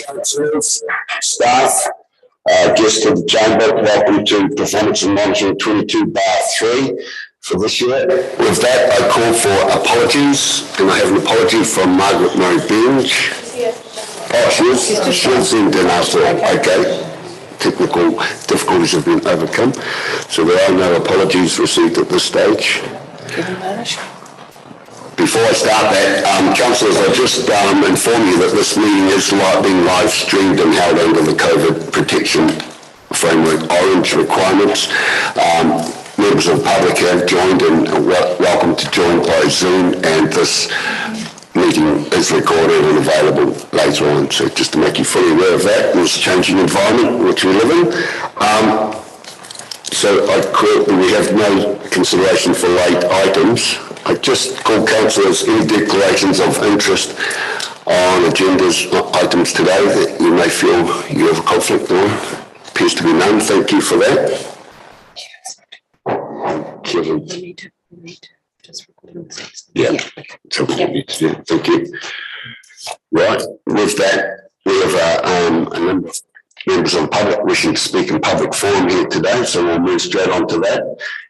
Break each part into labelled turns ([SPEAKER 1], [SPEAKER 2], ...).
[SPEAKER 1] Councillors, staff, guests of the chamber, welcome to Performance and Monitoring 22/3 for this year. With that, I call for apologies, and I have an apology from Margaret Murray Binge. Oh, she's in after. Okay. Technical difficulties have been overcome, so there are no apologies received at this stage. Before I start that, councillors, I'll just inform you that this meeting is being live streamed and held under the COVID protection framework orange requirements. Members of the public have joined and are welcome to join by Zoom, and this meeting is recorded and available later on. So just to make you fully aware of that, this changing environment which we live in. So we have no consideration for late items. I just call councillors any declarations of interest on agendas items today that you may feel you have a conflict on. Appears to be none. Thank you for that. Yeah. Thank you. Right. With that, we have a number of members of the public wishing to speak in public forum here today, so we'll move straight on to that.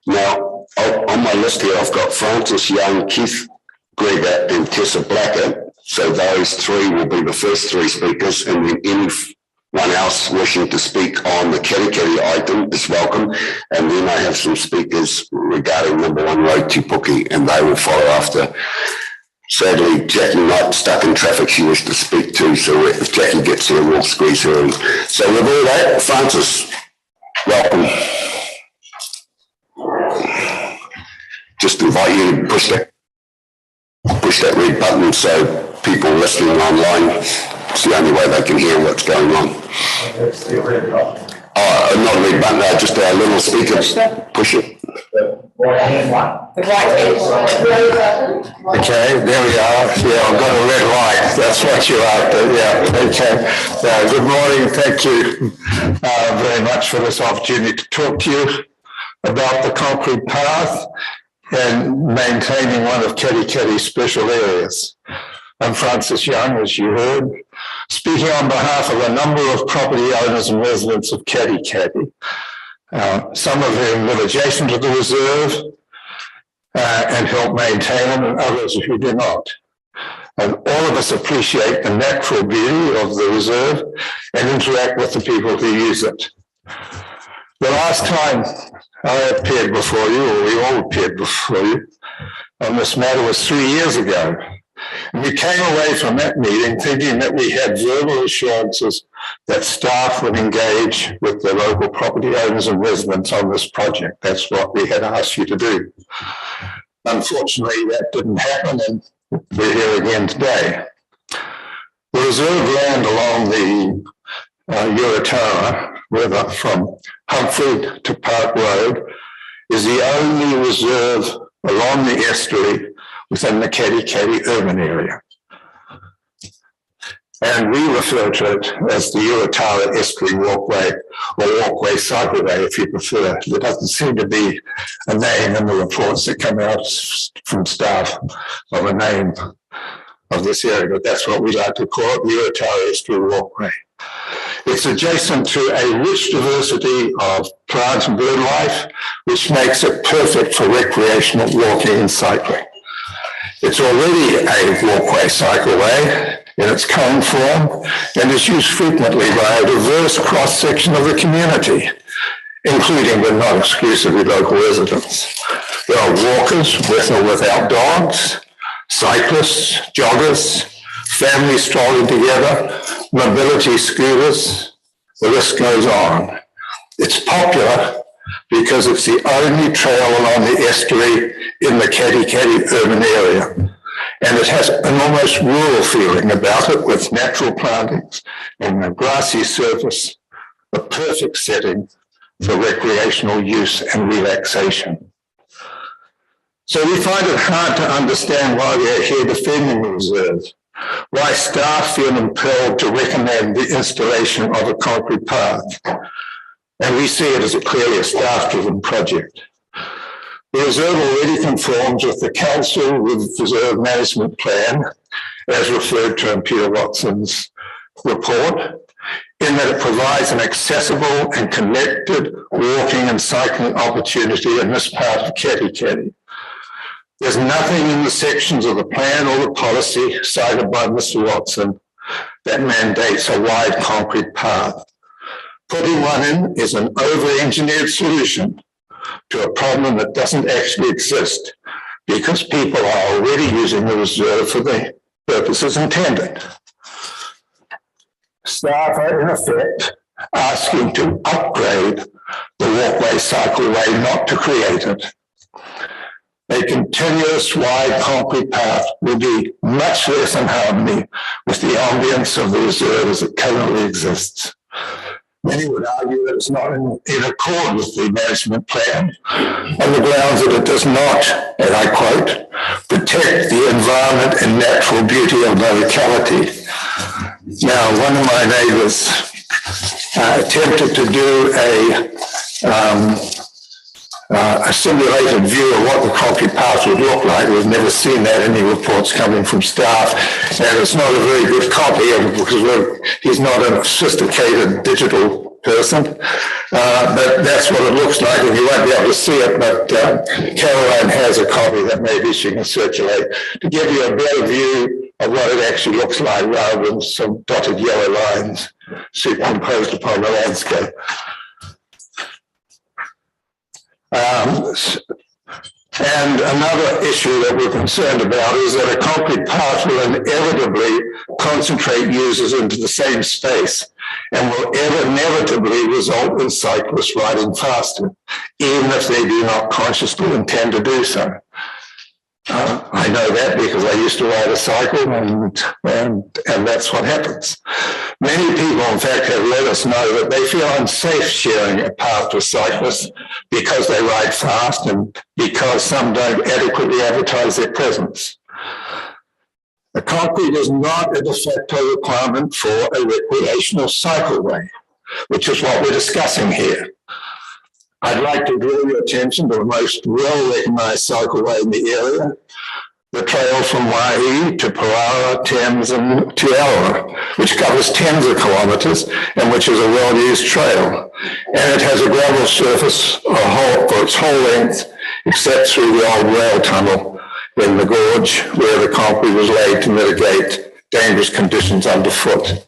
[SPEAKER 1] Now, on my list here, I've got Francis Young, Keith Gregor, and Tessa Blacker. So those three will be the first three speakers, and then anyone else wishing to speak on the Kerikeri item is welcome. And then I have some speakers regarding number 1 Road to Puki, and they will follow after. Sadly, Jackie Knight stuck in traffic she wished to speak to, so if Jackie gets here, we'll squeeze her in. So with all that, Francis, welcome. Just invite you to push that red button so people listening online, it's the only way they can hear what's going on. Oh, not a red button, just a little speaker. Push it.
[SPEAKER 2] Right hand one.
[SPEAKER 1] Okay, there we are. Yeah, I've got a red light. That's what you're after. Yeah, okay. Good morning. Thank you very much for this opportunity to talk to you about the concrete path and maintaining one of Kerikeri's special areas. I'm Francis Young, as you heard, speaking on behalf of a number of property owners and residents of Kerikeri. Some of whom live adjacent to the reserve and help maintain it, and others who do not. And all of us appreciate the natural beauty of the reserve and interact with the people who use it. The last time I appeared before you, or we all appeared before you, on this matter was 3 years ago. And we came away from that meeting thinking that we had verbal assurances that staff would engage with the local property owners and residents on this project. That's what we had asked you to do. Unfortunately, that didn't happen, and we're here again today. The reserve land along the Uretara River from Humphrey to Park Road is the only reserve along the estuary within the Kerikeri urban area. And we refer to it as the Uretara Estuary Walkway, or Walkway Cycleway if you prefer. There doesn't seem to be a name in the reports that come out from staff of a name of this area, but that's what we like to call it, the Uretara Estuary Walkway. It's adjacent to a rich diversity of plant and bird life, which makes it perfect for recreational walking and cycling. It's already a walkway cycleway in its current form and is used frequently by a diverse cross-section of the community, including but not exclusively local residents. There are walkers with or without dogs, cyclists, joggers, families strolling together, mobility scooters, the list goes on. It's popular because it's the only trail along the estuary in the Kerikeri urban area. And it has an almost rural feeling about it with natural plantings and a grassy surface, a perfect setting for recreational use and relaxation. So we find it hard to understand why we are here defending the reserve, why staff feel impelled to recommend the installation of a concrete path. And we see it as clearly a staff-driven project. The reserve already conforms with the Counsel with Reserve Management Plan, as referred to in Peter Watson's report in that it provides an accessible and connected walking and cycling opportunity in this part of Katikati. There's nothing in the sections of the plan or the policy cited by Mr. Watson that mandates a wide concrete path. Putting one in is an over-engineered solution to a problem that doesn't actually exist because people are already using the reserve for the purposes intended. Staff are in effect asking to upgrade the walkway cycleway, not to create it. A continuous wide concrete path will be much less in harmony with the ambience of the reserve as it currently exists. Many would argue that it's not in accord with the management plan on the grounds that it does not, and I quote, protect the environment and natural beauty of the locality. Now, one of my neighbours attempted to do a simulated view of what the concrete path would look like. We've never seen that, any reports coming from staff, and it's not a very good copy because he's not a sophisticated digital person, but that's what it looks like, and you won't be able to see it, but Caroline has a copy that maybe she can circulate to give you a better view of what it actually looks like rather than some dotted yellow lines superimposed upon the landscape. And another issue that we're concerned about is that a concrete path will inevitably concentrate users into the same space and will inevitably result in cyclists riding faster, even if they do not consciously intend to do so. I know that because I used to ride a cycle and that's what happens. Many people, in fact, have let us know that they feel unsafe sharing a path with cyclists because they ride fast and because some don't adequately advertise their presence. The concrete is not a de facto requirement for a recreational cycleway, which is what we're discussing here. I'd like to draw your attention to the most well-recognised cycleway in the area, the trail from Waihi to Parara, Thames and to Ellora, which covers tens of kilometres and which is a well-used trail. And it has a gravel surface for its whole length, except through the old rail tunnel in the gorge where the concrete was laid to mitigate dangerous conditions underfoot.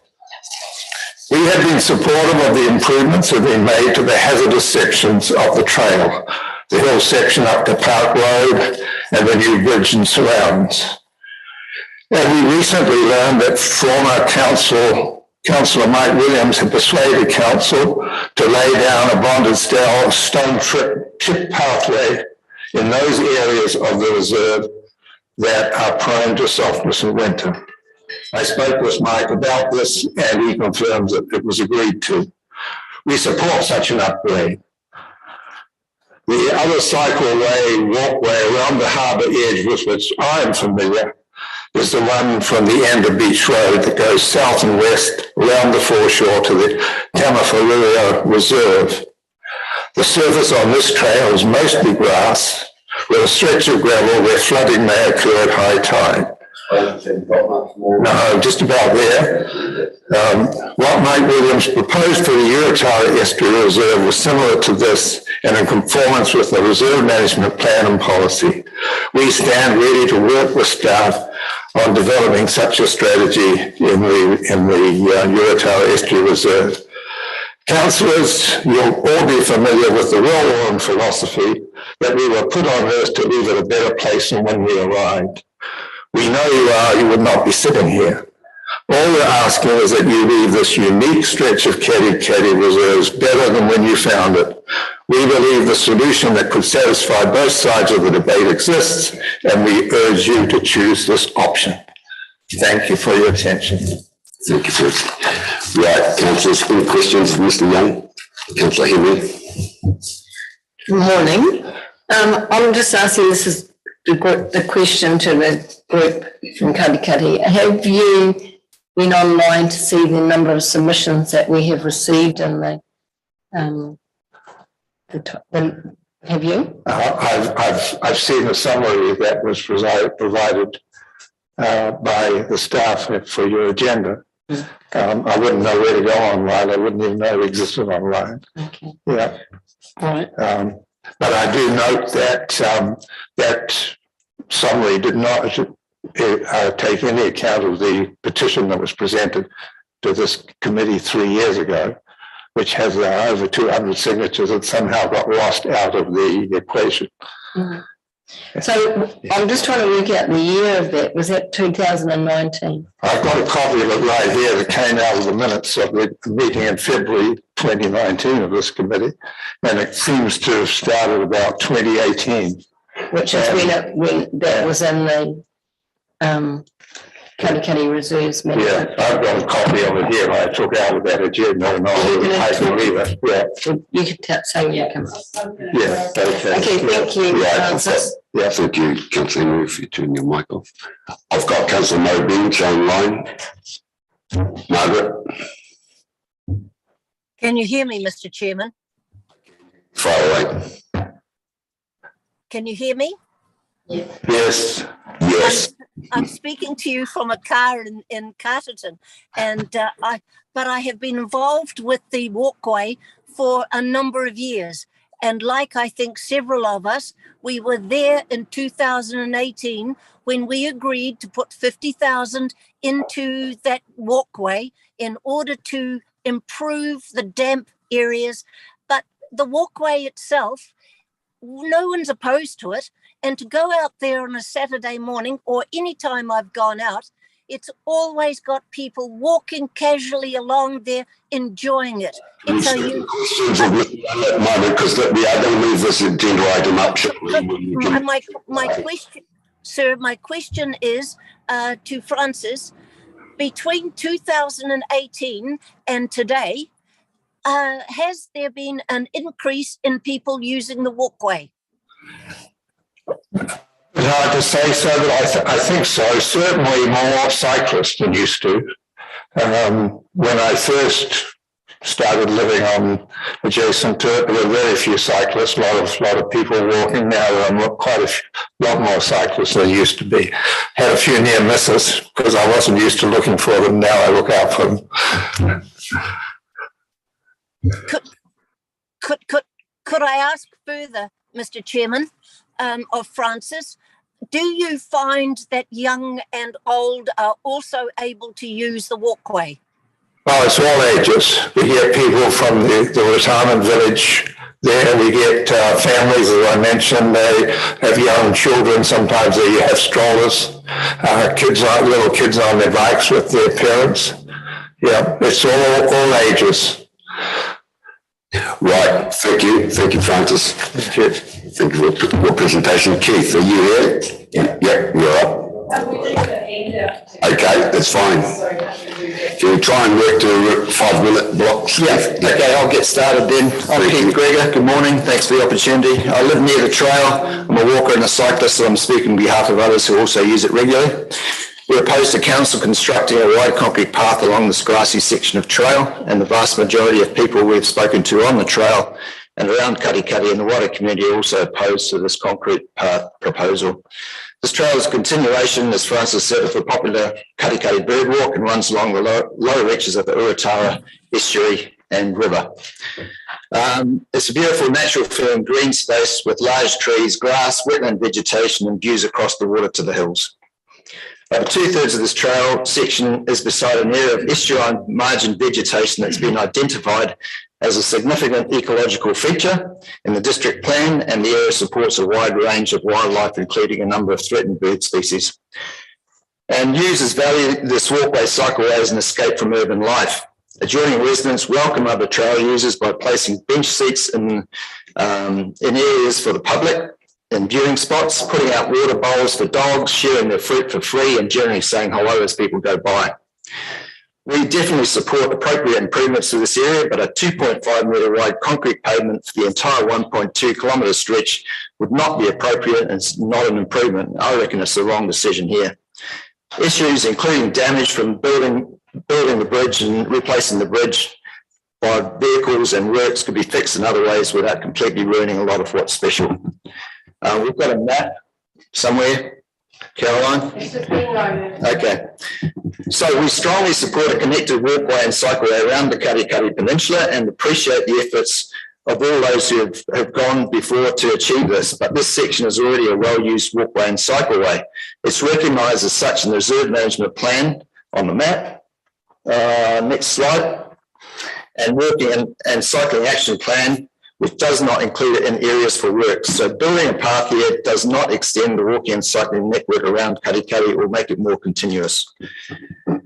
[SPEAKER 1] We have been supportive of the improvements that have been made to the hazardous sections of the trail, the hill section up to Park Road and the new bridge and surrounds. And we recently learned that former Councillor Mike Williams had persuaded Council to lay down a bonded stone chip pathway in those areas of the reserve that are prone to softness in winter. I spoke with Mike about this and he confirms that it was agreed to. We support such an upgrade. The other cycleway walkway around the harbour edge with which I am familiar is the one from the end of Beach Road that goes south and west around the foreshore to the Tamawaruia Reserve. The surface on this trail is mostly grass with a stretch of gravel where flooding may occur at high tide. No, just about there. What Mike Williams proposed for the Uretara Estuary Reserve was similar to this and in conformance with the reserve management plan and policy. We stand ready to work with staff on developing such a strategy in the Uretara Estuary Reserve. Councillors, you'll all be familiar with the well-worn philosophy that we were put on earth to leave it a better place than when we arrived. We know you would not be sitting here. All we're asking is that you leave this unique stretch of Katikati reserves better than when you found it. We believe the solution that could satisfy both sides of the debate exists, and we urge you to choose this option. Thank you for your attention.
[SPEAKER 3] Thank you, sir. Right, councillors, any questions for Mr. Young? Councillor Henry.
[SPEAKER 4] Good morning. I'm just asking, this is the question to the group from Katikati. Have you been online to see the number of submissions that we have received and have you?
[SPEAKER 1] I've seen a summary that was provided by the staff for your agenda. I wouldn't know where to go online. I wouldn't even know it existed online.
[SPEAKER 4] Okay.
[SPEAKER 1] Yeah.
[SPEAKER 4] All right.
[SPEAKER 1] But I do note that that summary did not take any account of the petition that was presented to this committee 3 years ago, which has over 200 signatures and somehow got lost out of the equation.
[SPEAKER 4] Mm. So I'm just trying to work out the year of that. Was that 2019?
[SPEAKER 1] I've got a copy of it right here that came out of the minutes of the meeting in February 2019 of this committee, and it seems to have started about 2018.
[SPEAKER 4] Which is when that was in the Cuddy Reserves minute.
[SPEAKER 1] Yeah, I've got a copy of it here. I took out of that agenda and I believe it. Yeah.
[SPEAKER 4] You could say you can.
[SPEAKER 1] Yeah. Okay.
[SPEAKER 4] Okay, thank you, Francis.
[SPEAKER 3] Yeah, thank you, Councillor, if you turn your mic off. I've got Councillor Mo Beach online. Margaret.
[SPEAKER 5] Can you hear me, Mr. Chairman?
[SPEAKER 3] Far away.
[SPEAKER 5] Can you hear me?
[SPEAKER 1] Yes.
[SPEAKER 3] Yes.
[SPEAKER 5] I'm speaking to you from a car in Carterton, and I have been involved with the Walkway for a number of years. And like I think several of us, we were there in 2018 when we agreed to put 50,000 into that walkway in order to improve the damp areas. But the walkway itself, no one's opposed to it. And to go out there on a Saturday morning or any time I've gone out, it's always got people walking casually along there, enjoying it. It's
[SPEAKER 3] Questions of Mr. Moment, because we are going to move this agenda item up shortly.
[SPEAKER 5] My question, sir, my question is to Francis. Between 2018 and today, has there been an increase in people using the walkway?
[SPEAKER 1] It's hard to say so, but I think so. Certainly more cyclists than used to. When I first started living on adjacent to it, there were very few cyclists, a lot of people walking. Now there are quite a lot more cyclists than there used to be. Had a few near misses because I wasn't used to looking for them. Now I look out for them.
[SPEAKER 5] Could I ask further, Mr. Chairman, of Francis, do you find that young and old are also able to use the walkway?
[SPEAKER 1] Well, it's all ages. We get people from the retirement village there. We get families, as I mentioned, they have young children. Sometimes they have strollers, little kids on their bikes with their parents. Yeah, it's all ages.
[SPEAKER 3] Right, thank you, Francis.
[SPEAKER 1] Thank you.
[SPEAKER 3] Thank you for your presentation. Keith, are you here? Yeah, you're up. Okay, that's fine. Can you try and work to 5 minute blocks?
[SPEAKER 6] Yeah, okay, I'll get started then. I'm Keith Gregor. Good morning. Thanks for the opportunity. I live near the trail. I'm a walker and a cyclist, so I'm speaking on behalf of others who also use it regularly. We're opposed to council constructing a wide concrete path along this grassy section of trail, and the vast majority of people we've spoken to on the trail and around Cuddy and the wider community are also opposed to this concrete path proposal. This trail is a continuation, as Francis said, of the popular Cuddy bird walk and runs along the low reaches of the Uretara estuary and river. It's a beautiful natural feeling green space with large trees, grass, wetland vegetation and views across the water to the hills. Over 2/3 of this trail section is beside an area of estuarine margin vegetation that's been identified as a significant ecological feature in the district plan, and the area supports a wide range of wildlife, including a number of threatened bird species. And users value this walkway cycleway as an escape from urban life. Adjoining residents welcome other trail users by placing bench seats in areas for the public, in viewing spots, putting out water bowls for dogs, sharing their fruit for free, and generally saying hello as people go by. We definitely support appropriate improvements to this area, but a 2.5 metre wide concrete pavement for the entire 1.2 kilometre stretch would not be appropriate, and it's not an improvement. I reckon it's the wrong decision here. Issues including damage from building the bridge and replacing the bridge by vehicles and works could be fixed in other ways without completely ruining a lot of what's special. We've got a map somewhere, Caroline. Okay. So we strongly support a connected walkway and cycleway around the Katikati Peninsula and appreciate the efforts of all those who have gone before to achieve this, but this section is already a well-used walkway and cycleway. It's recognised as such in the reserve management plan on the map. Next slide. And walking and cycling action plan, which does not include it in areas for works. So building a path here does not extend the walking and cycling network around Katikati or make it more continuous. The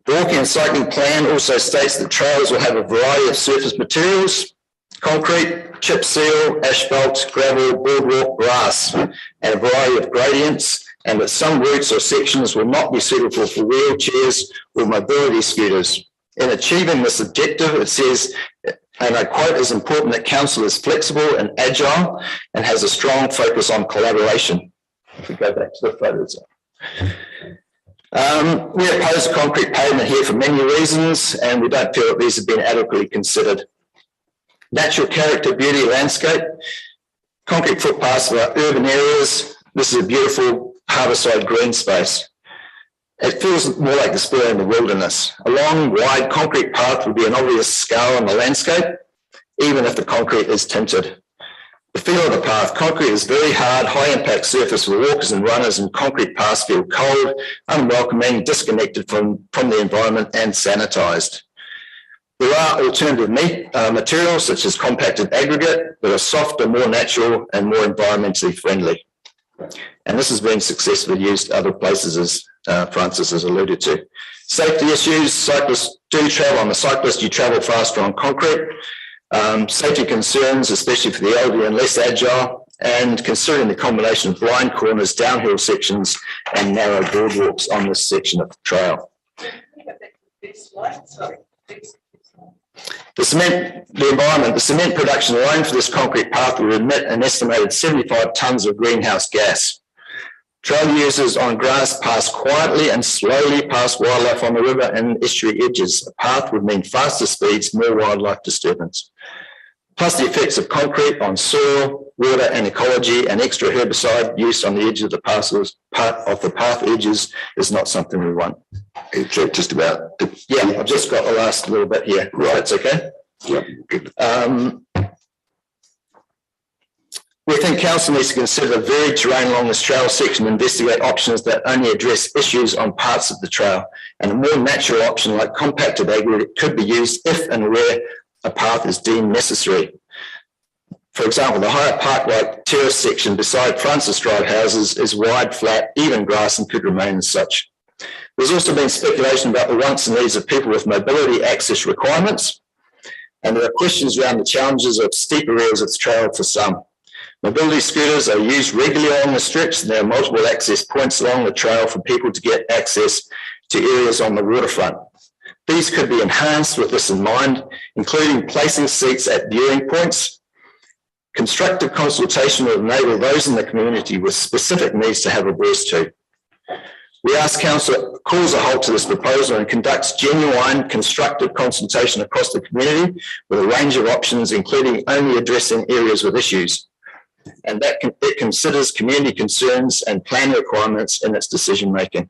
[SPEAKER 6] walking and cycling plan also states that trails will have a variety of surface materials: concrete, chip seal, asphalt, gravel, boardwalk, grass, and a variety of gradients, and that some routes or sections will not be suitable for wheelchairs or mobility scooters. In achieving this objective, it says, and I quote, "It's important that council is flexible and agile and has a strong focus on collaboration." If we go back to the photos. We oppose concrete pavement here for many reasons, and we don't feel that these have been adequately considered. Natural character, beauty, landscape, concrete footpaths for our urban areas. This is a beautiful harborside green space. It feels more like exploring the wilderness. A long, wide concrete path would be an obvious scar on the landscape, even if the concrete is tinted. The feel of the path: concrete is very hard, high impact surface for walkers and runners, and concrete paths feel cold, unwelcoming, disconnected from the environment and sanitised. There are alternative materials such as compacted aggregate that are softer, more natural and more environmentally friendly. And this has been successfully used other places, as Francis has alluded to. Safety issues: cyclists do travel. On the cyclist, you travel faster on concrete. Safety concerns, especially for the elderly and less agile, and considering the combination of blind corners, downhill sections and narrow boardwalks on this section of the trail. The cement production alone for this concrete path will emit an estimated 75 tonnes of greenhouse gas. Trail users on grass pass quietly and slowly past wildlife on the river and estuary edges. A path would mean faster speeds, more wildlife disturbance. Plus the effects of concrete on soil, water and ecology, and extra herbicide use on the edge of the path edges is not something we want.
[SPEAKER 3] Just about.
[SPEAKER 6] Yeah, I've just got the last little bit here. Right, that's okay.
[SPEAKER 3] Yeah, good.
[SPEAKER 6] We think council needs to consider the varied terrain along this trail section and investigate options that only address issues on parts of the trail. And a more natural option like compacted aggregate could be used if and where a path is deemed necessary. For example, the higher park-like terrace section beside Francis Drive houses is wide, flat, even grass and could remain as such. There's also been speculation about the wants and needs of people with mobility access requirements, and there are questions around the challenges of steep areas of the trail for some. Mobility scooters are used regularly along the stretch, and there are multiple access points along the trail for people to get access to areas on the waterfront. These could be enhanced with this in mind, including placing seats at viewing points. Constructive consultation will enable those in the community with specific needs to have a voice too. We ask council calls a halt to this proposal and conducts genuine constructive consultation across the community with a range of options, including only addressing areas with issues. And that it considers community concerns and plan requirements in its decision making.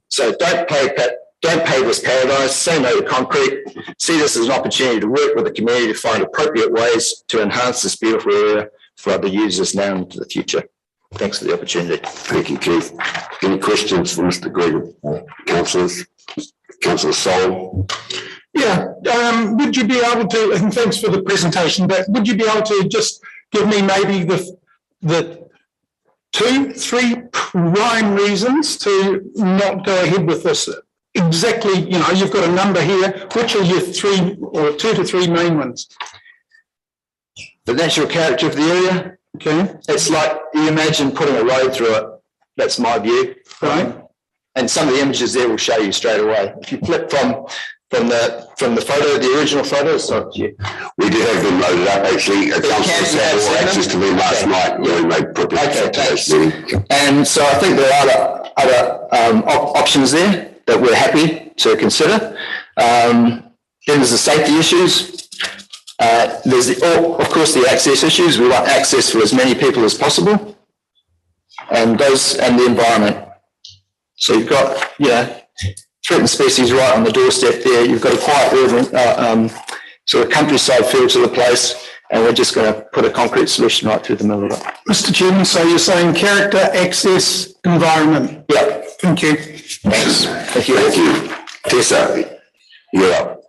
[SPEAKER 6] So don't pay this paradise, say no to concrete, see this as an opportunity to work with the community to find appropriate ways to enhance this beautiful area for other users now and into the future. Thanks for the opportunity.
[SPEAKER 3] Thank you, Keith. Any questions for Mr. Gregor? Councillors? Councillor Sol?
[SPEAKER 7] Yeah, would you be able to, and thanks for the presentation, but would you be able to just give me maybe the 2-3 prime reasons to not go ahead with this? Exactly, you know, you've got a number here. Which are your 2 to 3 main ones?
[SPEAKER 6] The natural character of the area.
[SPEAKER 7] Okay.
[SPEAKER 6] It's like you imagine putting a road through it. That's my view.
[SPEAKER 7] Right.
[SPEAKER 6] And some of the images there will show you straight away. If you flip from the photo, the original photo, it's not you.
[SPEAKER 3] We did have them loaded up actually. Councillors had all access to them last night when they prepared for today's meeting.
[SPEAKER 6] And so I think there are other options there that we're happy to consider. Then there's the safety issues. There's of course the access issues. We want access for as many people as possible, and the environment. So you've got, threatened species right on the doorstep there. You've got a quiet urban, sort of countryside feel to the place, and we're just going to put a concrete solution right through the middle of it.
[SPEAKER 7] Mr. Chairman, so you're saying character, access, environment?
[SPEAKER 6] Yeah.
[SPEAKER 7] Thank you.
[SPEAKER 6] Thanks. Thank you.
[SPEAKER 3] Thank you. Tessa, you're up.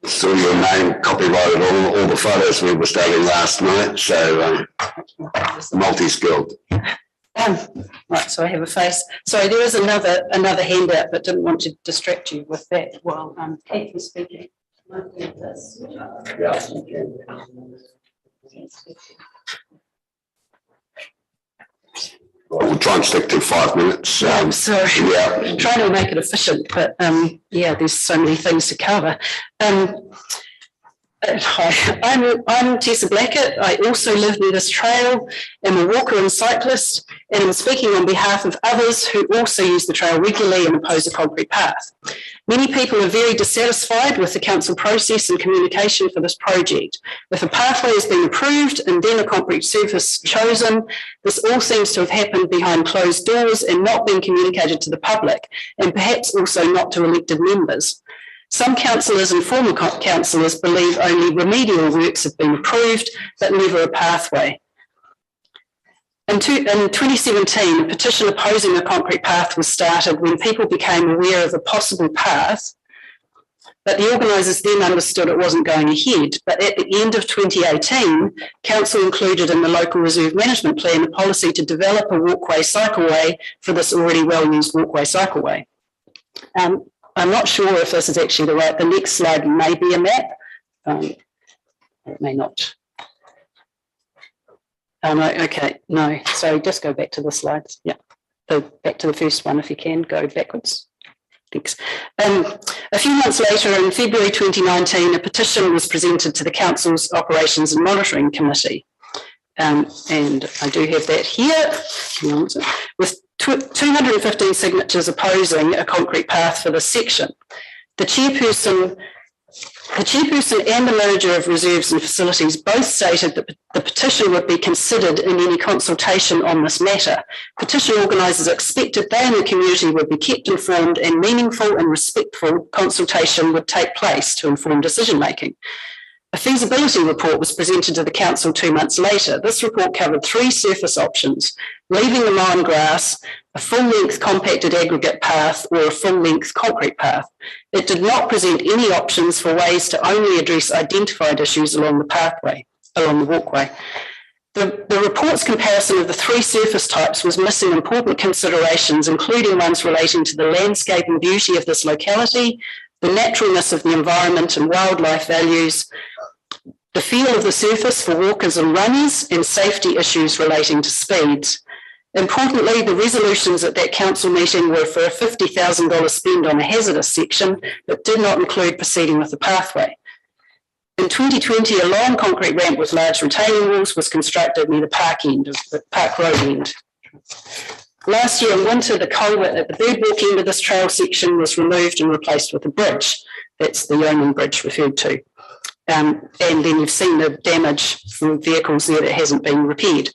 [SPEAKER 3] Saw your name copyrighted on all the photos we were studying last night, so multi-skilled.
[SPEAKER 8] Right, so I have a face. Sorry, there is another handout, but didn't want to distract you with that while Kate was speaking.
[SPEAKER 3] We'll try and stick to 5 minutes.
[SPEAKER 8] I'm sorry.
[SPEAKER 3] Yeah.
[SPEAKER 8] I'm trying to make it efficient, but yeah, there's so many things to cover. Hi, I'm Tessa Blackett. I also live near this trail. I'm a walker and cyclist, and I'm speaking on behalf of others who also use the trail regularly and oppose a concrete path. Many people are very dissatisfied with the council process and communication for this project. If a pathway has been approved and then a concrete surface chosen, this all seems to have happened behind closed doors and not been communicated to the public, and perhaps also not to elected members. Some councillors and former councillors believe only remedial works have been approved, but never a pathway. In 2017, a petition opposing a concrete path was started when people became aware of a possible path, but the organisers then understood it wasn't going ahead. But at the end of 2018, Council included in the local reserve management plan a policy to develop a walkway cycleway for this already well-used walkway cycleway. I'm not sure if this is actually the next slide may be a map. It may not. Oh, no, okay, no. So just go back to the slides. Yeah, go back to the first one if you can, go backwards. Thanks. A few months later, in February 2019, a petition was presented to the Council's Operations and Monitoring Committee. And I do have that here, with 215 signatures opposing a concrete path for this section. The chairperson and the manager of reserves and facilities both stated that the petition would be considered in any consultation on this matter. Petition organisers expected they and the community would be kept informed, and meaningful and respectful consultation would take place to inform decision making. A feasibility report was presented to the council 2 months later. This report covered 3 surface options: leaving the mown grass, a full-length compacted aggregate path, or a full-length concrete path. It did not present any options for ways to only address identified issues along the walkway. The report's comparison of the 3 surface types was missing important considerations, including ones relating to the landscape and beauty of this locality, the naturalness of the environment and wildlife values, the feel of the surface for walkers and runners, and safety issues relating to speeds. Importantly, the resolutions at that council meeting were for a $50,000 spend on a hazardous section, but did not include proceeding with the pathway. In 2020, a long concrete ramp with large retaining walls was constructed near the park road end. Last year in winter, the culvert at the Birdwalk end of this trail section was removed and replaced with a bridge. That's the Yeoman Bridge referred to. And then you've seen the damage from vehicles there that hasn't been repaired.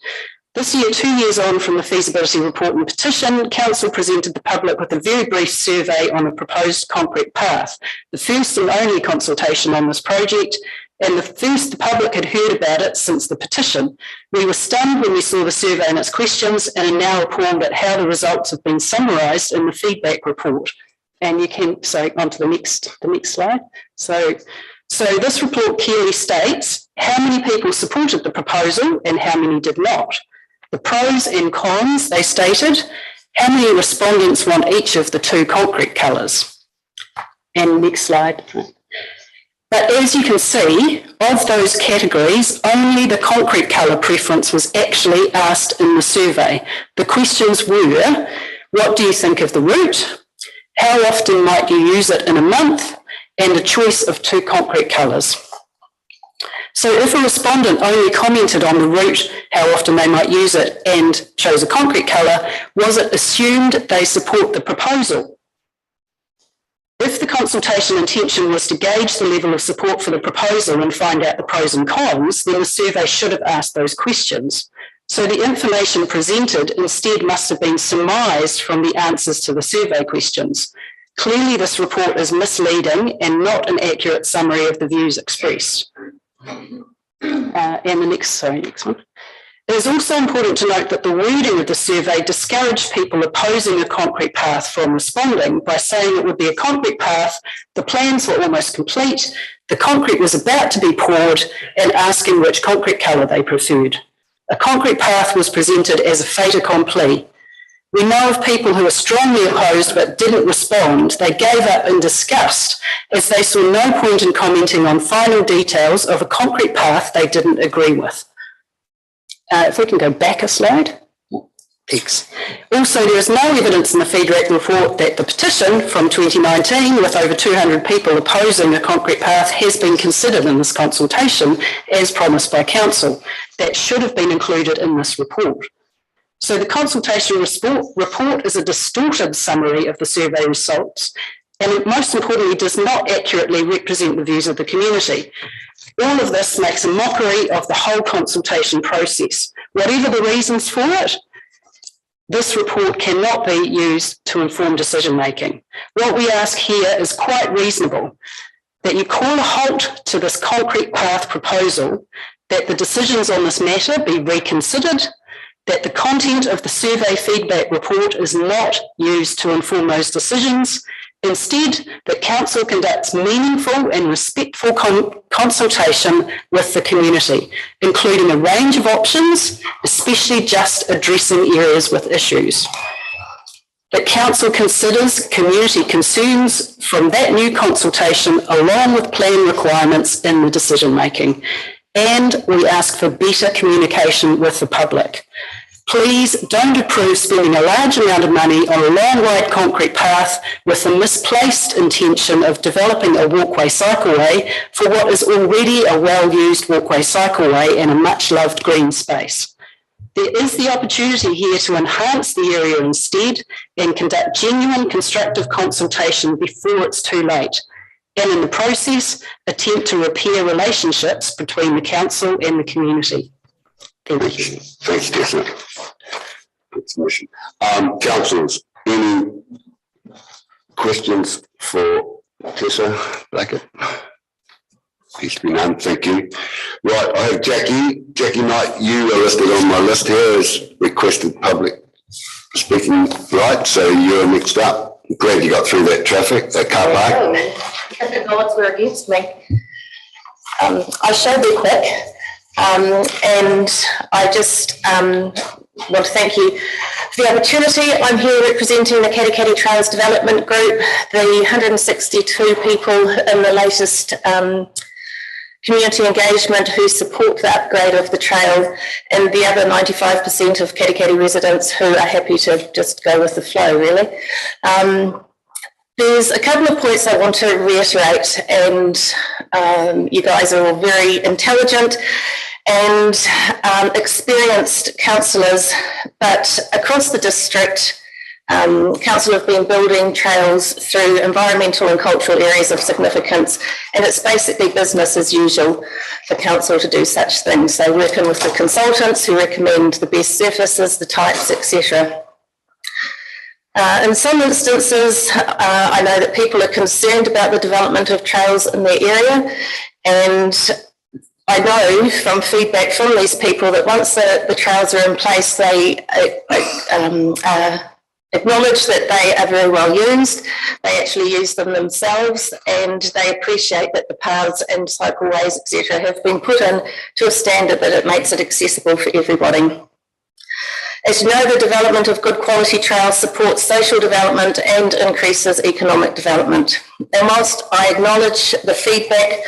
[SPEAKER 8] This year, 2 years on from the feasibility report and petition, Council presented the public with a very brief survey on a proposed concrete path, the first and only consultation on this project, and the first the public had heard about it since the petition. We were stunned when we saw the survey and its questions, and are now appalled at how the results have been summarised in the feedback report. And you can, on to the next slide. So this report clearly states how many people supported the proposal and how many did not. The pros and cons, they stated, how many respondents want each of the 2 concrete colours. And next slide. But as you can see, of those categories, only the concrete colour preference was actually asked in the survey. The questions were, what do you think of the route? How often might you use it in a month? And a choice of 2 concrete colours. So if a respondent only commented on the route, how often they might use it, and chose a concrete colour, was it assumed they support the proposal? If the consultation intention was to gauge the level of support for the proposal and find out the pros and cons, then the survey should have asked those questions. So the information presented instead must have been surmised from the answers to the survey questions. Clearly, this report is misleading and not an accurate summary of the views expressed. And the next one. It is also important to note that the wording of the survey discouraged people opposing a concrete path from responding by saying it would be a concrete path, the plans were almost complete, the concrete was about to be poured, and asking which concrete colour they preferred. A concrete path was presented as a fait accompli. We know of people who were strongly opposed but didn't respond. They gave up in disgust as they saw no point in commenting on final details of a concrete path they didn't agree with. If we can go back a slide. X. Also, there is no evidence in the feedback report that the petition from 2019, with over 200 people opposing a concrete path, has been considered in this consultation as promised by Council. That should have been included in this report. So the consultation report is a distorted summary of the survey results, and it most importantly does not accurately represent the views of the community. All of this makes a mockery of the whole consultation process. Whatever the reasons for it, this report cannot be used to inform decision making. What we ask here is quite reasonable, that you call a halt to this concrete path proposal, that the decisions on this matter be reconsidered, that the content of the survey feedback report is not used to inform those decisions. Instead, that Council conducts meaningful and respectful consultation with the community, including a range of options, especially just addressing areas with issues. That Council considers community concerns from that new consultation along with plan requirements in the decision making. And we ask for better communication with the public. Please don't approve spending a large amount of money on a long wide concrete path with the misplaced intention of developing a walkway cycleway for what is already a well-used walkway cycleway and a much-loved green space. There is the opportunity here to enhance the area instead and conduct genuine constructive consultation before it's too late. And in the process, attempt to repair relationships between the Council and the community. Thank you.
[SPEAKER 3] Thanks, Tessa. Councillors, any questions for Tessa Blackett? Peace be none, thank you. Right, I have Jackie Knight, you are listed on my list here as requested public speaking right, so you're next up. Glad you got through that traffic, that car park.
[SPEAKER 9] If the odds were against me. I shall be quick. And I just want to thank you for the opportunity. I'm here representing the Katikati Trails Development Group, the 162 people in the latest community engagement who support the upgrade of the trail, and the other 95% of Katikati residents who are happy to just go with the flow, really. There's a couple of points I want to reiterate, and you guys are all very intelligent and experienced councillors, but across the district, Council have been building trails through environmental and cultural areas of significance, and it's basically business as usual for Council to do such things. So working with the consultants who recommend the best surfaces, the types, etc. In some instances, I know that people are concerned about the development of trails in their area, and I know from feedback from these people that once the trails are in place, they acknowledge that they are very well used, they actually use them themselves, and they appreciate that the paths and cycleways, etc., have been put in to a standard that it makes it accessible for everybody. As you know, the development of good quality trails supports social development and increases economic development. And whilst I acknowledge the feedback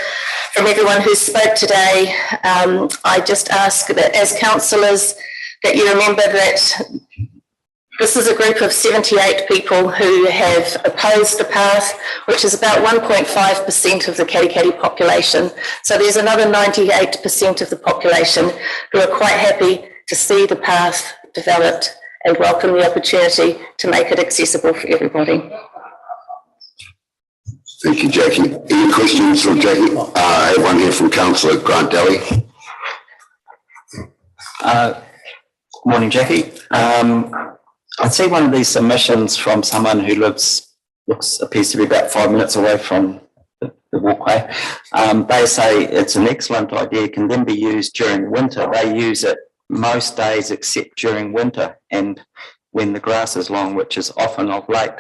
[SPEAKER 9] from everyone who spoke today, I just ask that as councillors that you remember that this is a group of 78 people who have opposed the path, which is about 1.5% of the Katikati population. So there's another 98% of the population who are quite happy to see the path developed and welcome the opportunity to make it accessible for everybody.
[SPEAKER 3] Thank you, Jackie. Any questions from Jackie? I have one here from Councillor Grant Daly.
[SPEAKER 10] Good morning, Jackie. I see one of these submissions from someone who lives appears to be about 5 minutes away from the walkway. They say it's an excellent idea, can then be used during winter. They use it most days except during winter and when the grass is long, which is often of late.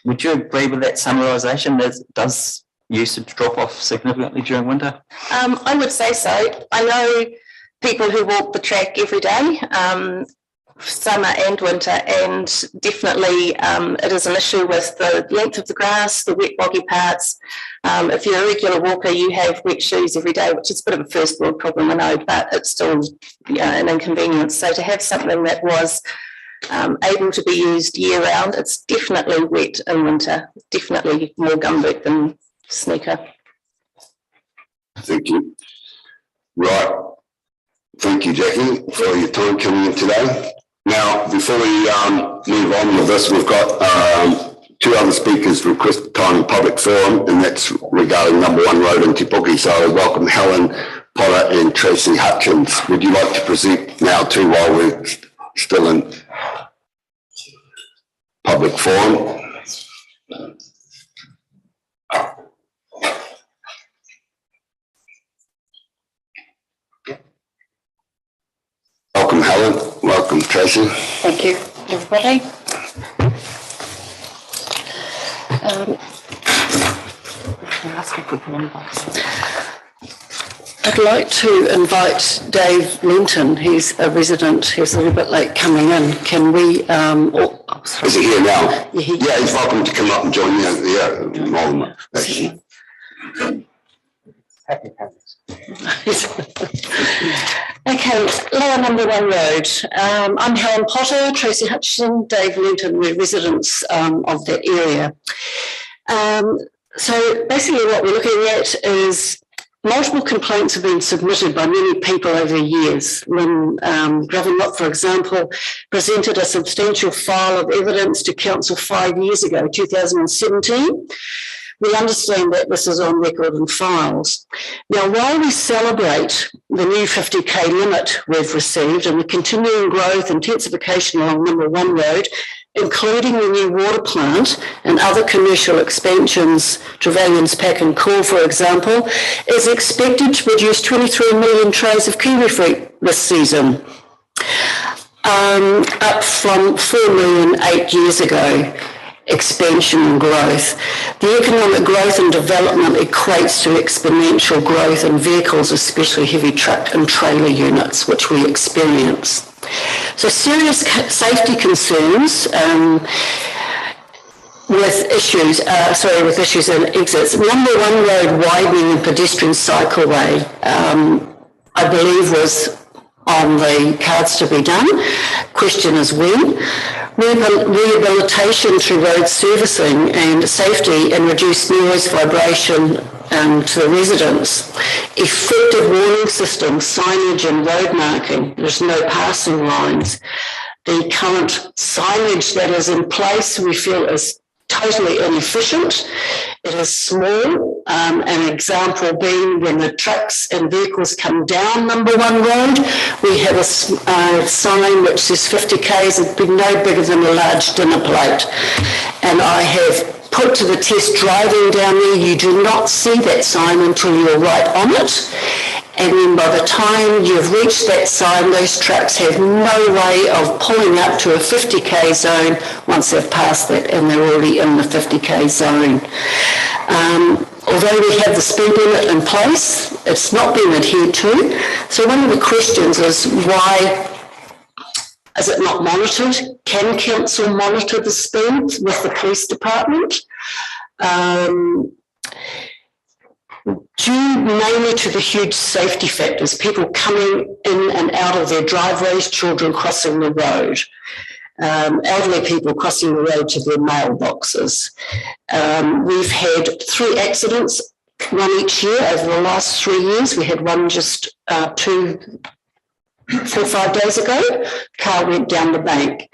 [SPEAKER 10] Would you agree with that summarisation? Does usage drop off significantly during winter?
[SPEAKER 9] I would say so. I know people who walk the track every day, summer and winter, and definitely it is an issue with the length of the grass, the wet boggy parts. If you're a regular walker, you have wet shoes every day, which is a bit of a first world problem, I know, but it's still an inconvenience. So to have something that was able to be used year round, it's definitely wet in winter, definitely more gumboot than sneaker.
[SPEAKER 3] Thank you. Right. Thank you, Jackie, for your time coming in today. Now, before we move on with this, we've got two other speakers request time in public forum, and that's regarding number 1 road in Te Puke. So I welcome Helen Potter and Tracy Hutchins. Would you like to present now too while we're still in public forum? Welcome, Helen. Welcome, Tracy.
[SPEAKER 8] Thank you, everybody. I'd like to invite Dave Linton. He's a resident. He's a little bit late coming in. Can we?
[SPEAKER 3] Is he here now?
[SPEAKER 8] Yeah,
[SPEAKER 3] he's welcome to come up and join you.
[SPEAKER 2] Happy parents.
[SPEAKER 8] Okay, lower number 1 road. I'm Helen Potter, Tracy Hutchison, Dave Linton. We're residents of that area. So basically what we're looking at is multiple complaints have been submitted by many people over the years. When Gravenlock, for example, presented a substantial file of evidence to Council 5 years ago, 2017, we understand that this is on record and files. Now, while we celebrate the new 50k limit we've received and the continuing growth and intensification along number 1 road, including the new water plant and other commercial expansions, Trevelyan's Pack and Cool, for example, is expected to produce 23 million trays of kiwi fruit this season, up from 4 million 8 years ago. Expansion and growth. The economic growth and development equates to exponential growth in vehicles, especially heavy truck and trailer units, which we experience. So serious safety concerns with issues and exits. Number 1 road widening and pedestrian cycleway, I believe was on the cards to be done. Question is when. Rehabilitation through road servicing and safety and reduced noise, vibration to the residents. Effective warning systems, signage and road marking. There's no passing lines. The current signage that is in place we feel is totally inefficient. It is small. An example being when the trucks and vehicles come down number 1 road, we have a sign which says 50 k's, it'd be no bigger than a large dinner plate. And I have put to the test driving down there, you do not see that sign until you're right on it. And then by the time you've reached that sign, those trucks have no way of pulling up to a 50k zone once they've passed that and they're already in the 50k zone. Although we have the speed limit in place, it's not been adhered to. So one of the questions is why is it not monitored? Can council monitor the speed with the police department? Due mainly to the huge safety factors, people coming in and out of their driveways, children crossing the road, elderly people crossing the road to their mailboxes. We've had 3 accidents, 1 each year over the last 3 years. We had one just 4 or 5 days ago. Car went down the bank.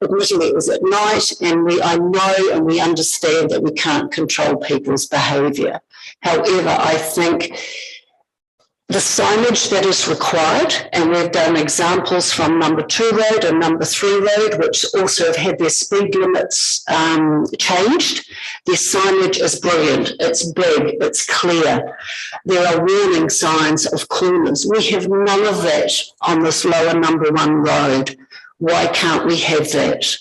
[SPEAKER 8] Admittedly, it was at night, and I know and we understand that we can't control people's behaviour. However, I think the signage that is required, and we've done examples from number 2 road and number 3 road, which also have had their speed limits changed. Their signage is brilliant. It's big, it's clear. There are warning signs of corners. We have none of that on this lower number 1 road. Why can't we have that?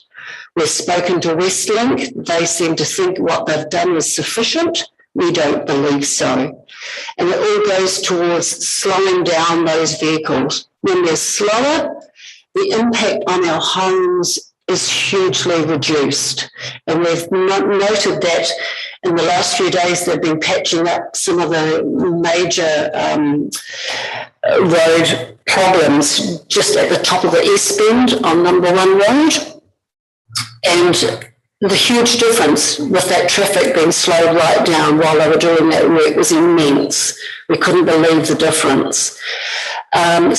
[SPEAKER 8] We've spoken to Westlink. They seem to think what they've done is sufficient. We don't believe so. And it all goes towards slowing down those vehicles. When they're slower, the impact on our homes is hugely reduced. And we've noted that in the last few days, they've been patching up some of the major road problems just at the top of the S-bend on number 1 road. And the huge difference with that traffic being slowed right down while they were doing that work was immense. We couldn't believe the difference.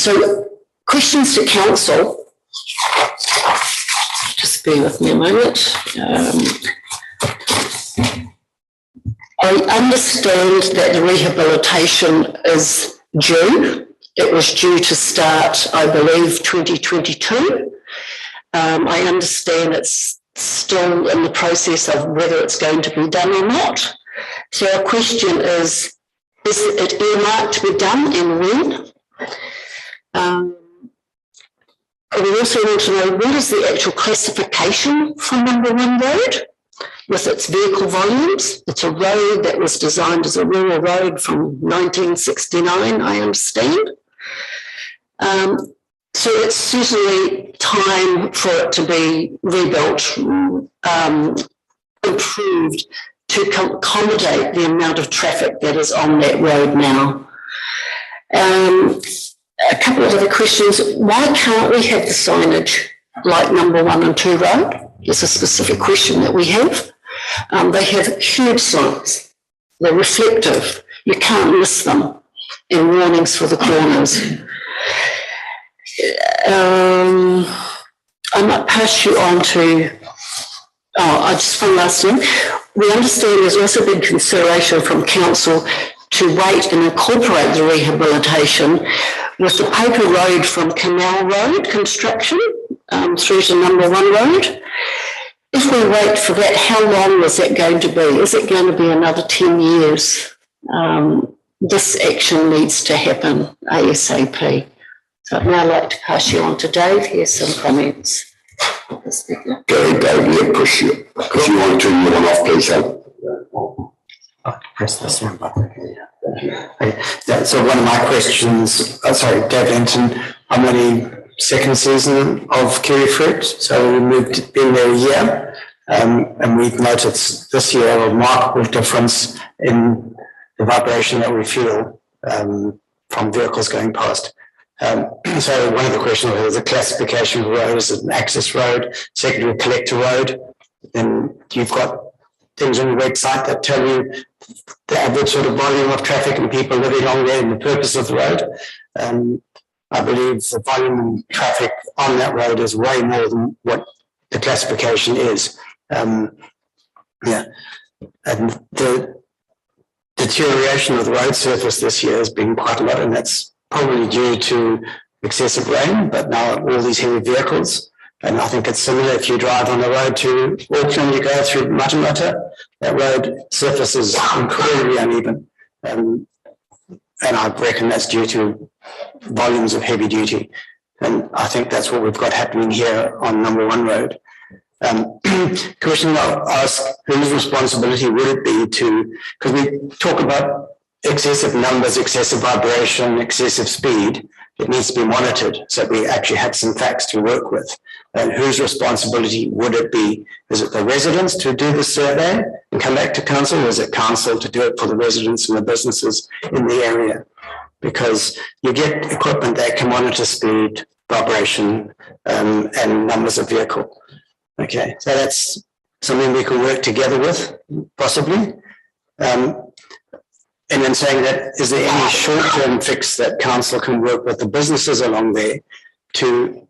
[SPEAKER 8] So questions to council. Just bear with me a moment. I understand that the rehabilitation is due. It was due to start, I believe, 2022. I understand it's still in the process of whether it's going to be done or not. So our question is it earmarked to be done and when? We also want to know what is the actual classification for number 1 road with its vehicle volumes. It's a road that was designed as a rural road from 1969, I understand. So it's certainly time for it to be rebuilt, improved to accommodate the amount of traffic that is on that road now. A couple of other questions. Why can't we have the signage like number 1 and 2 road? It's a specific question that we have. They have huge signs. They're reflective. You can't miss them. And warnings for the corners. I might pass you on to, just one last thing. We understand there's also been consideration from council to wait and incorporate the rehabilitation with the paper road from Canal Road construction through to number 1 road. If we wait for that, how long is that going to be? Is it going to be another 10 years? This action needs to happen ASAP. So I'd now like to pass you on to Dave. Here's some comments.
[SPEAKER 3] Go, Dave, yeah, push you. If you want to turn your one off, please, help.
[SPEAKER 2] Press this one button. Yeah, so one of my questions, Dave Linton, I'm only second season of Kiwi Fruit, so we've been there a year, and we've noticed this year a remarkable difference in the vibration that we feel from vehicles going past. So one of the questions is a classification of road, is it an access road, secondary collector road? Then you've got things on your website that tell you the average sort of volume of traffic and people living along there and the purpose of the road. I believe the volume of traffic on that road is way more than what the classification is. And the deterioration of the road surface this year has been quite a lot, and that's probably due to excessive rain, but now all these heavy vehicles. And I think it's similar if you drive on the road to Auckland, you go through Matamata, that road surface is incredibly uneven. And I reckon that's due to volumes of heavy duty. And I think that's what we've got happening here on number 1 road. Question I'll ask, whose responsibility would it be to, because we talk about excessive numbers, excessive vibration, excessive speed, it needs to be monitored so we actually have some facts to work with. And whose responsibility would it be? Is it the residents to do the survey and come back to council, or is it council to do it for the residents and the businesses in the area? Because you get equipment that can monitor speed, vibration, and numbers of vehicle. Okay, so that's something we can work together with, possibly. And then saying that, is there any short-term fix that council can work with the businesses along there to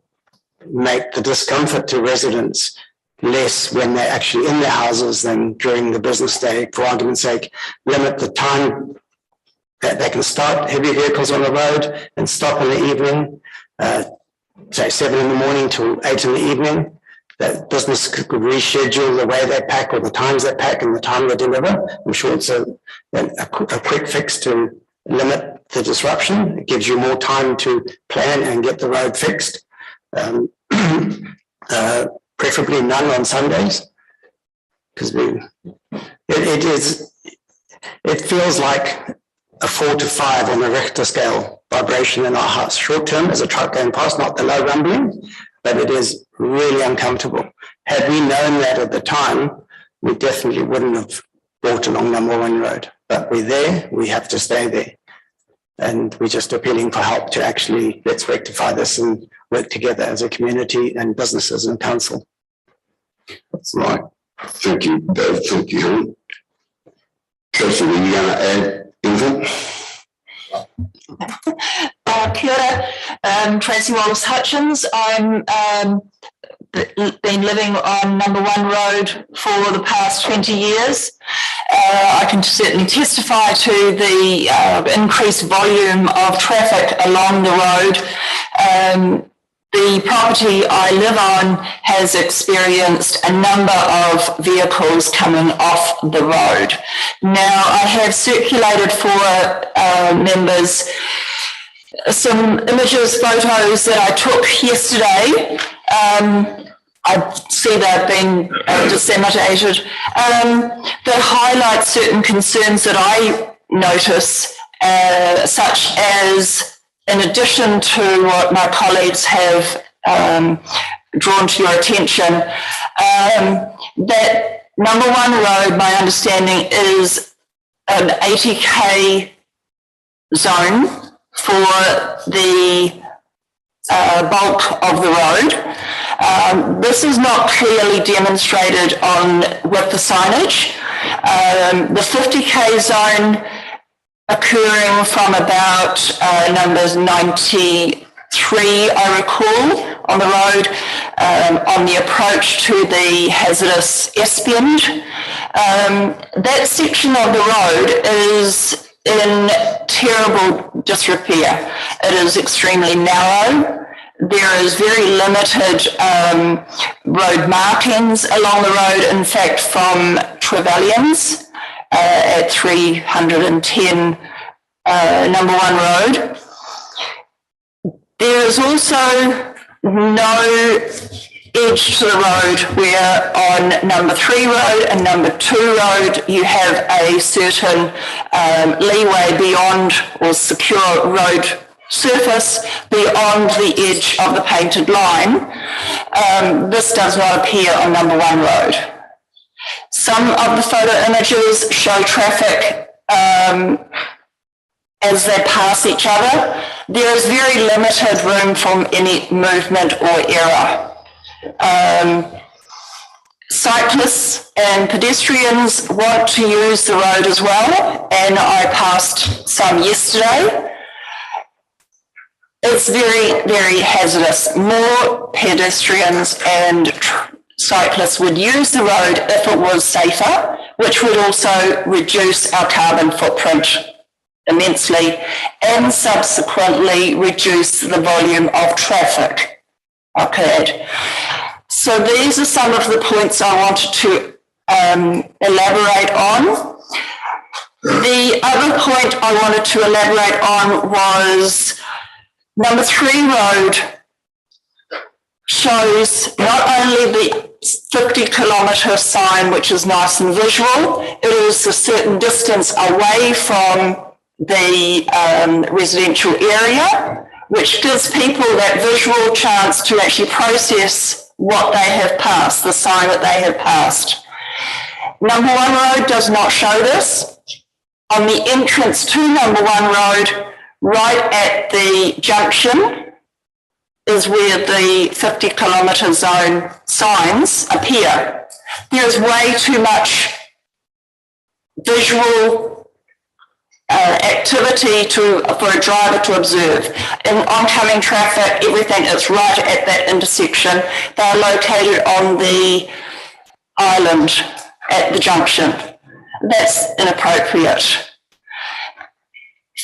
[SPEAKER 2] make the discomfort to residents less when they're actually in their houses than during the business day? For argument's sake, limit the time that they can start heavy vehicles on the road and stop in the evening, say 7 in the morning till 8 in the evening. That business could reschedule the way they pack or the times they pack and the time they deliver. I'm sure it's a quick fix to limit the disruption. It gives you more time to plan and get the road fixed. Preferably none on Sundays, because it feels like a 4 to 5 on the Richter scale vibration in our house. Short term as a truck going past, not the low rumbling, but it is really uncomfortable. Had we known that at the time, we definitely wouldn't have brought along number 1 road. But we're there, we have to stay there. And we're just appealing for help to actually, let's rectify this and work together as a community and businesses and council.
[SPEAKER 3] That's right. Thank you, Dave. Thank you, Helen. Counsel, were you going to add anything?
[SPEAKER 11] Kia ora, Tracy Wallace-Hutchins. I'm been living on number 1 road for the past 20 years. I can certainly testify to the increased volume of traffic along the road. The property I live on has experienced a number of vehicles coming off the road. Now, I have circulated for members some images, photos that I took yesterday. I see they've been disseminated, that highlight certain concerns that I notice, such as, in addition to what my colleagues have drawn to your attention, that number 1 road, my understanding, is an 80k zone for the bulk of the road. This is not clearly demonstrated with the signage. The 50k zone occurring from about numbers 93, I recall, on the road, on the approach to the hazardous espionage. That section of the road is in terrible disrepair. It is extremely narrow. There is very limited road markings along the road. In fact, from Trevelyan's at 310 number 1 road. There is also no edge to the road where on number 3 road and number 2 road you have a certain leeway beyond or secure road surface beyond the edge of the painted line. This does not appear on number 1 road. Some of the photo images show traffic as they pass each other. There is very limited room for any movement or error. Cyclists and pedestrians want to use the road as well, and I passed some yesterday. It's very, very hazardous. More pedestrians and cyclists would use the road if it was safer, which would also reduce our carbon footprint immensely and subsequently reduce the volume of traffic occurred. So these are some of the points I wanted to elaborate on. The other point I wanted to elaborate on was number 3 road shows not only the 50-kilometre sign, which is nice and visual, it is a certain distance away from the residential area, which gives people that visual chance to actually process what they have passed, the sign that they have passed. Number 1 road does not show this. On the entrance to number 1 road, right at the junction, is where the 50-kilometre zone signs appear. There is way too much visual activity for a driver to observe. In oncoming traffic, everything is right at that intersection. They are located on the island at the junction. That's inappropriate.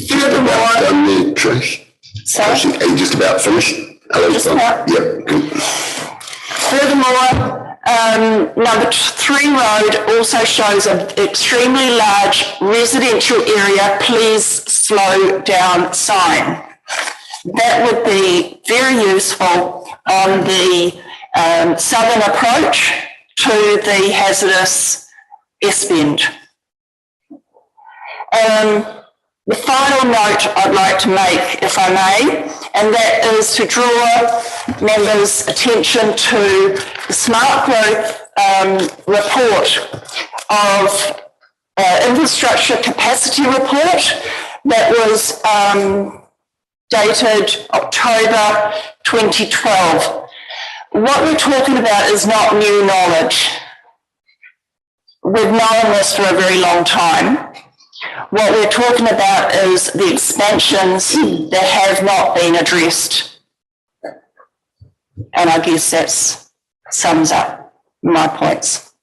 [SPEAKER 9] Furthermore,
[SPEAKER 3] Done there, Trish?
[SPEAKER 9] sorry,
[SPEAKER 3] Are you just about finished? Hello,
[SPEAKER 9] Just
[SPEAKER 3] Tom.
[SPEAKER 9] about.
[SPEAKER 3] Yep, good.
[SPEAKER 11] Furthermore, number 3 road also shows an extremely large residential area, please slow down sign. That would be very useful on the southern approach to the hazardous S-bend. The final note I'd like to make, if I may, and that is to draw members' attention to the Smart Growth report of infrastructure capacity report that was dated October 2012. What we're talking about is not new knowledge. We've known this for a very long time. What we're talking about is the expansions that have not been addressed. And I guess that sums up my points.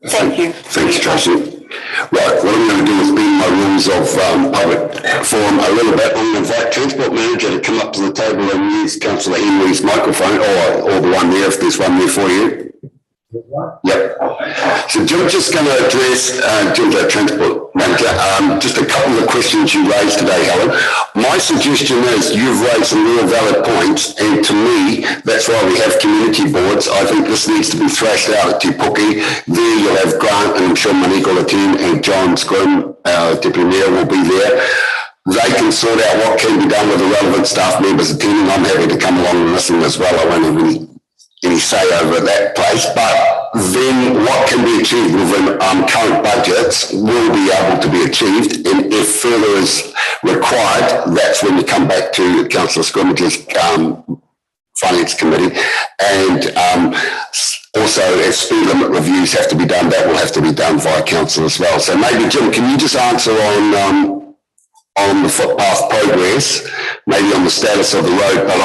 [SPEAKER 11] Thank you.
[SPEAKER 3] Thanks, Tracy. Right, what I'm going to do is bend my rules of public forum a little bit. I'm going to invite Transport Manager to come up to the table and use Councillor Henry's microphone, or the one there, if there's one there for you. Yep. So Jim's just going to address, Jim's our Transport Manager, just a couple of questions you raised today, Helen. My suggestion is you've raised some real valid points, and to me, that's why we have community boards. I think this needs to be thrashed out at Te Puke. There you'll have Grant, and I'm sure Monique will attend, and John Scrim, our Deputy Mayor, will be there. They can sort out what can be done with the relevant staff members attending. I'm happy to come along and listen as well. I won't have any say over that place, but then what can be achieved within current budgets will be able to be achieved, and if further is required, that's when you come back to Councillor Scrimmage's Finance Committee, and also if speed limit reviews have to be done, that will have to be done via council as well. So maybe Jim, can you just answer on the footpath progress, maybe on the status of the road, but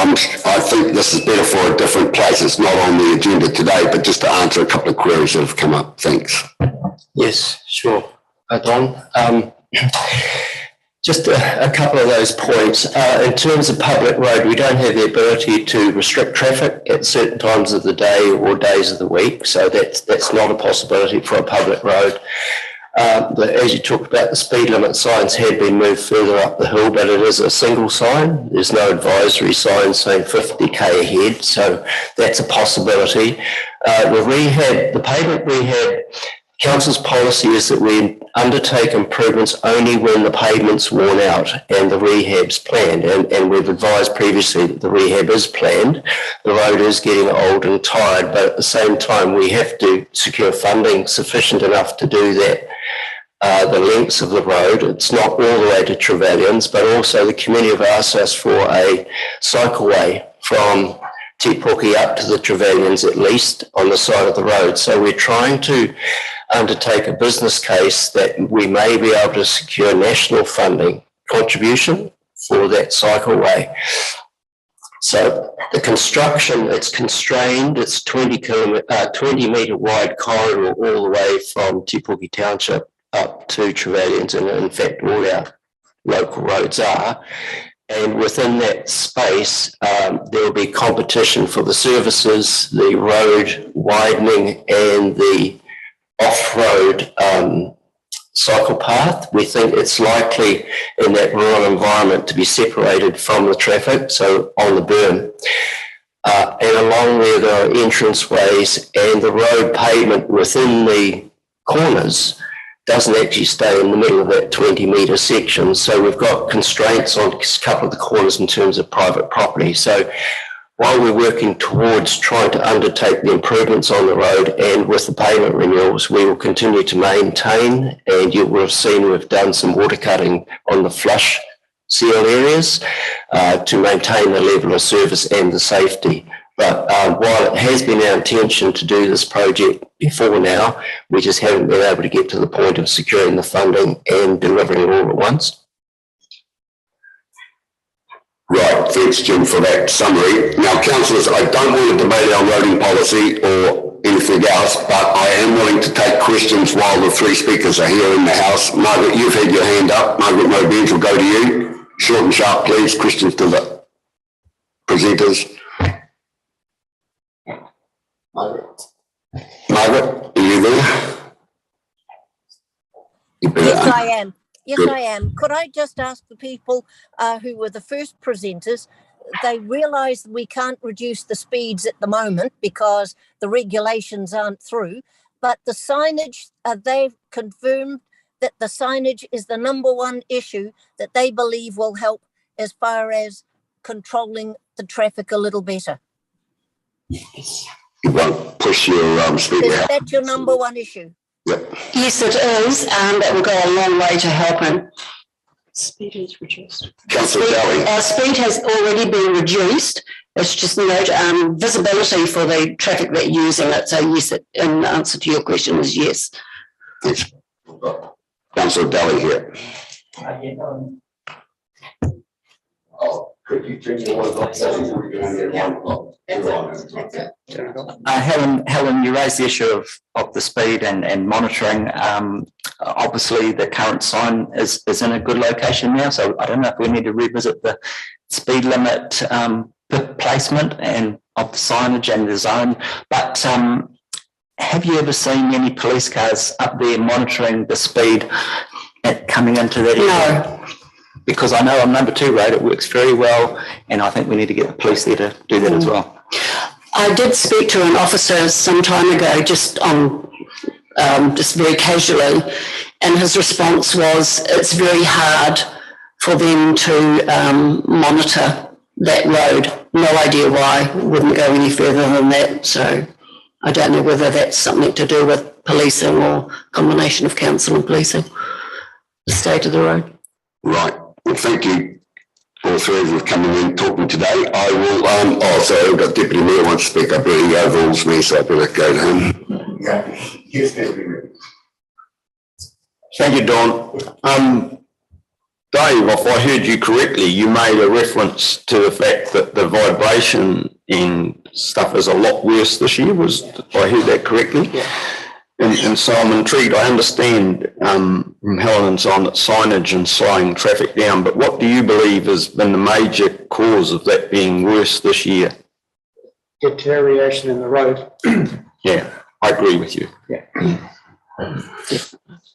[SPEAKER 3] I think this is better for a different place. It's not on the agenda today, but just to answer a couple of queries that have come up. Thanks.
[SPEAKER 12] Yes, sure. Don. Just a couple of those points. In terms of public road, we don't have the ability to restrict traffic at certain times of the day or days of the week, so that's not a possibility for a public road. As you talked about, the speed limit signs had been moved further up the hill, but it is a single sign. There's no advisory sign saying 50k ahead, so that's a possibility. The pavement rehab, Council's policy is that we undertake improvements only when the pavement's worn out and the rehab's planned, and we've advised previously that the rehab is planned. The road is getting old and tired, but at the same time we have to secure funding sufficient enough to do that. The lengths of the road, it's not all the way to Trevelyan's, but also the community have asked us for a cycleway from Te Puke up to the Trevelyan's at least on the side of the road. So we're trying to undertake a business case that we may be able to secure national funding contribution for that cycleway. So the construction, it's constrained, it's 20 metre wide corridor all the way from Te Puke Township up to Trevelyan's, and in fact all our local roads are. And within that space, there will be competition for the services, the road widening and the off-road cycle path. We think it's likely in that rural environment to be separated from the traffic, so on the berm. And along there are entranceways, and the road pavement within the corners doesn't actually stay in the middle of that 20 metre section. So we've got constraints on a couple of the corners in terms of private property. So while we're working towards trying to undertake the improvements on the road and with the pavement renewals, we will continue to maintain, and you will have seen we've done some water cutting on the flush seal areas to maintain the level of service and the safety. But while it has been our intention to do this project before now, we just haven't been able to get to the point of securing the funding and delivering it all at once.
[SPEAKER 3] Right, thanks Jim for that summary. Now councillors, I don't want to debate our roading policy or anything else, but I am willing to take questions while the three speakers are here in the house. Margaret, you've had your hand up. Margaret Mobines will go to you. Short and sharp, please. Questions to the presenters. Margaret, are you there?
[SPEAKER 5] Yes, I am. Yes, I am. Could I just ask the people who were the first presenters, they realise we can't reduce the speeds at the moment because the regulations aren't through, but the signage, they've confirmed that the signage is the number one issue that they believe will help as far as controlling the traffic a little better.
[SPEAKER 3] You won't push your speaker.
[SPEAKER 5] Is that your number one issue?
[SPEAKER 3] Yep.
[SPEAKER 8] Yes, it is, and that will go a long way to helping. Speed is reduced.
[SPEAKER 3] Councillor Daly.
[SPEAKER 8] Speed has already been reduced. It's just visibility for the traffic that are using it. So yes, in answer to your question is yes.
[SPEAKER 3] Thanks. Councillor Daly here. Could you turn your voice off so we're doing it at 1 o'clock?
[SPEAKER 10] Helen, you raised the issue of the speed and monitoring. Obviously, the current sign is in a good location now, so I don't know if we need to revisit the speed limit placement and of the signage and the zone. But have you ever seen any police cars up there monitoring the speed coming into that area?
[SPEAKER 8] No.
[SPEAKER 10] Because I know on number 2 road it works very well, and I think we need to get the police there to do that as well.
[SPEAKER 8] I did speak to an officer some time ago, just very casually, and his response was it's very hard for them to monitor that road. No idea why, wouldn't go any further than that. So I don't know whether that's something to do with policing or combination of council and policing, the state of the road.
[SPEAKER 3] Right. Well, thank you, all three of you, for coming in talking today. I will, sorry, I've got Deputy Mayor wants to speak up, but he overrules me, so I better go to him. Yes, Deputy Mayor.
[SPEAKER 12] Thank you, Don. Dave, if I heard you correctly, you made a reference to the fact that the vibration in stuff is a lot worse this year. I heard that correctly? Yeah. And so I'm intrigued. I understand from Helen and so on that signage and slowing traffic down, but what do you believe has been the major cause of that being worse this year?
[SPEAKER 2] Deterioration in the road.
[SPEAKER 12] Yeah, I agree with you.
[SPEAKER 2] Yeah.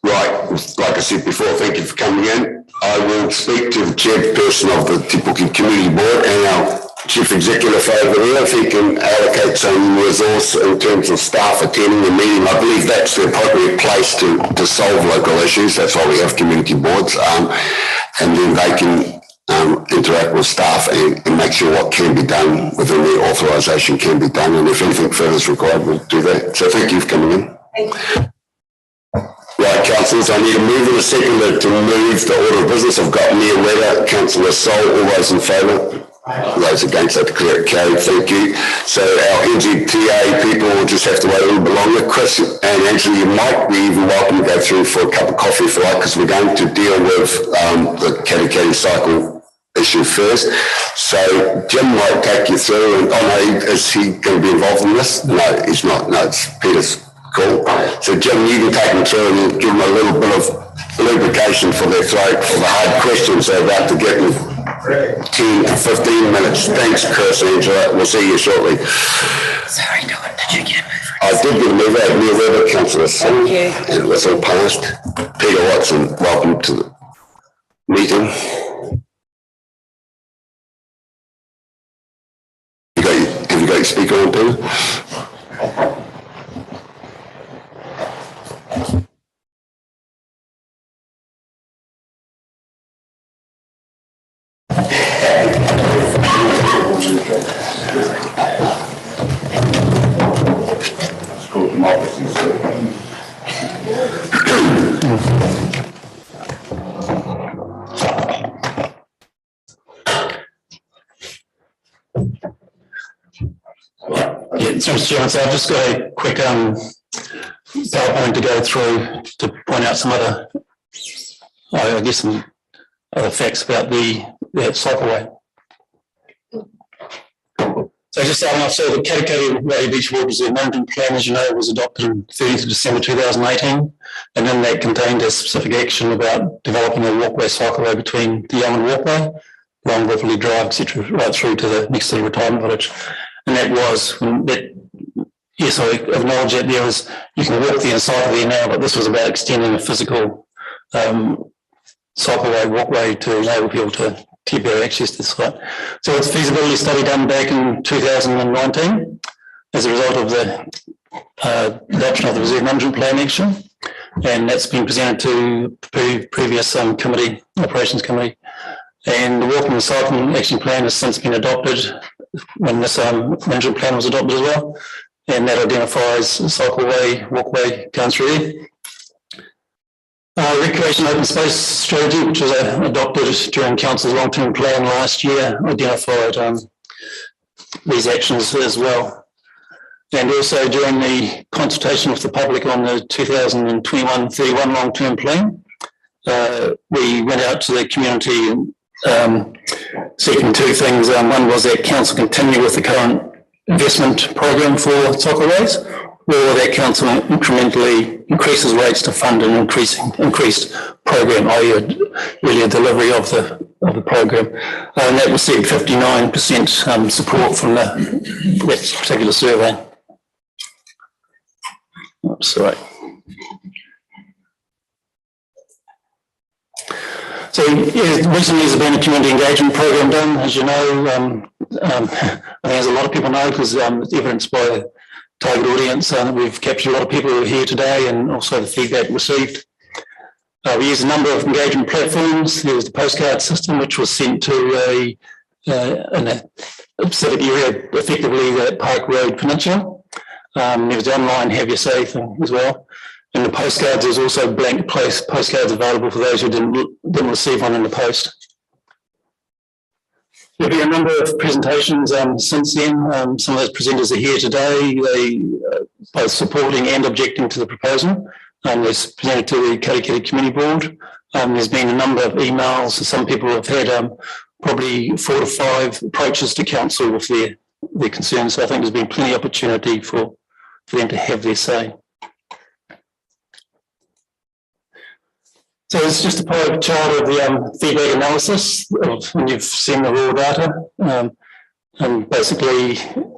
[SPEAKER 3] Right, like I said before, thank you for coming in. I will speak to the chairperson of the Te Puke Community Board and our chief executive over there, if he can allocate some resource in terms of staff attending the meeting. I believe that's the appropriate place to solve local issues. That's why we have community boards. And then they can interact with staff and make sure what can be done within their authorisation can be done. And if anything further is required, we'll do that. So thank you for coming in.
[SPEAKER 9] Thank you.
[SPEAKER 3] Right, councillors, I need a mover and a seconder to move the order of business. I've got Mayor Wetter, Councillor Sol, all those in favour? Those against, I declare it carried. Thank you. So our NZTA people will just have to wait a little bit longer. Chris and Angela, you might be even welcome to go through for a cup of coffee if you like, because we're going to deal with the Katikati cycle issue first. So Jim might take you through, and is he going to be involved in this? No, he's not. No, it's Peter's call. So Jim, you can take them through and give them a little bit of lubrication for their throat for the hard questions they're about to get in 10 to 15 minutes. Thanks, Chris, Angela. We'll see you shortly.
[SPEAKER 8] Sorry, Don, did you get a mover?
[SPEAKER 3] I did get a mover at Neil Weber, Councillor Sim, and it was all passed. Peter Watson, welcome to the meeting. Have you got your speaker on, Peter?
[SPEAKER 7] So, Mr. Chairman, so I've just got a quick PowerPoint to go through to point out some other, I guess, some other facts about the cycleway.
[SPEAKER 2] So just starting off, so the Katikati Valley Beach Walk Reserve Management Plan, as you know, was adopted on 30th of December 2018, and then that contained a specific action about developing a walkway cycleway between the Young and Walkway, along Waverley Drive, etc., right through to the next to the retirement village. And that was that. Yes, I acknowledge that there was, you can walk the inside of there now, but this was about extending a physical cycleway, walkway to enable people to keep their access to the site. So it's a feasibility study done back in 2019 as a result of the adoption of the Reserve Management Plan action, and that's been presented to previous committee, operations committee. And the walking and cycling action plan has since been adopted when this management plan was adopted as well. And that identifies a cycleway, walkway going through there. Recreation open space strategy, which was adopted during Council's long-term plan last year, identified these actions as well. And also during the consultation with the public on the 2021-31 long-term plan, we went out to the community seeking two things. One was that Council continue with the current investment program for cycleways, or that Council incrementally increases rates to fund an increased program, i.e. really a delivery of the program. And that received 59% support from that particular survey. Sorry. So yeah, recently there's been a community engagement program done, as you know. I think as a lot of people know, because it's evidenced by the target audience, we've captured a lot of people who are here today, and also the feedback received. We use a number of engagement platforms. There was the postcard system, which was sent to in a specific area, effectively the Park Road Peninsula. There was the online Have Your Say thing as well. And the postcards, there's also blank postcards available for those who didn't receive one in the post. There'll be a number of presentations since then. Some of those presenters are here today. They both supporting and objecting to the proposal. It's presented to the Katikati Community Board. There's been a number of emails. Some people have had probably 4 to 5 approaches to Council with their concerns. So I think there's been plenty of opportunity for them to have their say. So it's just a pie chart of the feedback analysis and you've seen the raw data. And basically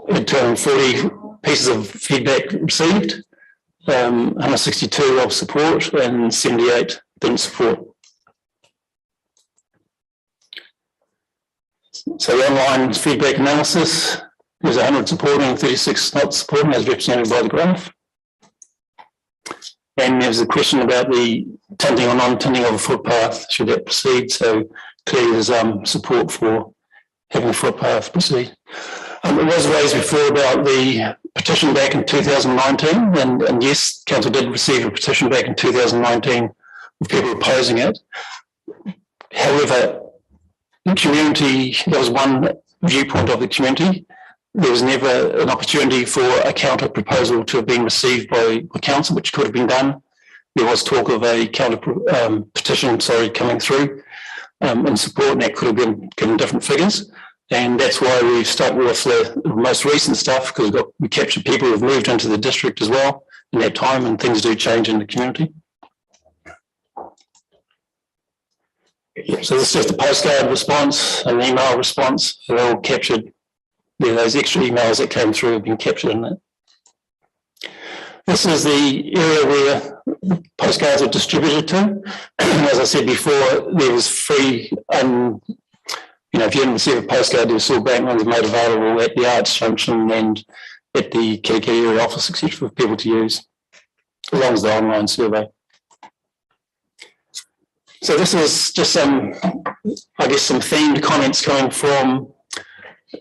[SPEAKER 2] it turned 40 pieces of feedback received, 162 of support and 78 didn't support. So the online feedback analysis, there's 100 supporting and 36 not supporting as represented by the graph. And there's a question about the tinting or non-tinting of a footpath, should that proceed? So clearly there's support for having a footpath proceed. It was raised before about the petition back in 2019, and yes, Council did receive a petition back in 2019 with people opposing it. However, the community, there was one viewpoint of the community. There was never an opportunity for a counter proposal to have been received by Council, which could have been done. There was talk of a counter petition, coming through in support, and that could have been given different figures. And that's why we've stuck with the most recent stuff, because we captured people who have moved into the district as well in that time, and things do change in the community. So this is just a postcard response, an email response. They're all captured. Those extra emails that came through have been captured in that. This is the area where postcards are distributed to. As I said before, there was free, if you didn't receive a postcard, there was still bank ones made available at the Arts Junction and at the Katikati area office, etc., for people to use, as long as the online survey. So this is just some themed comments coming from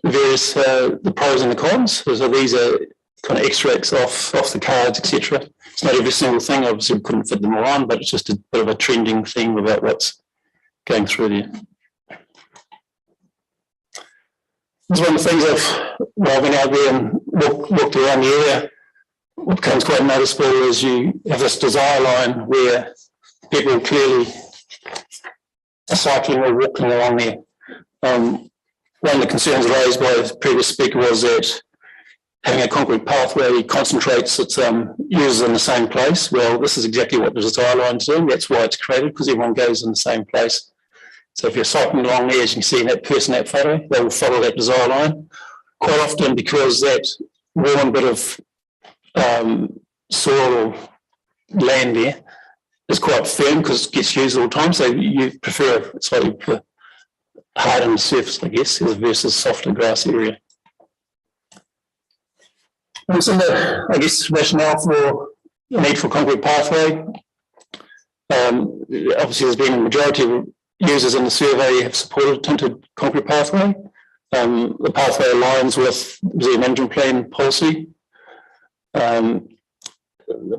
[SPEAKER 2] various the pros and the cons. So these are kind of extracts off the cards, etc. It's not every single thing. Obviously, we couldn't fit them all on, but it's just a bit of a trending theme about what's going through there. It's one of the things while I've been out there and walked around the area, what becomes quite noticeable is you have this desire line where people clearly are cycling or walking along there.
[SPEAKER 13] one of the concerns raised by the previous speaker was that having a concrete pathway concentrates its users in the same place. Well, this is exactly what the desire lines do. That's why it's created, because everyone goes in the same place. So if you're cycling along there, as you can see in that person, that photo, they will follow that desire line. Quite often, because that worn bit of soil or land there is quite firm because it gets used all the time. So you prefer a slightly hardened surface, I guess, versus softer grass area. And so the, I guess, rationale for the need for a concrete pathway. Obviously, there's been a majority of users in the survey have supported a tinted concrete pathway. The pathway aligns with the management plan policy. The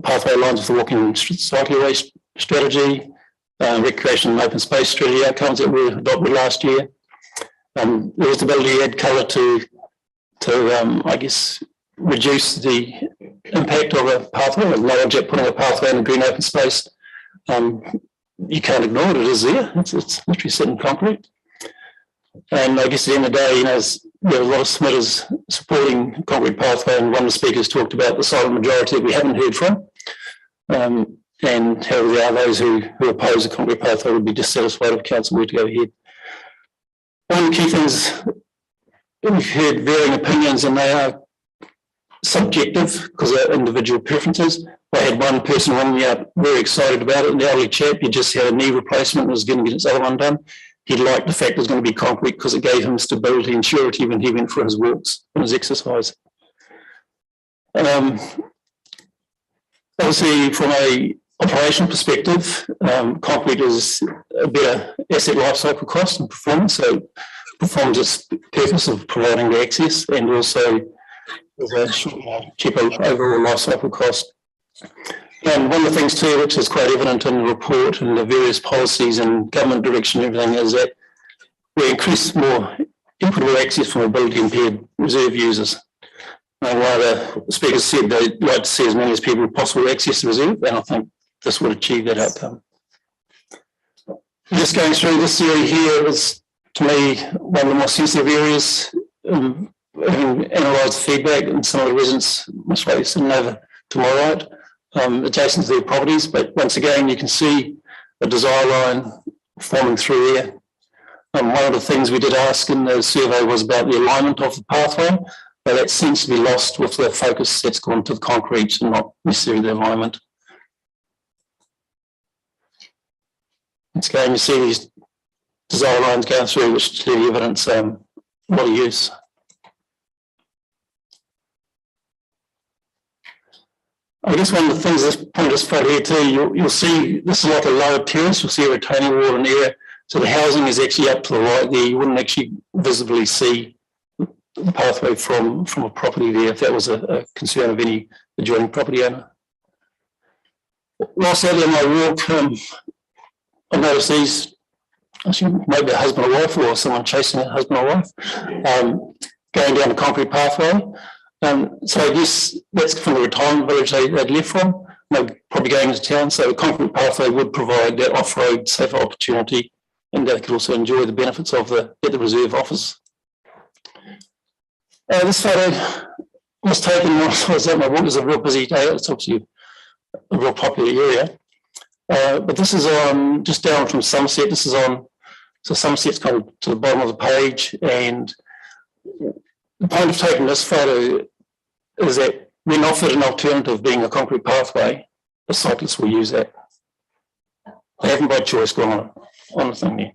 [SPEAKER 13] pathway aligns with the walking cycleway strategy, recreation and open space strategy outcomes that were adopted last year. There was the ability to add colour to I guess, reduce the impact of a pathway. No object putting a pathway in a green open space. You can't ignore it, it is there. It's literally sitting concrete. And I guess at the end of the day, there are a lot of submitters supporting concrete pathway, and one of the speakers talked about the silent majority that we haven't heard from, and how there are those who oppose the concrete pathway would be dissatisfied if council were to go ahead. One of the key things, we've heard varying opinions, and they are subjective because they're individual preferences. I had one person ring me up very excited about it, an elderly chap. He just had a knee replacement and was going to get his other one done. He liked the fact it was going to be concrete because it gave him stability and surety when he went for his walks and his exercise. Obviously, from a operational perspective, concrete is a better asset life cycle cost and performance, so it performs its purpose of providing the access, and also with a cheaper overall life cycle cost. And one of the things too, which is quite evident in the report and the various policies and government direction and everything, is that we increase more inputable access for mobility impaired reserve users. And one of the speakers said they'd like to see as many as people as possible access the reserve, and I think this would achieve that outcome. Just going through this area here is, to me, one of the more sensitive areas. Having analysed the feedback, and some of the residents much like sitting over to my right, adjacent to their properties, but once again you can see a desire line forming through there. One of the things we did ask in the survey was about the alignment of the pathway, but that seems to be lost with the focus that's gone to the concrete and not necessarily the alignment. Once again you see these desire lines going through, which clearly evidence a lot of use. I guess one of the things, this point is photo here too, you'll see this is like a lower terrace, you'll see a retaining wall in there. So the housing is actually up to the right there. You wouldn't actually visibly see the pathway from a property there if that was a concern of any adjoining property owner. Whilst out there on my walk, I noticed these, actually maybe a husband or wife or someone chasing a husband or wife, going down a concrete pathway. So I guess that's from the retirement village they'd left from. They're probably going into town, so a concrete pathway would provide that off-road safer opportunity, and they could also enjoy the benefits of the reserve offers. This photo was taken when I was out my walk. It was a real busy day. It's obviously a real popular area. But this is on just down from Somerset. This is on, so Somerset's come to the bottom of the page, and the point of taking this photo is that when offered an alternative being a concrete pathway, the cyclists will use that. They haven't by choice gone on the thing there.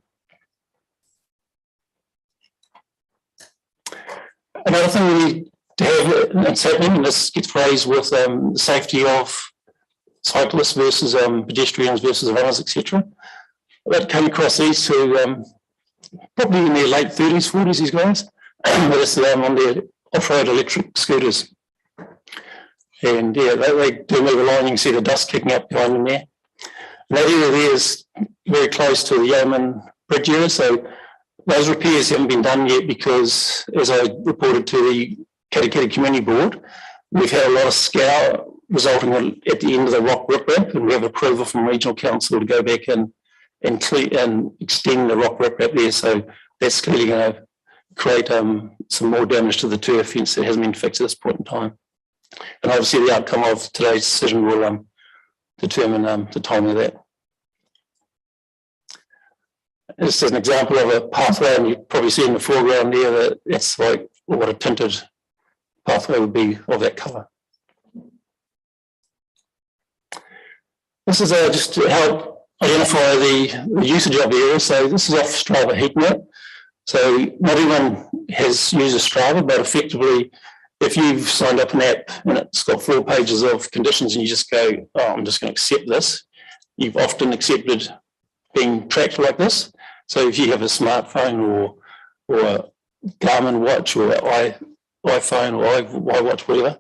[SPEAKER 13] Another thing we need to have that's happening, and this gets raised with the safety of cyclists versus pedestrians versus runners, etc. That came across these two, probably in their late 30s, 40s, these guys. But it's on their off-road electric scooters. And yeah, they do move along. You can see the dust kicking up behind them there. And that area there is very close to the Yeoman Bridge area, so those repairs haven't been done yet because, as I reported to the Katikati Community Board, we've had a lot of scour resulting at the end of the rock riprap, and we have approval from Regional Council to go back and extend the rock riprap there, so that's clearly going to create some more damage to the turf fence that hasn't been fixed at this point in time. And obviously the outcome of today's decision will determine the timing of that. This is an example of a pathway, and you probably see in the foreground there that it's like what a tinted pathway would be of that colour. This is just to help identify the usage of the area. So this is off Strava heat map. So not everyone has used a Strava, but effectively, if you've signed up an app and it's got 4 pages of conditions and you just go, oh, I'm just going to accept this, you've often accepted being tracked like this. So if you have a smartphone or a Garmin watch or iPhone or iWatch, whatever,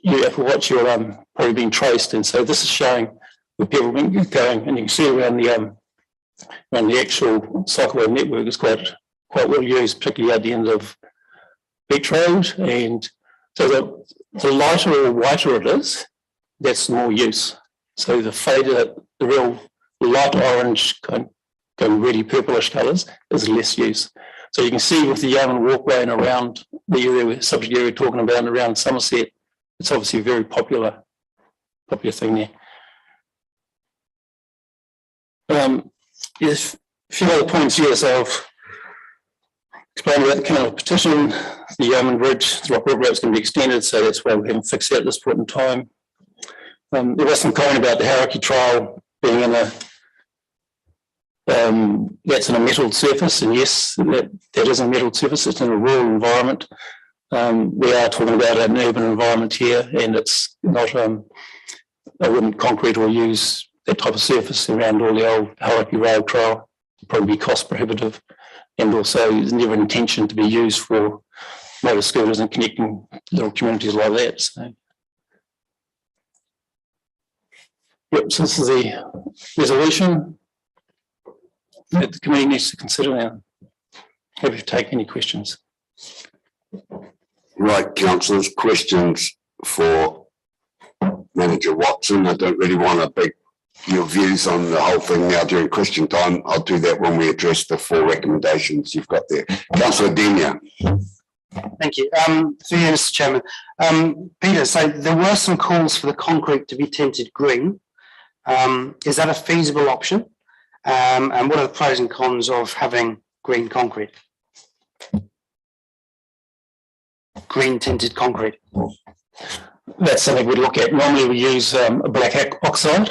[SPEAKER 13] your Apple Watch, you're probably being traced. And so this is showing where people have been going, and you can see around the actual cycleway network is quite well used, particularly at the end of Beach Road. And so the lighter or whiter it is, that's more use. So the faded, the real light orange, going really purplish colours is less use. So you can see with the Yarman Walkway and around the area, subject area we're talking about around Somerset, it's obviously a very popular thing there. There's a few other points here. So I've explained about the canal petition, the Yarman Bridge, the Rock River Road is going to be extended, so that's why we haven't fixed it at this point in time. There was some comment about the Hauraki Trail being in that's in a metalled surface, and yes, that is a metalled surface. It's in a rural environment. We are talking about an urban environment here, and it's not, I wouldn't concrete or use that type of surface around all the old Hauraki Rail Trail. It'd probably be cost prohibitive, and also there's never an intention to be used for motor scooters and connecting little communities like that. So, yep, so this is the resolution that the committee needs to consider now. Happy to take any questions.
[SPEAKER 3] Right, councillors, questions for Manager Watson. I don't really want to beg your views on the whole thing now during question time. I'll do that when we address the 4 recommendations you've got there. Councillor Denia.
[SPEAKER 2] Thank you. Through you, Mr. Chairman. Peter, so there were some calls for the concrete to be tinted green. Is that a feasible option? And what are the pros and cons of having green concrete? Green tinted concrete.
[SPEAKER 13] That's something we'd look at. Normally we use a black oxide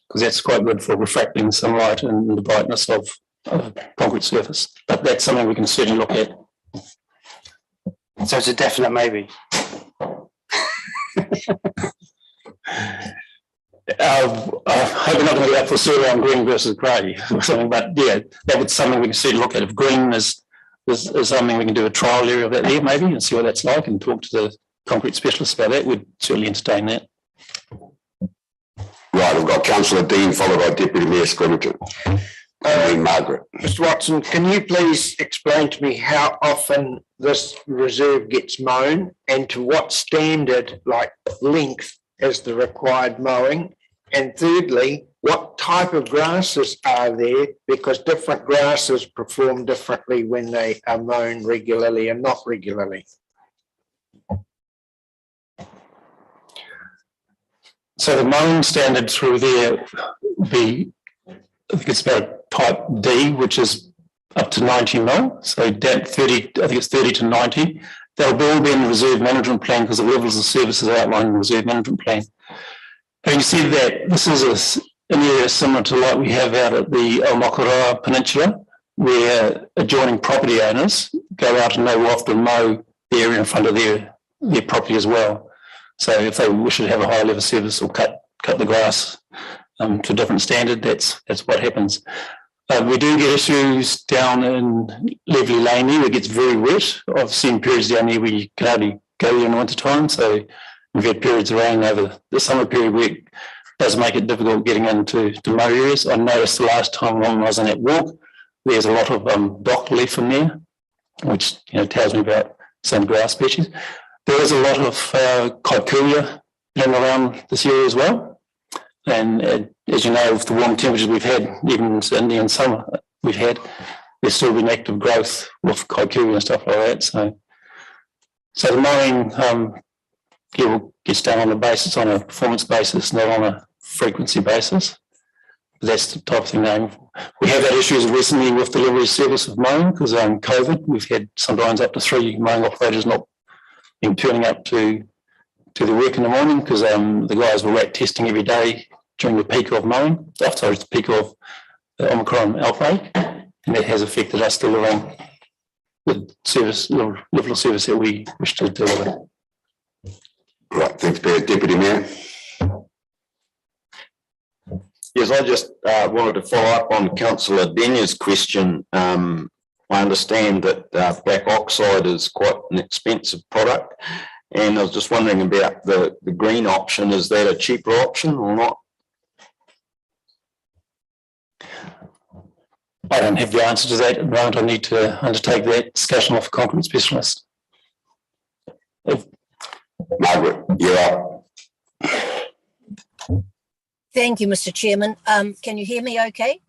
[SPEAKER 13] because that's quite good for refracting sunlight and the brightness of a concrete surface. But that's something we can certainly look at.
[SPEAKER 2] So it's a definite maybe.
[SPEAKER 13] I hope we're not going to go up for survey on green versus grey or something, but yeah, that would something we can certainly look at. If green is something we can do a trial area of that there maybe and see what that's like and talk to the concrete specialists about that, we'd certainly entertain that.
[SPEAKER 3] Right, I've got Councillor Dean followed by Deputy Mayor Scrimington. And Margaret.
[SPEAKER 14] Mr. Watson, can you please explain to me how often this reserve gets mown and to what standard, like length, is the required mowing? And thirdly, what type of grasses are there? Because different grasses perform differently when they are mown regularly and not regularly.
[SPEAKER 13] So the mowing standard through there would be, I think it's about type D, which is up to 90 mil. So that 30, I think it's 30 to 90. They'll all be in the reserve management plan because the levels of services are outlined in the reserve management plan. Having said that, this is an area similar to like we have out at the Omakura Peninsula, where adjoining property owners go out and they will often mow the area in front of their property as well. So if they wish to have a higher level service or cut the grass to a different standard, that's what happens. We do get issues down in Leverley Lane where it gets very wet. I've seen periods down here where you can hardly go there in the winter time. So we've had periods of rain over the summer period where it does make it difficult getting into mow areas. I noticed the last time when I was on that walk, there's a lot of dock leaf in there, which tells me about some grass species. There is a lot of kikuyu in and around this area as well. And as you know, with the warm temperatures we've had, even in the Indian summer we've had, there's still been active growth with kaikuri and stuff like that. So the mowing gets done on a performance basis, not on a frequency basis. That's the type of thing. We have had issues recently with delivery service of mowing because COVID. We've had sometimes up to 3 mowing operators not been turning up to their work in the morning because the guys were rat testing every day during the peak of mowing, after the peak of the Omicron outbreak, and that has affected us delivering the service, level of service that we wish to deliver.
[SPEAKER 3] Right, thanks, Peter. Deputy Mayor.
[SPEAKER 6] Yes, I just wanted to follow up on Councillor Denya's question. I understand that black oxide is quite an expensive product, and I was just wondering about the green option. Is that a cheaper option or not?
[SPEAKER 13] I don't have the answer to that at the moment. I need to undertake that discussion with a concrete specialist.
[SPEAKER 3] Margaret, you're up.
[SPEAKER 5] Thank you, Mr. Chairman. Can you hear me okay?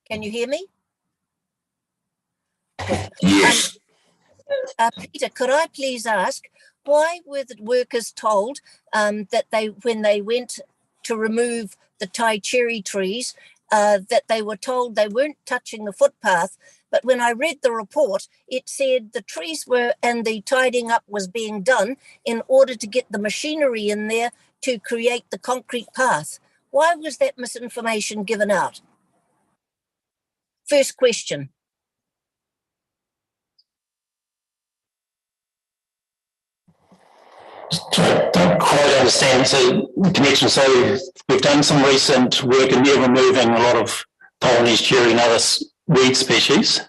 [SPEAKER 5] Can you hear me?
[SPEAKER 3] Yes.
[SPEAKER 5] Peter, could I please ask, why were the workers told that when they went to remove the Thai cherry trees, that they were told they weren't touching the footpath? But when I read the report, it said the trees were and the tidying up was being done in order to get the machinery in there to create the concrete path. Why was that misinformation given out? First question.
[SPEAKER 13] I don't quite understand the connection. So we've done some recent work in there removing a lot of Polynesian cherry and other weed species,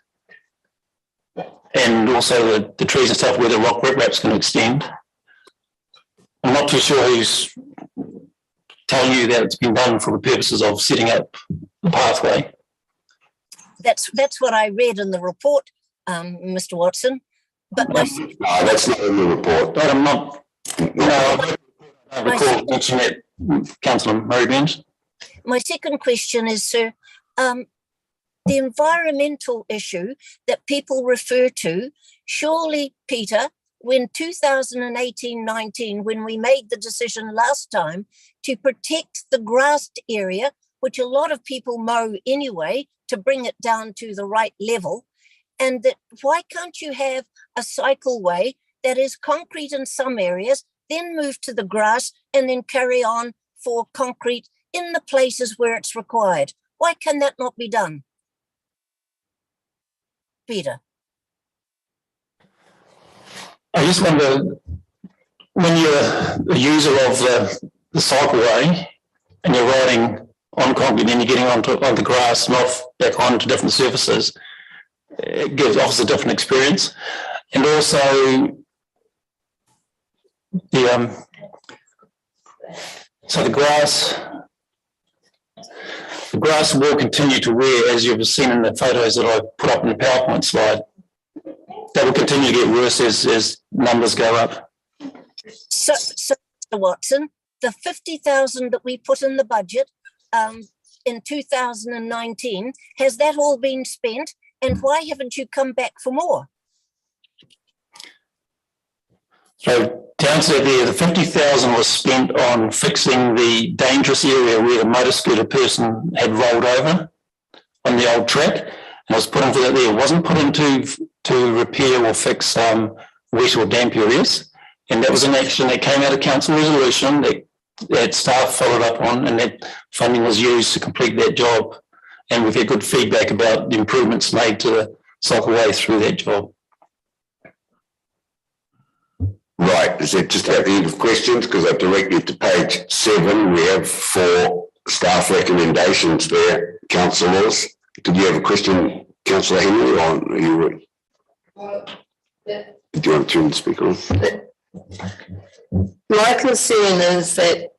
[SPEAKER 13] and also the trees and stuff where the rock riprap's going to extend. I'm not too sure who's telling you that it's been done for the purposes of setting up the pathway.
[SPEAKER 5] That's what I read in the report, Mr. Watson. But
[SPEAKER 3] No, that's not in the report.
[SPEAKER 13] But I'm not. No, I recall mentioning that, Councillor Murray-Benz.
[SPEAKER 5] My second question is, sir, the environmental issue that people refer to, surely, Peter, when 2018-19, when we made the decision last time to protect the grassed area, which a lot of people mow anyway, to bring it down to the right level, and that why can't you have a cycleway that is concrete in some areas, then move to the grass and then carry on for concrete in the places where it's required? Why can that not be done? Peter.
[SPEAKER 13] I just wonder, when you're a user of the cycleway and you're riding on concrete, then you're getting on the grass and off back onto different surfaces, it offers a different experience. And also, so the grass will continue to wear, as you've seen in the photos that I put up in the PowerPoint slide. That will continue to get worse as numbers go up.
[SPEAKER 5] So Mr. Watson, the 50,000 that we put in the budget in 2019, has that all been spent? And why haven't you come back for more?
[SPEAKER 13] So to answer there, the 50,000 was spent on fixing the dangerous area where the motor scooter person had rolled over on the old track, and it was put into that there. It wasn't put into to repair or fix wet or damp areas, and that was an action that came out of council resolution that staff followed up on, and that funding was used to complete that job. And we've had good feedback about the improvements made to the cycleway through that job.
[SPEAKER 3] Right, is that just at the end of questions? Because I've directed to page 7. We have 4 staff recommendations there, councillors. Did you have a question, Councillor Henry, or are you? Do you want to turn the speaker on?
[SPEAKER 4] My concern is that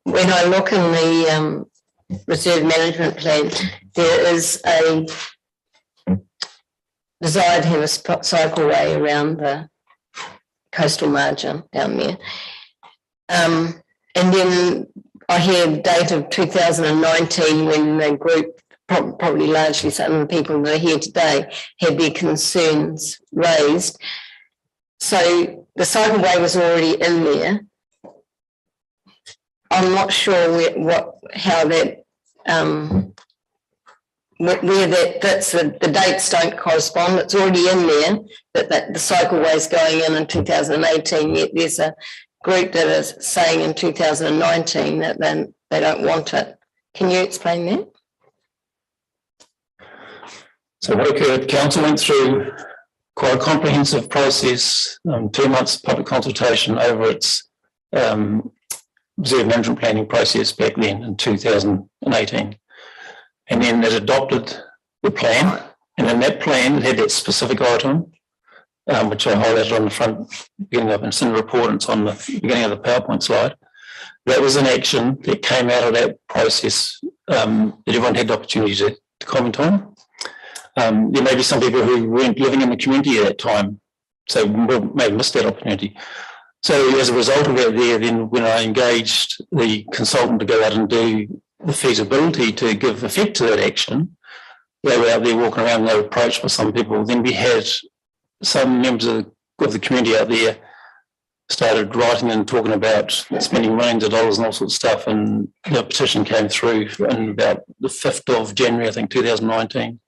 [SPEAKER 4] when I look in the reserve management plan, there is a desire to have a cycleway around the coastal margin down there. And then I hear date of 2019 when the group probably largely some of the people that are here today, had their concerns raised. So the cycleway was already in there. I'm not sure how that where that fits. The dates don't correspond. It's already in there that the cycleway is going in 2018. Yet there's a group that is saying in 2019 that then they don't want it. Can you explain that?
[SPEAKER 13] So what occurred, council went through quite a comprehensive process, 2 months public consultation over its reserve management planning process back then in 2018. And then it adopted the plan, and in that plan it had that specific item, which I highlighted on the front beginning of it's in the report, and it's on the beginning of the PowerPoint slide. That was an action that came out of that process that everyone had the opportunity to comment on. There may be some people who weren't living in the community at that time, so may have missed that opportunity. So as a result of that then when I engaged the consultant to go out and do the feasibility to give effect to that action, they were out there walking around and they were approached by some people. Then we had some members of the community out there started writing and talking about spending millions of dollars and all sorts of stuff, and the petition came through in about the 5th of January, I think, 2019.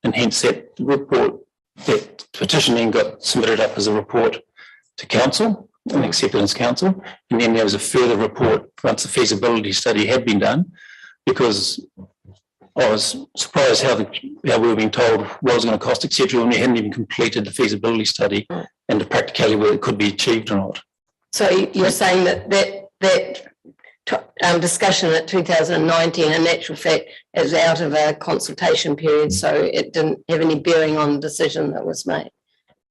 [SPEAKER 13] And hence that report, that petition then got submitted up as a report to council and accepted as council. And then there was a further report once the feasibility study had been done, because I was surprised how we were being told what it was going to cost, etc., when we hadn't even completed the feasibility study and the practicality whether it could be achieved or not.
[SPEAKER 4] So you're saying that discussion at 2019, in actual fact, is out of a consultation period, so it didn't have any bearing on the decision that was made.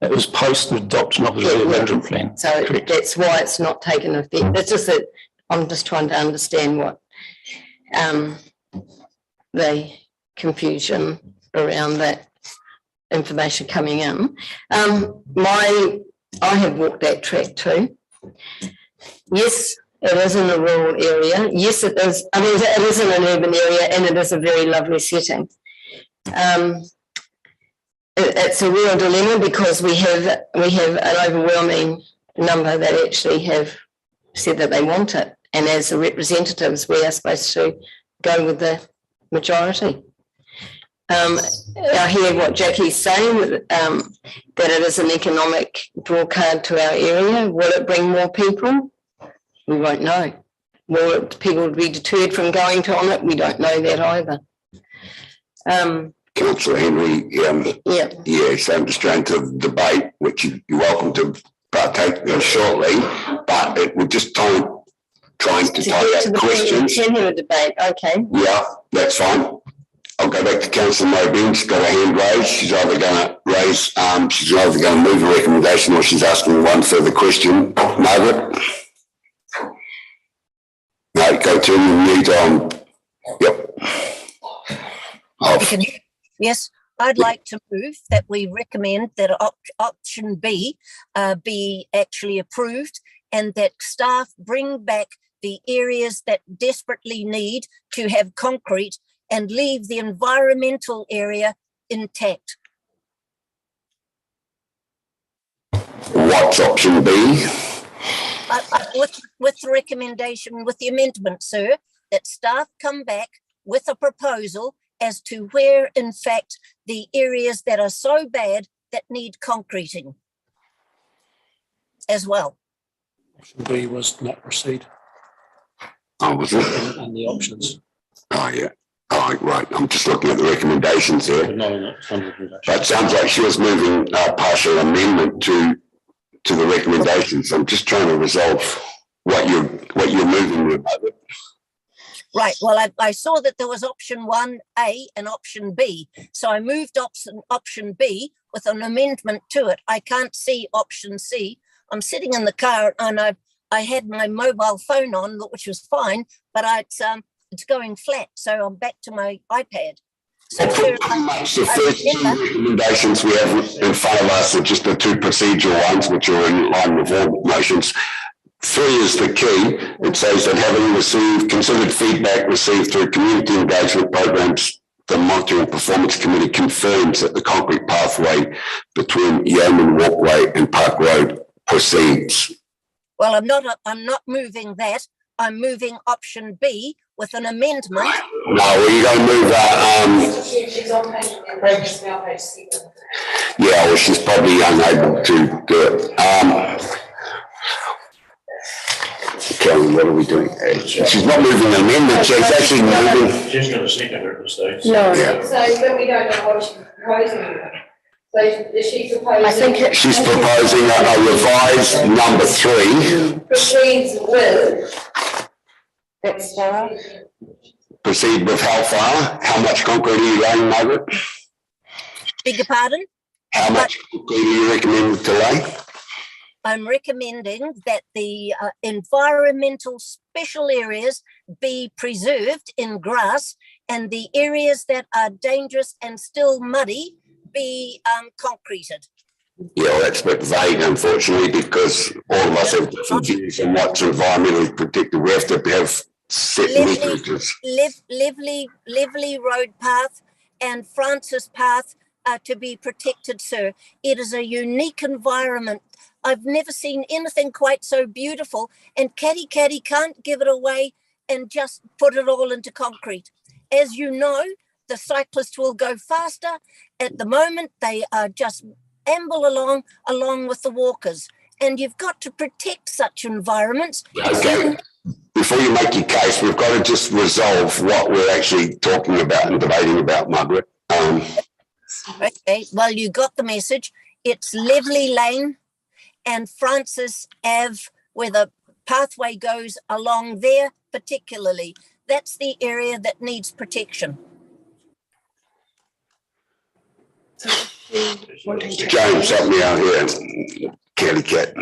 [SPEAKER 13] It was post the adoption of the reserve management plan.
[SPEAKER 4] So
[SPEAKER 13] correct.
[SPEAKER 4] That's why it's not taken effect. It's just that I'm just trying to understand what the confusion around that information coming in. I have walked that track too. Yes, it is in a rural area. Yes, it is. I mean, it is in an urban area, and it is a very lovely setting. It's a real dilemma because we have an overwhelming number that actually have said that they want it, and as the representatives, we are supposed to go with the majority. I hear what Jackie's saying, that it is an economic draw card to our area. Will it bring more people? We won't know. Will people be deterred from going on it? We don't know that either.
[SPEAKER 3] Councillor Henry, so I'm just trying to debate, which you're welcome to partake in shortly, but it would just trying to tie up questions.
[SPEAKER 4] Debate, okay.
[SPEAKER 3] Yeah, that's fine. I'll go back to Councillor Mobin. She's got her hand raised. She's either going to move a recommendation or she's asking one further question. Margaret? No, go to the mute on. Yep.
[SPEAKER 5] Yes, I'd like to move that we recommend that option B be actually approved, and that staff bring back the areas that desperately need to have concrete and leave the environmental area intact.
[SPEAKER 3] What's option B?
[SPEAKER 5] With the recommendation, with the amendment, sir, that staff come back with a proposal as to where, in fact, the areas that are so bad that need concreting as well.
[SPEAKER 15] Option B was not proceed.
[SPEAKER 3] Oh, was it?
[SPEAKER 15] And the options.
[SPEAKER 3] Oh, yeah. Oh, right. I'm just looking at the recommendations there.
[SPEAKER 15] But no, recommendation.
[SPEAKER 3] But it sounds like she was moving a partial amendment to the recommendations. I'm just trying to resolve what you're moving with.
[SPEAKER 5] Right. Well, I saw that there was option 1A and option B. So I moved option B with an amendment to it. I can't see option C. I'm sitting in the car and I had my mobile phone on, which was fine, but it's going flat. So I'm back to my iPad. So
[SPEAKER 3] the first two recommendations we have in front of us are just the two procedural ones, which are in line with all motions. 3 is the key. It says that having considered feedback received through community engagement programs the Monitoring Performance Committee confirms that the concrete pathway between Yeoman Walkway and Park Road proceeds.
[SPEAKER 5] Well, I'm not moving that. I'm moving option B with an amendment.
[SPEAKER 3] No, well, you're going to move
[SPEAKER 11] She's on page 7.
[SPEAKER 3] yeah, well, she's probably unable to do it. Okay, what are we doing? She's not moving an amendment, she's actually moving.
[SPEAKER 15] She's going to second her at this stage.
[SPEAKER 4] No.
[SPEAKER 3] Yeah.
[SPEAKER 11] So, but we don't know what she's proposing. So is she proposing?
[SPEAKER 4] I think
[SPEAKER 3] She's proposing a revised number 3.
[SPEAKER 11] Proceeds with. That's far.
[SPEAKER 3] Proceed with how far? How much concrete are you laying, Margaret?
[SPEAKER 5] Beg your pardon?
[SPEAKER 3] How much concrete are you recommending to lay?
[SPEAKER 5] I'm recommending that the environmental special areas be preserved in grass and the areas that are dangerous and still muddy be concreted.
[SPEAKER 3] Yeah, well, that's a bit vague, unfortunately, because all of us have different views on what's environmentally protected. We have to have set meterages.
[SPEAKER 5] Lively Road Path and Francis Path are to be protected, sir. It is a unique environment. I've never seen anything quite so beautiful, and Caddy can't give it away and just put it all into concrete. As you know, the cyclists will go faster. At the moment, they are just amble along with the walkers, and you've got to protect such environments.
[SPEAKER 3] Okay. Before you make your case, we've got to just resolve what we're actually talking about and debating about, Margaret.
[SPEAKER 5] Okay, well, you got the message. It's Lively Lane and Francis Ave, where the pathway goes along there particularly. That's the area that needs protection.
[SPEAKER 3] James, help me out here. Caddy Cat.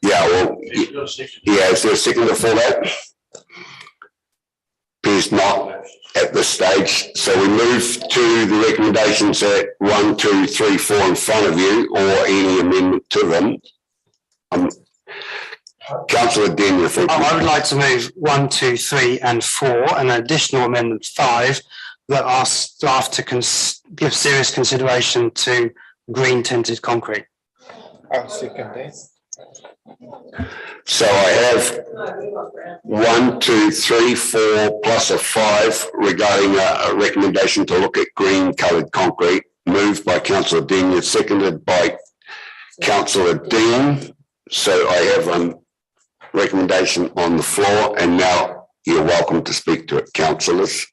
[SPEAKER 3] Yeah, well, yeah, is there a seconder for that? Appears not at this stage. So we move to the recommendations at 1, 2, 3, 4 in front of you, or any amendment to them. Councillor Dean,
[SPEAKER 2] I would like to move 1, 2, 3 and 4, and an additional amendment 5 that asks staff to give serious consideration to green tinted concrete.
[SPEAKER 14] I'll second that.
[SPEAKER 3] So I have 1, 2, 3, 4 plus a 5 regarding a recommendation to look at green coloured concrete, moved by Councillor Dean, seconded by Councillor Dean. So I have a recommendation on the floor, and now you're welcome to speak to it, councillors,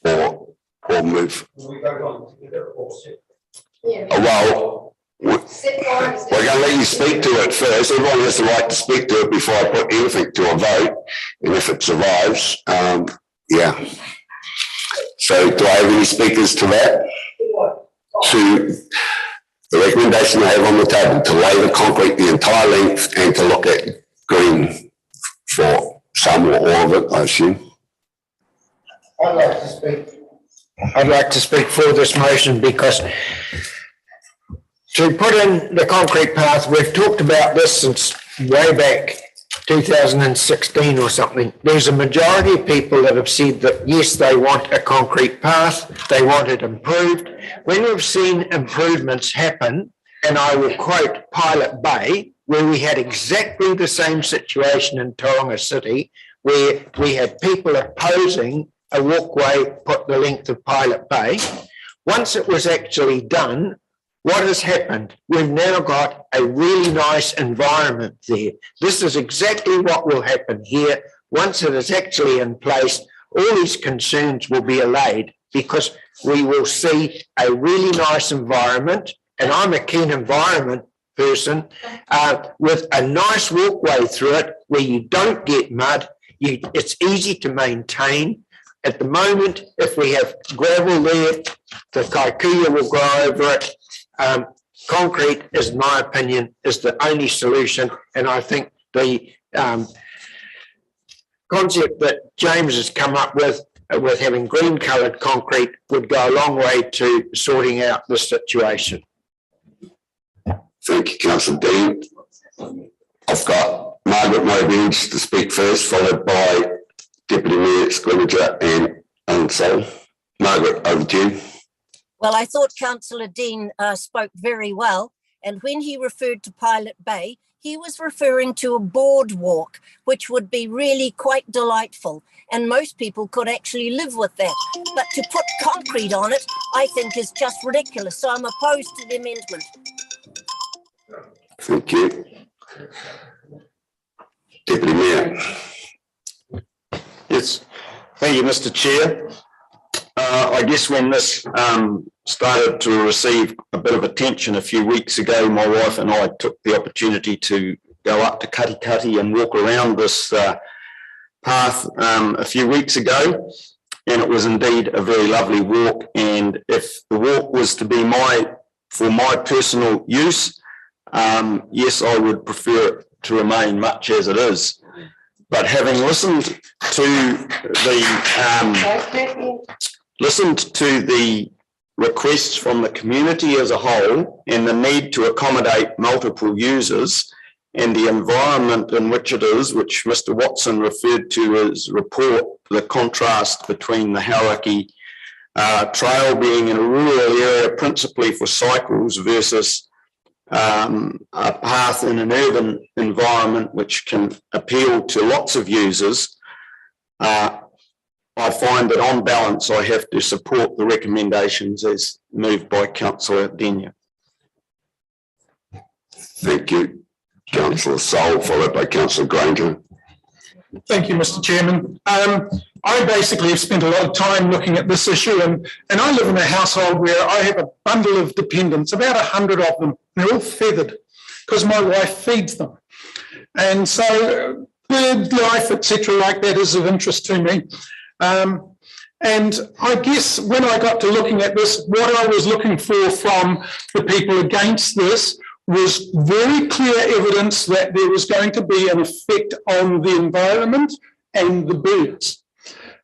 [SPEAKER 3] or move. Well, we're going to let you speak to it first. Everyone has the right to speak to it before I put anything to a vote, and if it survives, yeah. So do I have any speakers to that? To the recommendation I have on the table, to lay the concrete the entire length and to look at green for some or all of it, I assume.
[SPEAKER 14] I'd like to speak for this motion, because to put in the concrete path, we've talked about this since way back 2016 or something. There's a majority of people that have said that yes, they want a concrete path, they want it improved. When we've seen improvements happen, and I will quote Pilot Bay, where we had exactly the same situation in Tauranga City, where we had people opposing a walkway put the length of Pilot Bay. Once it was actually done, what has happened? We've now got a really nice environment there. This is exactly what will happen here. Once it is actually in place, all these concerns will be allayed, because we will see a really nice environment, and I'm a keen environment person, with a nice walkway through it where you don't get mud. It's easy to maintain. At the moment, if we have gravel there, the kikuyu will grow over it. Concrete, is, in my opinion, is the only solution, and I think the concept that James has come up with having green coloured concrete would go a long way to sorting out the situation.
[SPEAKER 3] Thank you, Councillor Dean. I've got Margaret Mobins to speak first, followed by Deputy Mayor Scrimmager and Counsel. Margaret, over to you.
[SPEAKER 5] Well, I thought Councillor Dean spoke very well. And when he referred to Pilot Bay, he was referring to a boardwalk, which would be really quite delightful. And most people could actually live with that. But to put concrete on it, I think is just ridiculous. So I'm opposed to the amendment.
[SPEAKER 3] Thank you. Deputy Mayor.
[SPEAKER 6] Yes, thank you, Mr. Chair. I guess when this started to receive a bit of attention a few weeks ago, my wife and I took the opportunity to go up to Katikati and walk around this path a few weeks ago, and it was indeed a very lovely walk. And if the walk was to be for my personal use, yes, I would prefer it to remain much as it is. But having listened to the requests from the community as a whole and the need to accommodate multiple users and the environment in which it is, which Mr. Watson referred to as report, the contrast between the Hauraki trail being in a rural area principally for cycles versus a path in an urban environment which can appeal to lots of users, I find that on balance I have to support the recommendations as moved by Councillor Denia.
[SPEAKER 3] Thank you. Councillor Sol, followed by Councillor Granger.
[SPEAKER 7] Thank you, Mr. Chairman. I basically have spent a lot of time looking at this issue, and I live in a household where I have a bundle of dependents, about 100 of them. They're all feathered because my wife feeds them. And so bird life, etc., like that is of interest to me. And I guess when I got to looking at this, what I was looking for from the people against this was very clear evidence that there was going to be an effect on the environment and the birds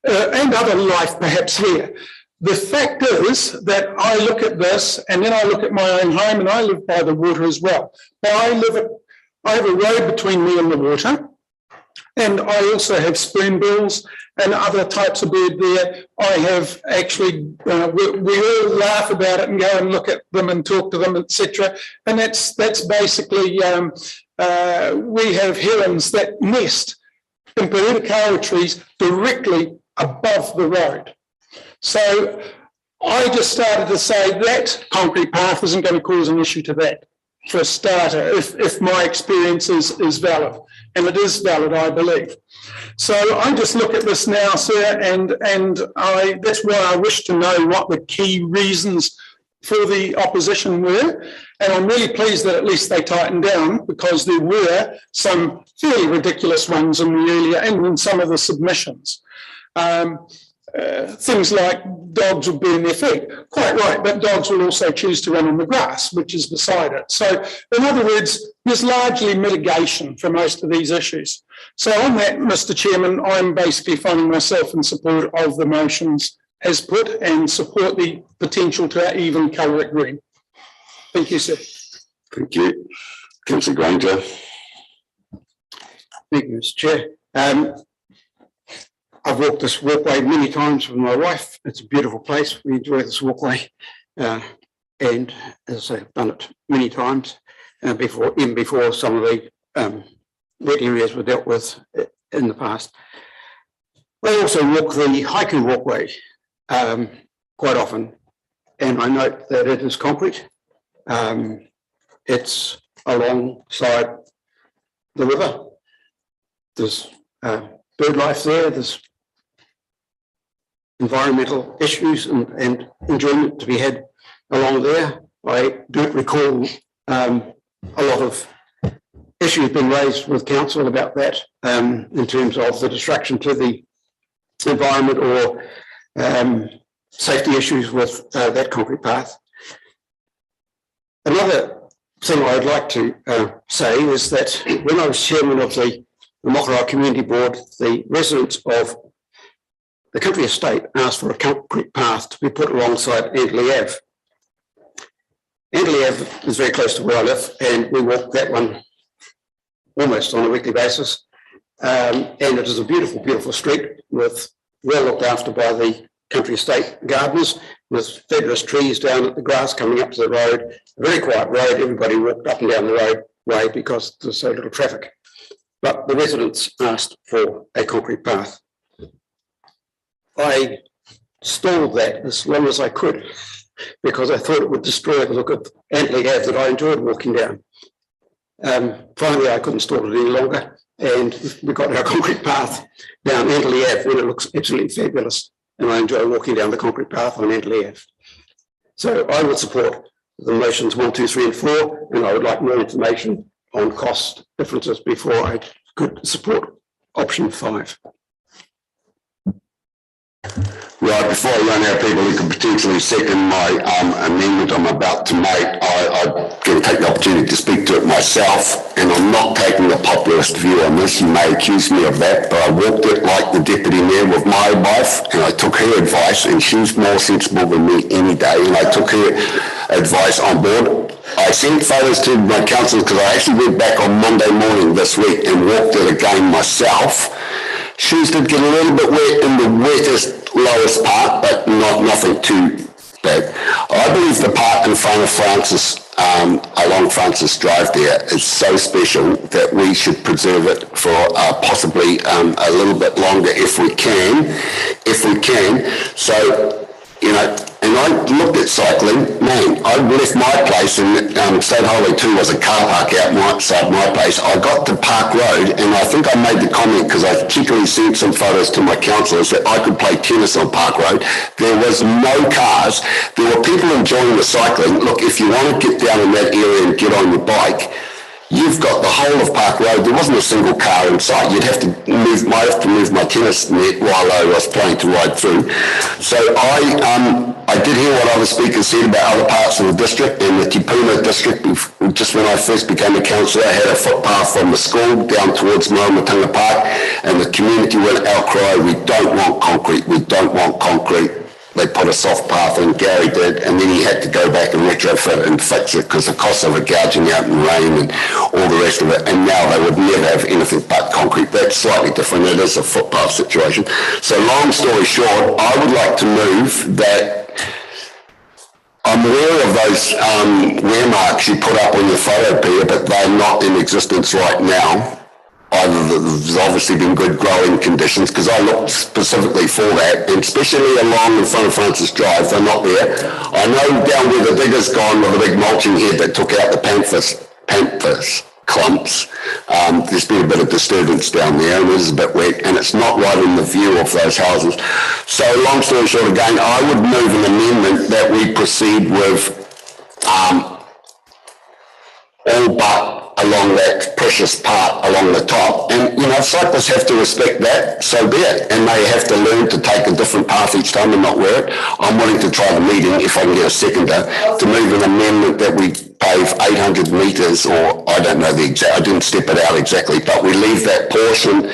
[SPEAKER 7] and other life perhaps here. The fact is that I look at this and then I look at my own home, and I live by the water as well. But I have a road between me and the water, and I also have spoonbills and other types of bird there. I have actually, we all laugh about it and go and look at them and talk to them, etc. And that's basically, we have herons that nest in Perutakawa trees directly above the road. So I just started to say that concrete path isn't going to cause an issue to that, for a starter, if my experience is valid. And it is valid, I believe. So I just look at this now, sir, and that's why I wish to know what the key reasons for the opposition were. And I'm really pleased that at least they tightened down, because there were some fairly ridiculous ones in the earlier and in some of the submissions. Things like dogs will burn their feet. Quite right, but dogs will also choose to run on the grass, which is beside it. So in other words, there's largely mitigation for most of these issues. So on that, Mr. Chairman, I'm basically finding myself in support of the motions as put and support the potential to even colour it green. Thank you, sir.
[SPEAKER 3] Thank you. Councillor Granger.
[SPEAKER 2] Thank you, Mr. Chair. I've walked this walkway many times with my wife. It's a beautiful place. We enjoy this walkway. And as I say, I've done it many times even before some of the wet areas were dealt with in the past. I also walk the hiking walkway quite often, and I note that it is concrete. It's alongside the river. There's bird life there. There's environmental issues and enjoyment to be had along there. I don't recall a lot of issues being raised with council about that in terms of the distraction to the environment or safety issues with that concrete path. Another thing I'd like to say is that when I was chairman of the Mokoroa Community Board, the residents of the country estate asked for a concrete path to be put alongside Antley Ave. Antley Ave is very close to where I live, and we walk that one almost on a weekly basis. And it is a beautiful, beautiful street with well looked after by the country estate gardeners with fabulous trees down at the grass coming up to the road. A very quiet road. Everybody walked up and down the roadway because there's so little traffic. But the residents asked for a concrete path. I stalled that as long as I could because I thought it would destroy the look of Antley Ave that I enjoyed walking down. Finally, I couldn't stall it any longer, and we got our concrete path down Antley Ave, and it looks absolutely fabulous. And I enjoy walking down the concrete path on Antley Ave. So I would support the motions 1, 2, 3, and 4, and I would like more information on cost differences before I could support option 5.
[SPEAKER 3] Right, before I run out of people who could potentially second my amendment I'm about to make, I'm going to take the opportunity to speak to it myself, and I'm not taking a populist view on this. You may accuse me of that, but I walked it like the deputy mayor with my wife, and I took her advice, and she's more sensible than me any day, and I took her advice on board. I sent photos to my councillors because I actually went back on Monday morning this week and walked it again myself. Shoes did get a little bit wet in the wettest, lowest part, but nothing too bad. I believe the park in front of Francis, along Francis Drive there, is so special that we should preserve it for possibly a little bit longer if we can. So, you know, and I looked at cycling, man, I left my place and State Highway 2 was a car park outside my place. I got to Park Road and I think I made the comment because I cheekily sent some photos to my councillors that I could play tennis on Park Road. There was no cars. There were people enjoying the cycling. Look, if you want to get down in that area and get on your bike, you've got the whole of Park Road. There wasn't a single car in sight. You'd have to move, might have to move my tennis net while I was planning to ride through. So I did hear what other speakers said about other parts of the district. In the Tipuna district, just when I first became a councillor, I had a footpath from the school down towards Maramatanga Park, and the community went outcry, we don't want concrete, we don't want concrete. They put a soft path in, Gary did, and then he had to go back and retrofit it and fix it because the cost of it gouging out in rain and all the rest of it, and now they would never have anything but concrete. That's slightly different. It is a footpath situation. So long story short, I would like to move that. I'm aware of those wear marks you put up on your photo, Peter, but they're not in existence right now. There's obviously been good growing conditions because I looked specifically for that, and especially along in front of Francis Drive, they're not there. I know down where the digger's gone with a big mulching head that took out the panthers clumps, there's been a bit of disturbance down there and it is a bit wet and it's not right in the view of those houses. So long story short, again, I would move an amendment that we proceed with all but along that precious part along the top. And, you know, cyclists have to respect that, so be it. And they have to learn to take a different path each time and not wear it. I'm willing to try the meeting, if I can get a seconder, to move an amendment that we pave 800 metres, or I don't know the exact, I didn't step it out exactly, but we leave that portion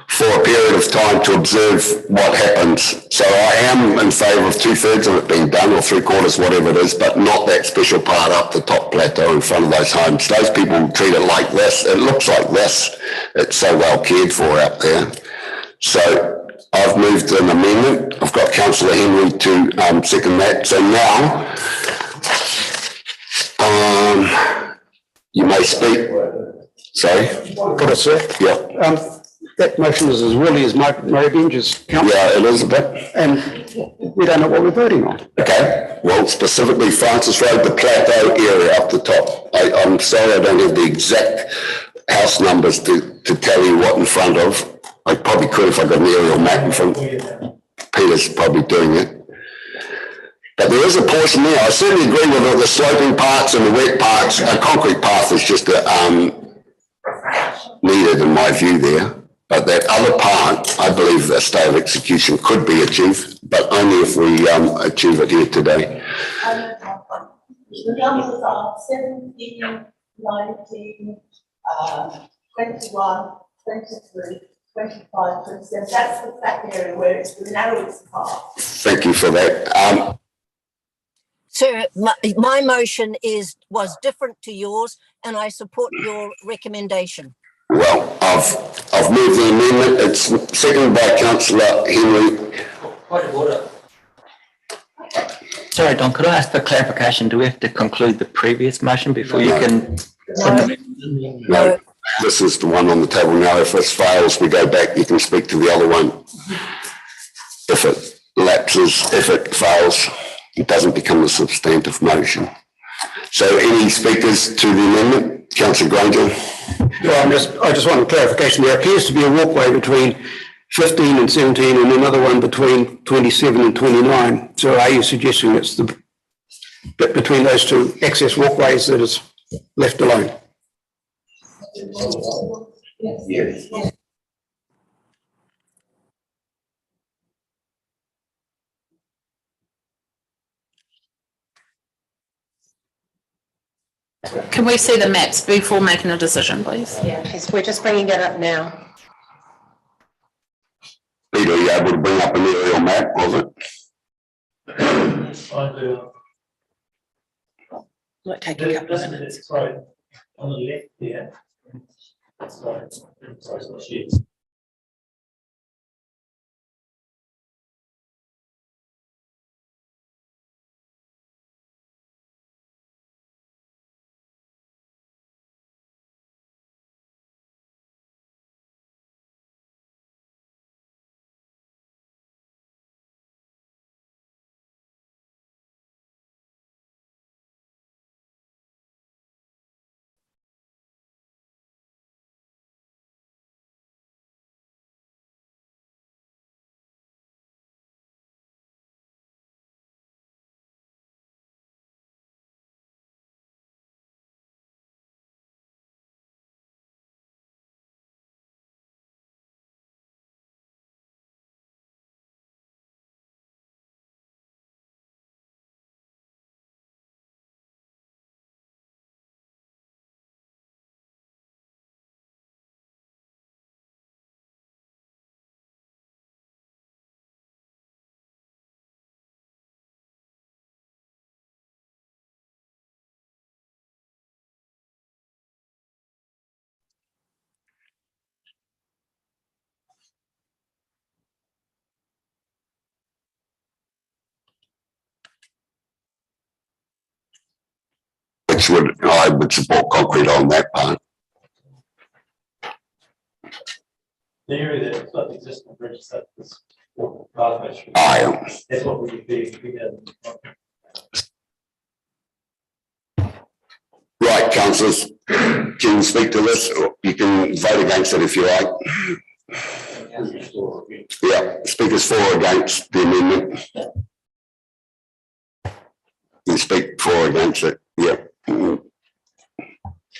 [SPEAKER 3] for a period of time to observe what happens. So I am in favour of 2/3 of it being done, or 3/4, whatever it is, but not that special part up the top plateau in front of those homes. Those people treat it like this. It looks like this. It's so well cared for out there. So I've moved an amendment. I've got Councillor Henry to second that. So now, you may speak. Sorry?
[SPEAKER 2] Put it, sir.
[SPEAKER 3] Yeah.
[SPEAKER 2] That motion is as woolly as Murray Benja's council.
[SPEAKER 3] Yeah, it is a bit.
[SPEAKER 2] And we don't know what we're voting on.
[SPEAKER 3] Okay, well, specifically Francis Road, the plateau area up the top. I'm sorry I don't have the exact house numbers to tell you what in front of. I probably could if I got an aerial map in front. Peter's probably doing it. But there is a portion there. I certainly agree with the sloping parts and the wet parts. A concrete path is just needed in my view there. But that other part, I believe a stay of execution could be achieved, but only if we achieve it here today.
[SPEAKER 16] The numbers are 17, 19, 21, 23, 25, 27. That's the back area where it's the narrowest part.
[SPEAKER 3] Thank you for that.
[SPEAKER 5] Sir, my motion was different to yours, and I support your recommendation.
[SPEAKER 3] Well, I've moved the amendment. It's seconded by Councillor Henry.
[SPEAKER 17] Point of order.
[SPEAKER 10] Sorry, Don, could I ask for clarification? Do we have to conclude the previous motion before you can?
[SPEAKER 3] No, this is the one on the table now. If this fails, we go back, you can speak to the other one. If it lapses, if it fails, it doesn't become a substantive motion. So any speakers to the amendment? Councillor Granger?
[SPEAKER 17] Well, I just want clarification. There appears to be a walkway between 15 and 17 and another one between 27 and 29. So are you suggesting it's the bit between those two access walkways that is left alone?
[SPEAKER 3] Yes.
[SPEAKER 11] Can we see the maps before making a decision, please?
[SPEAKER 4] Yes, we're just bringing it up now.
[SPEAKER 3] Peter, are you able to bring up an aerial map of it?
[SPEAKER 18] I do.
[SPEAKER 11] Might take a couple of minutes.
[SPEAKER 18] It's right on the left here. Sorry, it's not sheet.
[SPEAKER 3] I would support concrete on that part.
[SPEAKER 18] The area that got the existing bridge set this pathway.
[SPEAKER 3] That's
[SPEAKER 18] what we would be.
[SPEAKER 3] Right, councillors, can you speak to this? Or you can vote against it if you like. Yeah, speakers for or against the amendment. You speak for or against it. Yeah.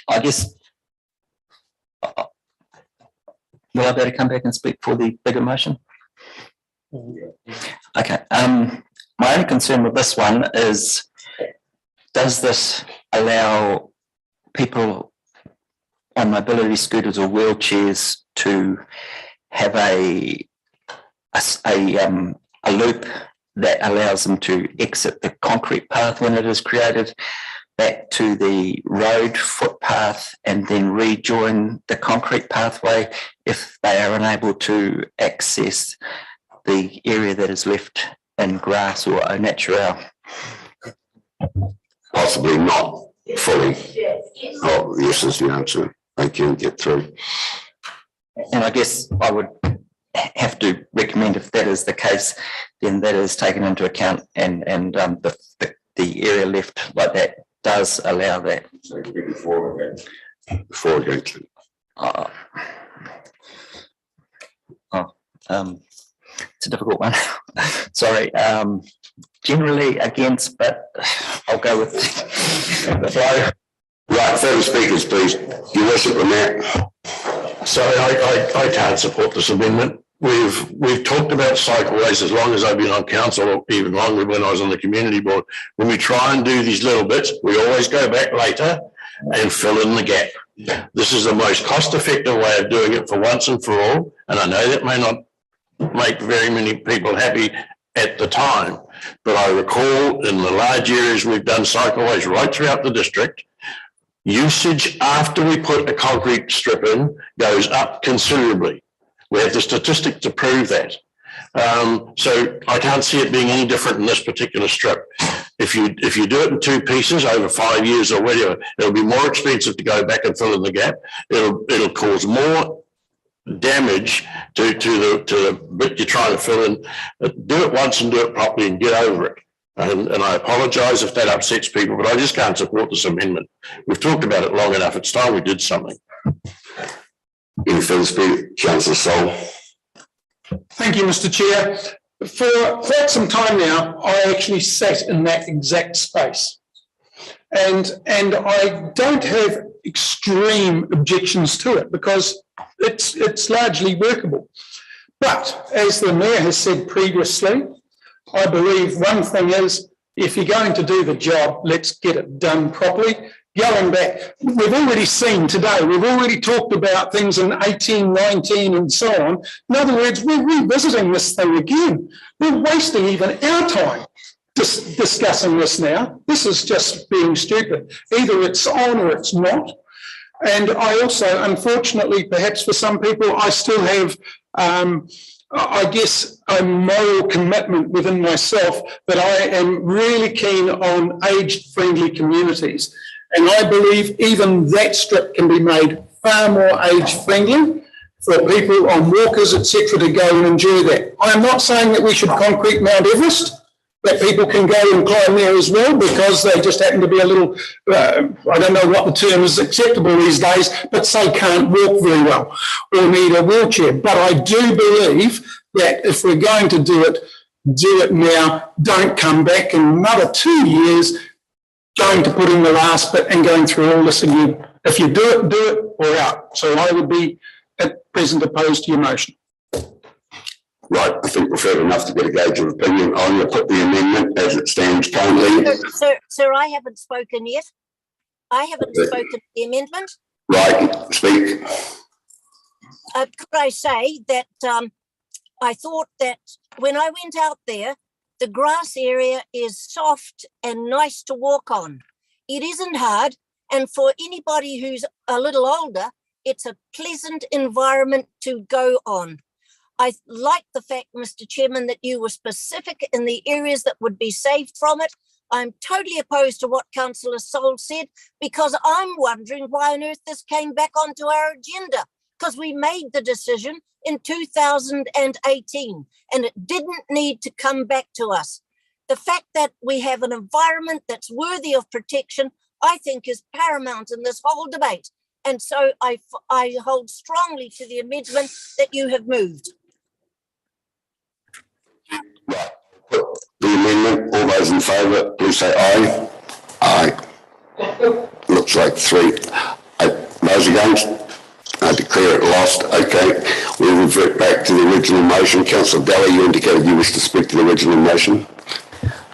[SPEAKER 10] I guess, will I be able to come back and speak for the bigger motion? Okay, my only concern with this one is, does this allow people on mobility scooters or wheelchairs to have a loop that allows them to exit the concrete path when it is created back to the road footpath and then rejoin the concrete pathway if they are unable to access the area that is left in grass or au naturel?
[SPEAKER 3] Possibly not fully. Oh, yes is the answer. They can get through.
[SPEAKER 10] And I guess I would have to recommend, if that is the case, then that is taken into account, and the area left like that does allow that.
[SPEAKER 3] So before against it.
[SPEAKER 10] It's a difficult one. Sorry. Generally against, but I'll go with the flow.
[SPEAKER 3] Right, further speakers, please. Your worship, on that.
[SPEAKER 15] Sorry, I can't support this amendment. We've talked about cycleways as long as I've been on council, or even longer when I was on the community board. When we try and do these little bits, we always go back later and fill in the gap. This is the most cost-effective way of doing it for once and for all. And I know that may not make very many people happy at the time, but I recall in the large areas we've done cycleways right throughout the district, usage after we put a concrete strip in goes up considerably. We have the statistic to prove that. So I can't see it being any different in this particular strip. If you do it in two pieces over 5 years or whatever, it'll be more expensive to go back and fill in the gap. It'll cause more damage to the bit you're trying to fill in. Do it once and do it properly and get over it. And I apologise if that upsets people, but I just can't support this amendment. We've talked about it long enough. It's time we did something.
[SPEAKER 3] Any further speak, Councillor Sol?
[SPEAKER 7] Thank you, Mr. Chair. For quite some time now, I actually sat in that exact space. And I don't have extreme objections to it because it's largely workable. But as the Mayor has said previously, I believe one thing is, if you're going to do the job, let's get it done properly. Going back, we've already seen today, we've already talked about things in 18, 19 and so on. In other words, we're revisiting this thing again. We're wasting even our time discussing this now. This is just being stupid. Either it's on or it's not. And I also, unfortunately, perhaps for some people, I still have, I guess, a moral commitment within myself that I am really keen on age-friendly communities. And I believe even that strip can be made far more age-friendly for people on walkers, etc., to go and enjoy that. I'm not saying that we should concrete Mount Everest, that people can go and climb there as well because they just happen to be a little, I don't know what the term is acceptable these days, but say can't walk very well or need a wheelchair. But I do believe that if we're going to do it now. Don't come back in another 2 years going to put in the last bit and going through all this again. If you do it or out. So I would be at present opposed to your motion.
[SPEAKER 3] Right, I think we've heard enough to get a gauge of opinion. I'm going to put the amendment as it stands currently.
[SPEAKER 5] Sir, I haven't spoken yet. I haven't spoken the amendment.
[SPEAKER 3] Right, speak.
[SPEAKER 5] Could I say that I thought that when I went out there, the grass area is soft and nice to walk on. It isn't hard. And for anybody who's a little older, it's a pleasant environment to go on. I like the fact, Mr. Chairman, that you were specific in the areas that would be saved from it. I'm totally opposed to what Councillor Sol said because I'm wondering why on earth this came back onto our agenda, because we made the decision in 2018 and it didn't need to come back to us. The fact that we have an environment that's worthy of protection, I think, is paramount in this whole debate. And so I hold strongly to the amendment that you have moved.
[SPEAKER 3] Right. Put the amendment. All those in favour, please say aye. Aye. Looks like 3. Those against? I declare it lost. Okay. We'll revert back to the original motion. Councillor Daly, you indicated you wish to speak to the original motion.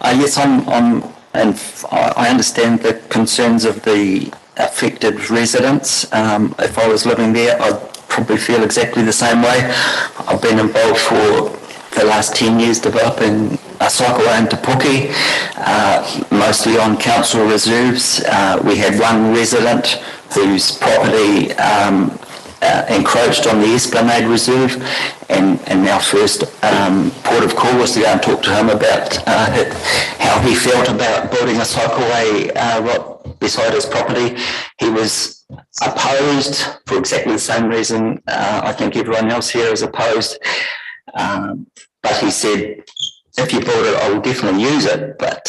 [SPEAKER 10] Yes, and I understand the concerns of the affected residents. If I was living there, I'd probably feel exactly the same way. I've been involved for the last 10 years developing a cycleway into Puki, mostly on council reserves. We had one resident whose property encroached on the Esplanade Reserve, and our first port of call was to go and talk to him about how he felt about building a cycleway right beside his property. He was opposed for exactly the same reason I think everyone else here is opposed. But he said, if you build it, I will definitely use it. But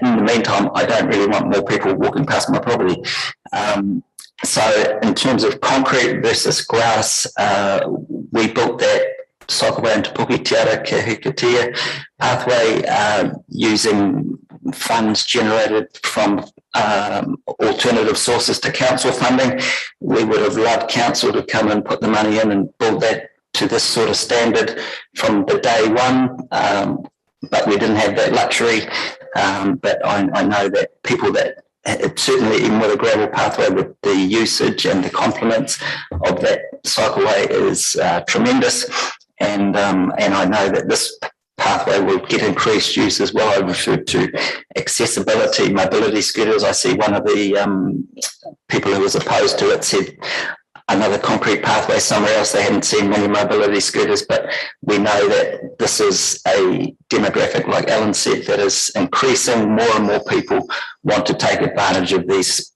[SPEAKER 10] in the meantime, I don't really want more people walking past my property. So in terms of concrete versus grass, we built that cycleway into Puki Te Ara Kahikatea pathway using funds generated from alternative sources to council funding. We would have loved council to come and put the money in and build that to this sort of standard from the day one, but we didn't have that luxury. But I know that people that, certainly even with a gravel pathway, with the usage and the complements of that cycleway is tremendous. And I know that this pathway will get increased use as well. I referred to accessibility, mobility scooters. I see one of the people who was opposed to it said, another concrete pathway somewhere else. They hadn't seen many mobility scooters, but we know that this is a demographic, like Alan said, that is increasing. More and more people want to take advantage of these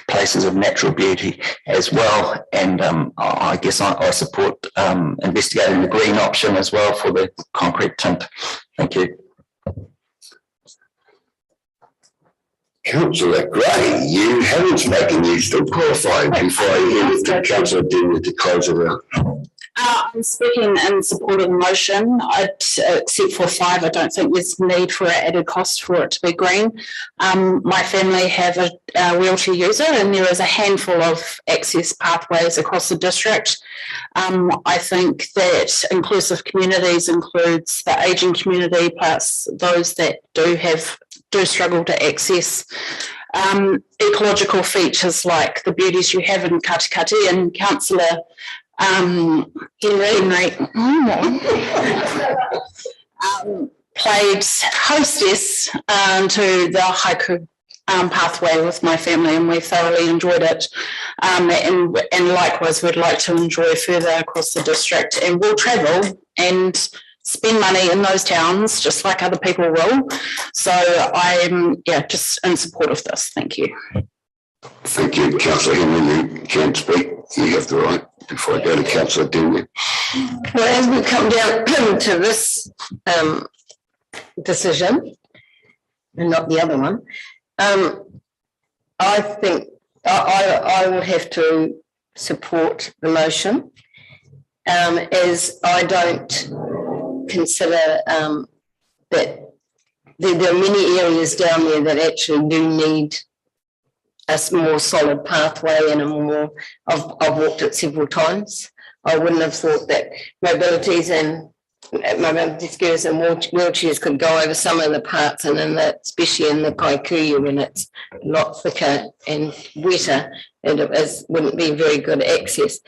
[SPEAKER 10] places of natural beauty as well. And I guess I support investigating the green option as well for the concrete tint. Thank you.
[SPEAKER 3] Councillor Gray, you haven't spoken, you still qualified before I hand it to Councillor Denver to close it out.
[SPEAKER 8] I'm speaking in support of the motion, except for 5. I don't think there's need for an added cost for it to be green. My family have a wheelchair user, and there is a handful of access pathways across the district. I think that inclusive communities includes the ageing community, plus those that do struggle to access ecological features like the beauties you have in Katikati, and Councillor Henry played hostess to the haiku pathway with my family, and we thoroughly enjoyed it. And likewise, we'd like to enjoy further across the district, and we'll travel and spend money in those towns just like other people will. So I'm just in support of this. Thank you.
[SPEAKER 3] Thank you, Councillor Henry. You can speak. You have the right. Before I go to Councillor Denver.
[SPEAKER 4] Well, as we come down to this decision, and not the other one, I think I will have to support the motion, as I don't consider that there are many areas down there that actually do need a more solid pathway and a more, I've walked it several times. I wouldn't have thought that mobility scooters and wheelchairs could go over some of the parts, and in that, especially in the Kaikuyu, when it's a lot thicker and wetter, and it wouldn't be very good access.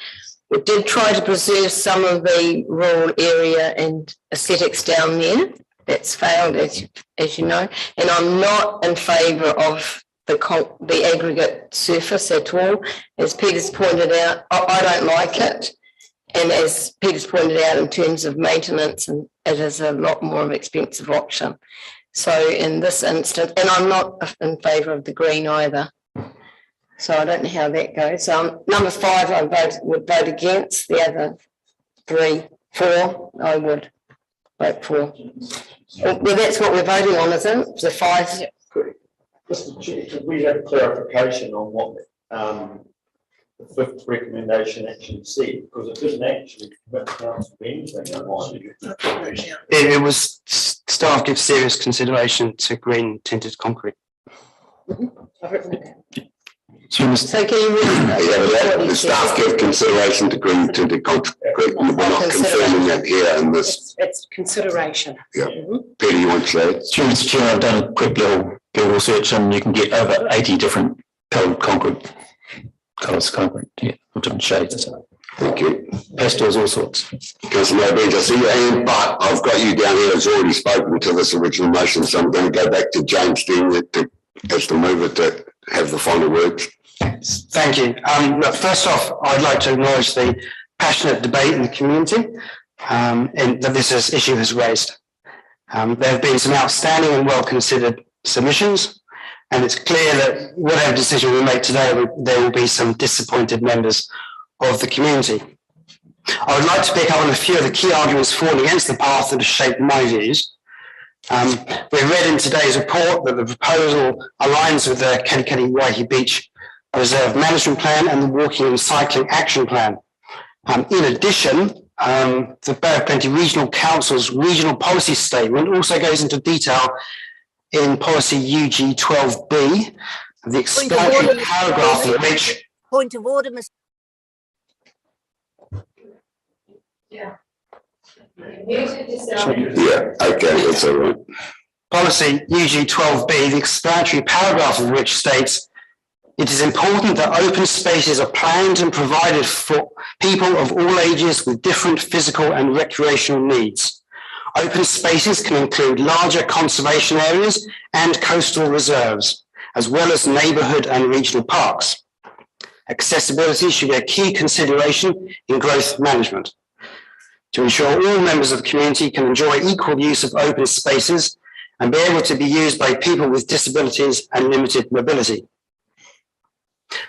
[SPEAKER 4] We did try to preserve some of the rural area and aesthetics down there. That's failed, as you know, and I'm not in favour of the aggregate surface at all. As Peter's pointed out, I don't like it. And as Peter's pointed out, in terms of maintenance, and it is a lot more of an expensive option. So in this instance, and I'm not in favour of the green either. So I don't know how that goes. Number 5, I would vote against. The other 3, 4, I would vote for. Well, that's what we're voting on, isn't it? The 5.
[SPEAKER 18] Yeah. Mr. Chair, could we have clarification on what the 5th recommendation actually said? Because it didn't actually commit council to anything, in my view.
[SPEAKER 2] It was staff give serious consideration to green tinted concrete.
[SPEAKER 4] I've written it down.
[SPEAKER 3] So can you read the staff give consideration to green tinted concrete? We're not confirming that here in this.
[SPEAKER 8] It's consideration.
[SPEAKER 3] Yeah. Peter, you want to say it?
[SPEAKER 6] Sure, Mr. Chair, I've done a quick little Google search, and you can get over 80 different coloured concrete. Colours concrete, yeah, different shades.
[SPEAKER 3] Thank you.
[SPEAKER 6] Pastels, all sorts.
[SPEAKER 3] Councillor Mobridge, I see your hand, but I've got you down here as already spoken to this original motion, so I'm going to go back to James Dean as the mover to have the final words.
[SPEAKER 2] Thank you. Look, first off, I'd like to acknowledge the passionate debate in the community and that this issue has raised. There have been some outstanding and well-considered submissions, and it's clear that whatever decision we make today, there will be some disappointed members of the community. I would like to pick up on a few of the key arguments for and against the path that has shaped my views. We read in today's report that the proposal aligns with the Katikati Waihi Beach Reserve Management Plan and the Walking and Cycling Action Plan. In addition, the Bay of Plenty Regional Council's regional policy statement also goes into detail in policy UG 12B, the explanatory paragraph in which...
[SPEAKER 5] Point of order, Mr.
[SPEAKER 3] Yeah, okay, that's all right.
[SPEAKER 2] Policy UG 12B, the explanatory paragraph of which states, it is important that open spaces are planned and provided for people of all ages with different physical and recreational needs. Open spaces can include larger conservation areas and coastal reserves, as well as neighbourhood and regional parks. Accessibility should be a key consideration in growth management to ensure all members of the community can enjoy equal use of open spaces and be able to be used by people with disabilities and limited mobility.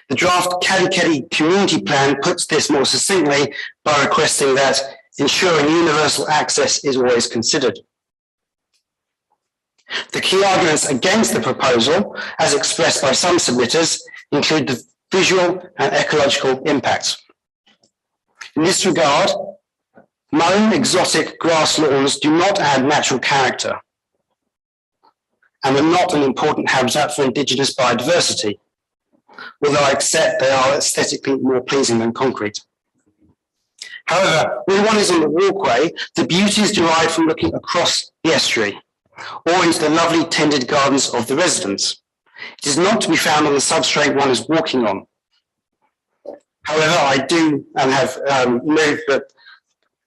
[SPEAKER 2] The draft Katikati Community Plan puts this more succinctly by requesting that ensuring universal access is always considered. The key arguments against the proposal, as expressed by some submitters, include the visual and ecological impacts. In this regard, mown exotic grass lawns do not add natural character and are not an important habitat for indigenous biodiversity, although I accept they are aesthetically more pleasing than concrete. However, when one is on the walkway, the beauty is derived from looking across the estuary or into the lovely tended gardens of the residents. It is not to be found on the substrate one is walking on. However, I do and have moved that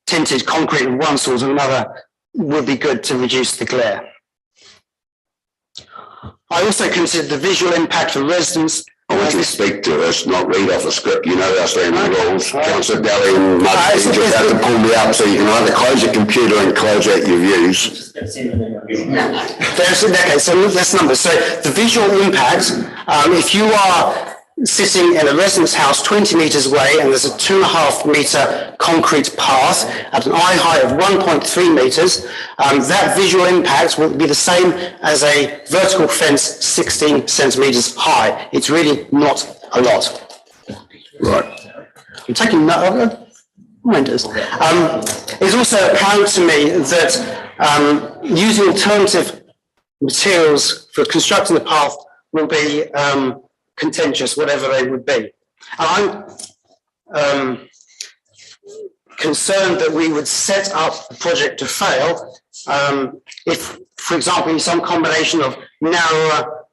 [SPEAKER 2] tinted concrete of one sort or another would be good to reduce the glare. I also consider the visual impact for residents.
[SPEAKER 3] I want you to speak to us, not read off a script. You know our standing rules. Councillor Daly and Mud, you just have to pull me up so you can either close your computer and close out your views.
[SPEAKER 2] Okay, so that's numbers. So the visual impact, if you are sitting in a residence house 20 metres away and there's a 2.5 metre concrete path at an eye height of 1.3 metres, that visual impact will be the same as a vertical fence 16 centimetres high. It's really not a lot.
[SPEAKER 3] Right.
[SPEAKER 2] I'm taking note. It's also apparent to me that using alternative materials for constructing the path will be contentious, whatever they would be. And I'm concerned that we would set up the project to fail if, for example, some combination of narrower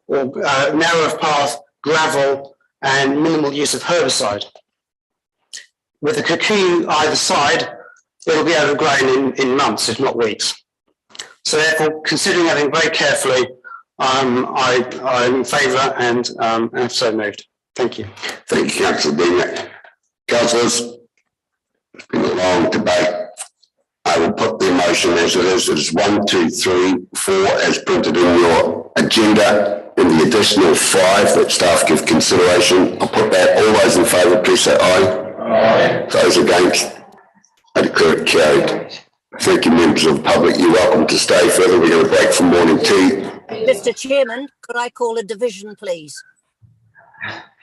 [SPEAKER 2] path, gravel, and minimal use of herbicide. With a cocoon either side, it'll be overgrown in months, if not weeks. So therefore, considering everything very carefully, I'm in favour and have so moved. Thank you.
[SPEAKER 3] Thank you, Councillor Dean. Councillors, it's been a long debate. I will put the motion as it is. It is 1, 2, 3, 4 as printed in your agenda, and the additional 5 that staff give consideration. I'll put that. All those in favour, please say aye. Aye. Those against, I declare it carried. Thank you, members of the public. You're welcome to stay further. We're going to break for morning tea.
[SPEAKER 5] Mr. Chairman, could I call a division, please?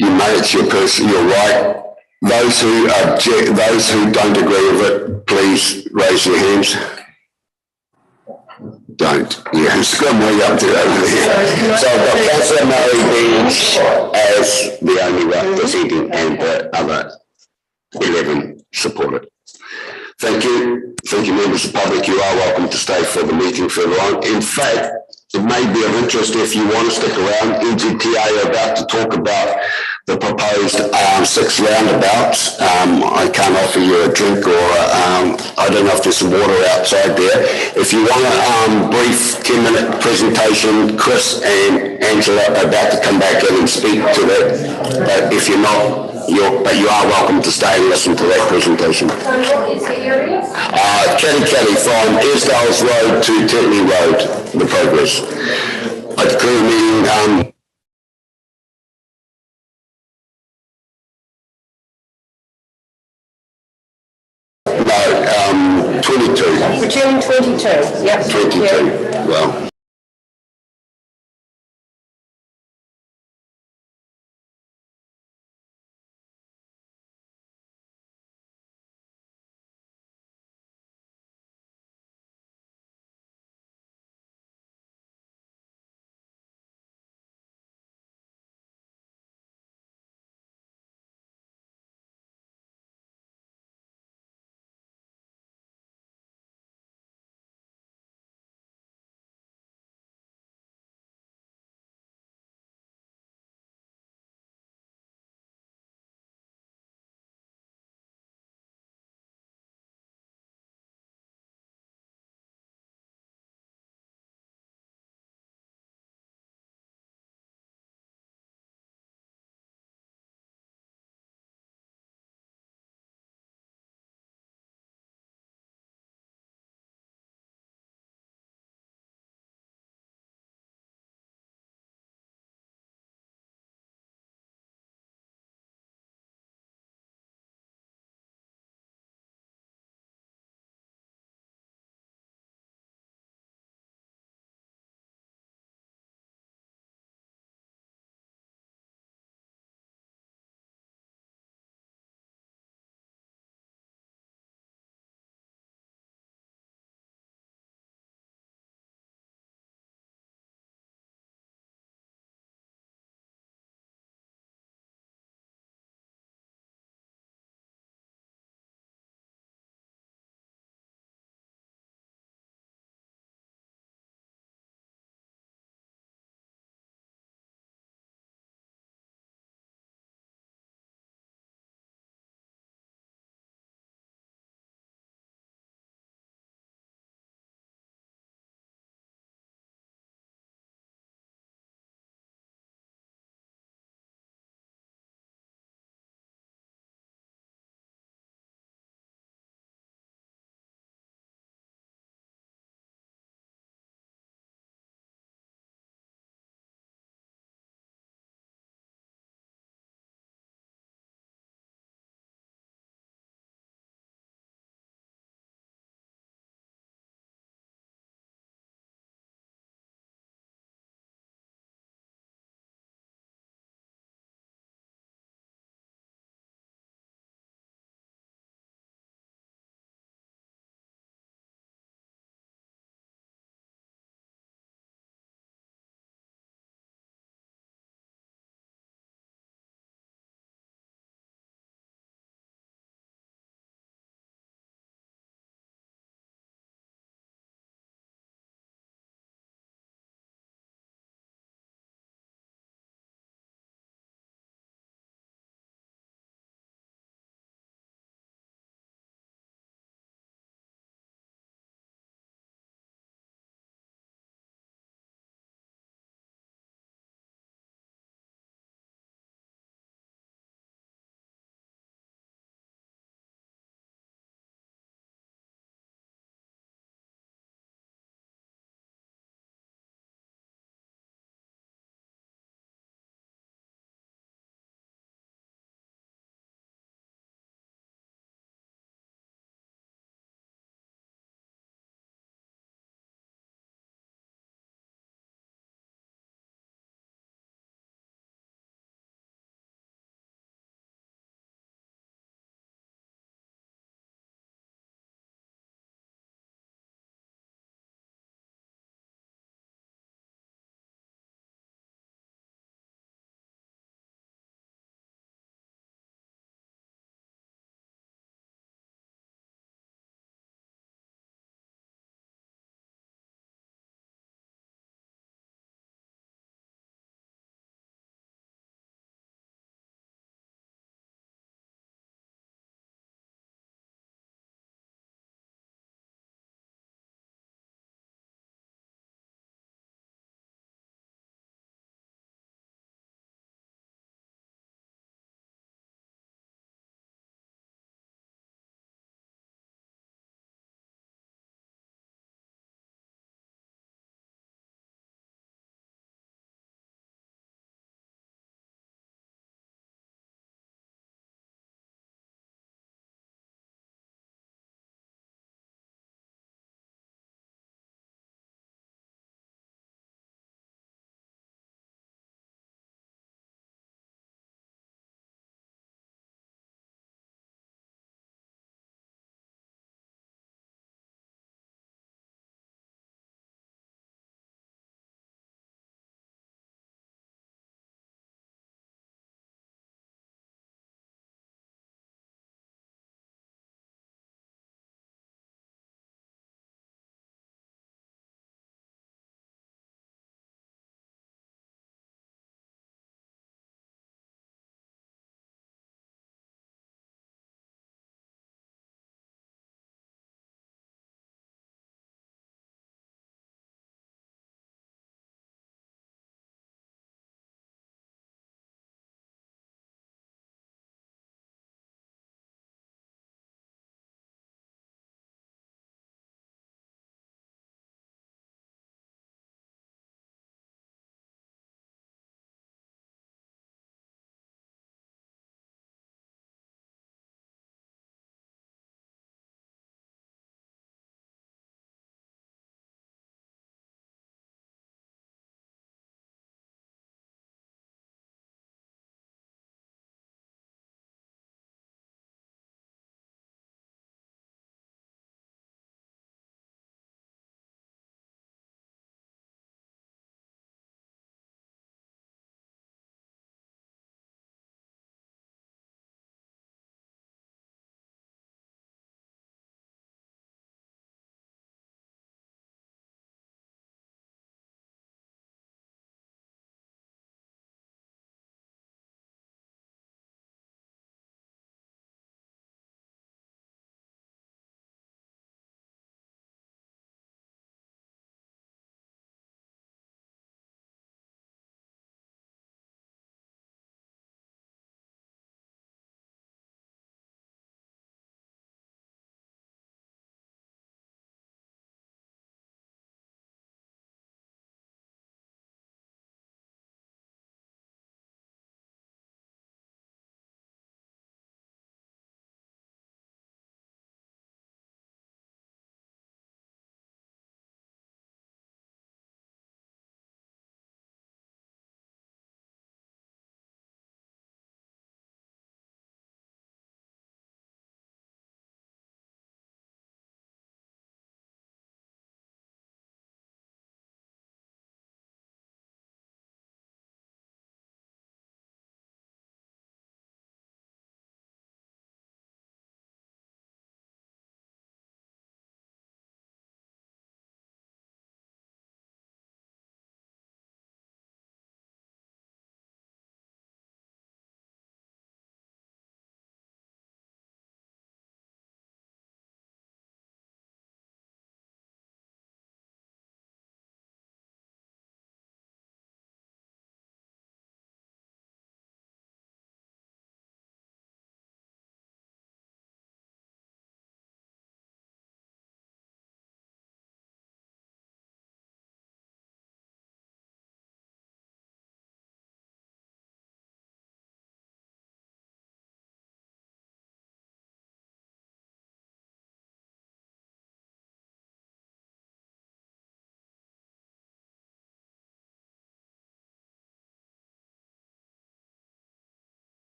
[SPEAKER 3] You may, it's your person, you're right. Those who object, those who don't agree with it, please raise your hands. Don't. Yeah, it's got way up to over there. So I've got Councillor Murray being as the only representing and the other 11 support it. Thank you. Thank you, members of the public. You are welcome to stay for the meeting further on. In fact, it may be of interest if you want to stick around. EGTA are about to talk about the proposed 6 roundabouts. I can't offer you a drink or I don't know if there's some water outside there. If you want a brief 10-minute presentation, Chris and Angela are about to come back in and speak to that. But if you're not, you are welcome to stay and listen to that presentation.
[SPEAKER 16] So what is the area?
[SPEAKER 3] Katikati from Esdales Road to Tetney Road, the progress. I declare the meeting no, 22.
[SPEAKER 4] For June 22, yep.
[SPEAKER 3] 22, well.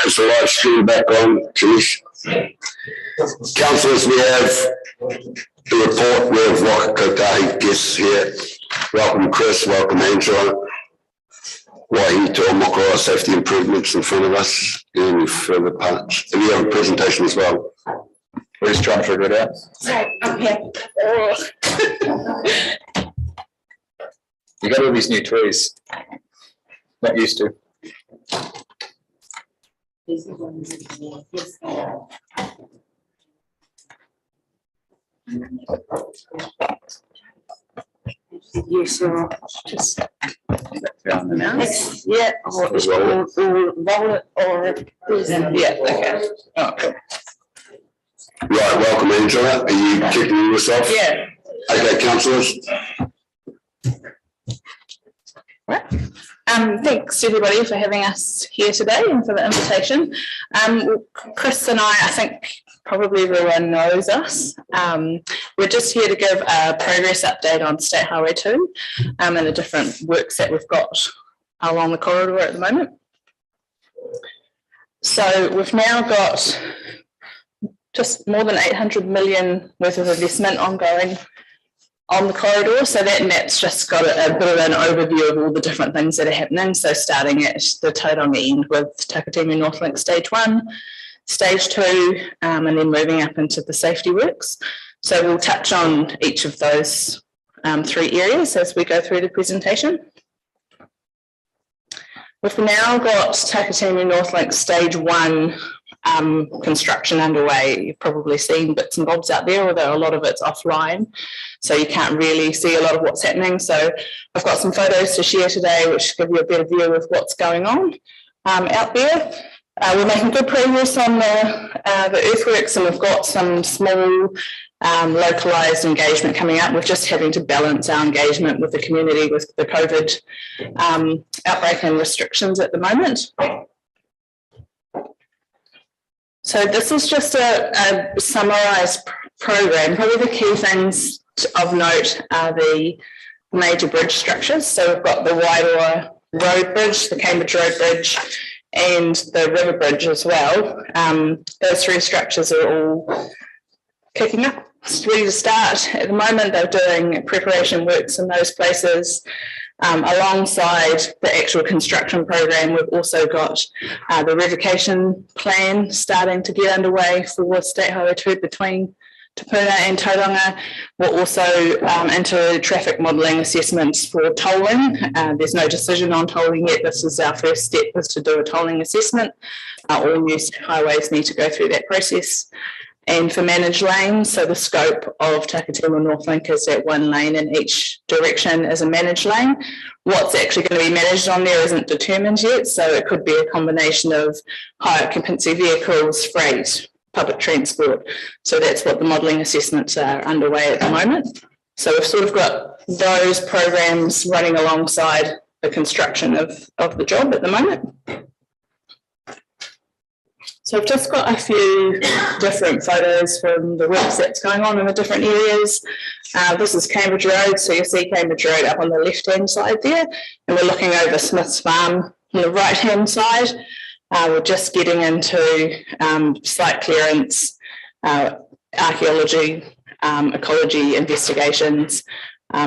[SPEAKER 3] Is the live stream back on, Janice? Councillors, we have the report. We have Waka guests here. Welcome, Chris. Welcome, Angela. Waihi Mokoroa safety improvements in front of us. Any further parts? And we have a presentation as well.
[SPEAKER 6] We're just trying to figure it out.
[SPEAKER 9] I'm here.
[SPEAKER 6] You got all these new toys. Not used to.
[SPEAKER 8] Yes, so just around the mouse.
[SPEAKER 9] Yeah,
[SPEAKER 8] or roll it, or yeah, okay.
[SPEAKER 6] Oh, okay.
[SPEAKER 3] Right, welcome, Angela. Are you kicking yourself?
[SPEAKER 8] Yeah.
[SPEAKER 3] Okay, councillors.
[SPEAKER 11] Thanks everybody for having us here today and for the invitation. Chris and I think probably everyone knows us. We're just here to give a progress update on State Highway 2 and the different works that we've got along the corridor at the moment. So we've now got just more than 800 million worth of investment ongoing on the corridor. So that's just got a bit of an overview of all the different things that are happening. So starting at the Tauranga end with Takatimi Northlink Stage 1, Stage 2, and then moving up into the safety works. So we'll touch on each of those 3 areas as we go through the presentation. We've now got Takatimi Northlink Stage 1 construction underway. You've probably seen bits and bobs out there, although a lot of it's offline, so you can't really see a lot of what's happening. So I've got some photos to share today which give you a better view of what's going on out there. We're making good progress on the earthworks, and we've got some small localised engagement coming up. We're just having to balance our engagement with the community with the COVID outbreak and restrictions at the moment. So this is just a summarised program. Probably the key things of note are the major bridge structures. So we've got the Wairoa Road Bridge, the Cambridge Road Bridge, and the River Bridge as well. Those 3 structures are all kicking up, it's ready to start. At the moment, they're doing preparation works in those places. Alongside the actual construction program, we've also got the revocation plan starting to get underway for State Highway 2 between Tupuna and Tauranga. We're also into traffic modelling assessments for tolling. There's no decision on tolling yet. This is our first step, is to do a tolling assessment. All new highways need to go through that process. And for managed lanes, so the scope of Takatimi Northlink is that 1 lane in each direction is a managed lane. What's actually going to be managed on there isn't determined yet, so it could be a combination of high occupancy vehicles, freight, public transport. So that's what the modelling assessments are underway at the moment. So we've sort of got those programs running alongside the construction of the job at the moment. So I've just got a few different photos from the works that's going on in the different areas. This is Cambridge Road, so you'll see Cambridge Road up on the left-hand side there, and we're looking over Smith's Farm on the right-hand side. We're just getting into site clearance, archaeology, ecology investigations,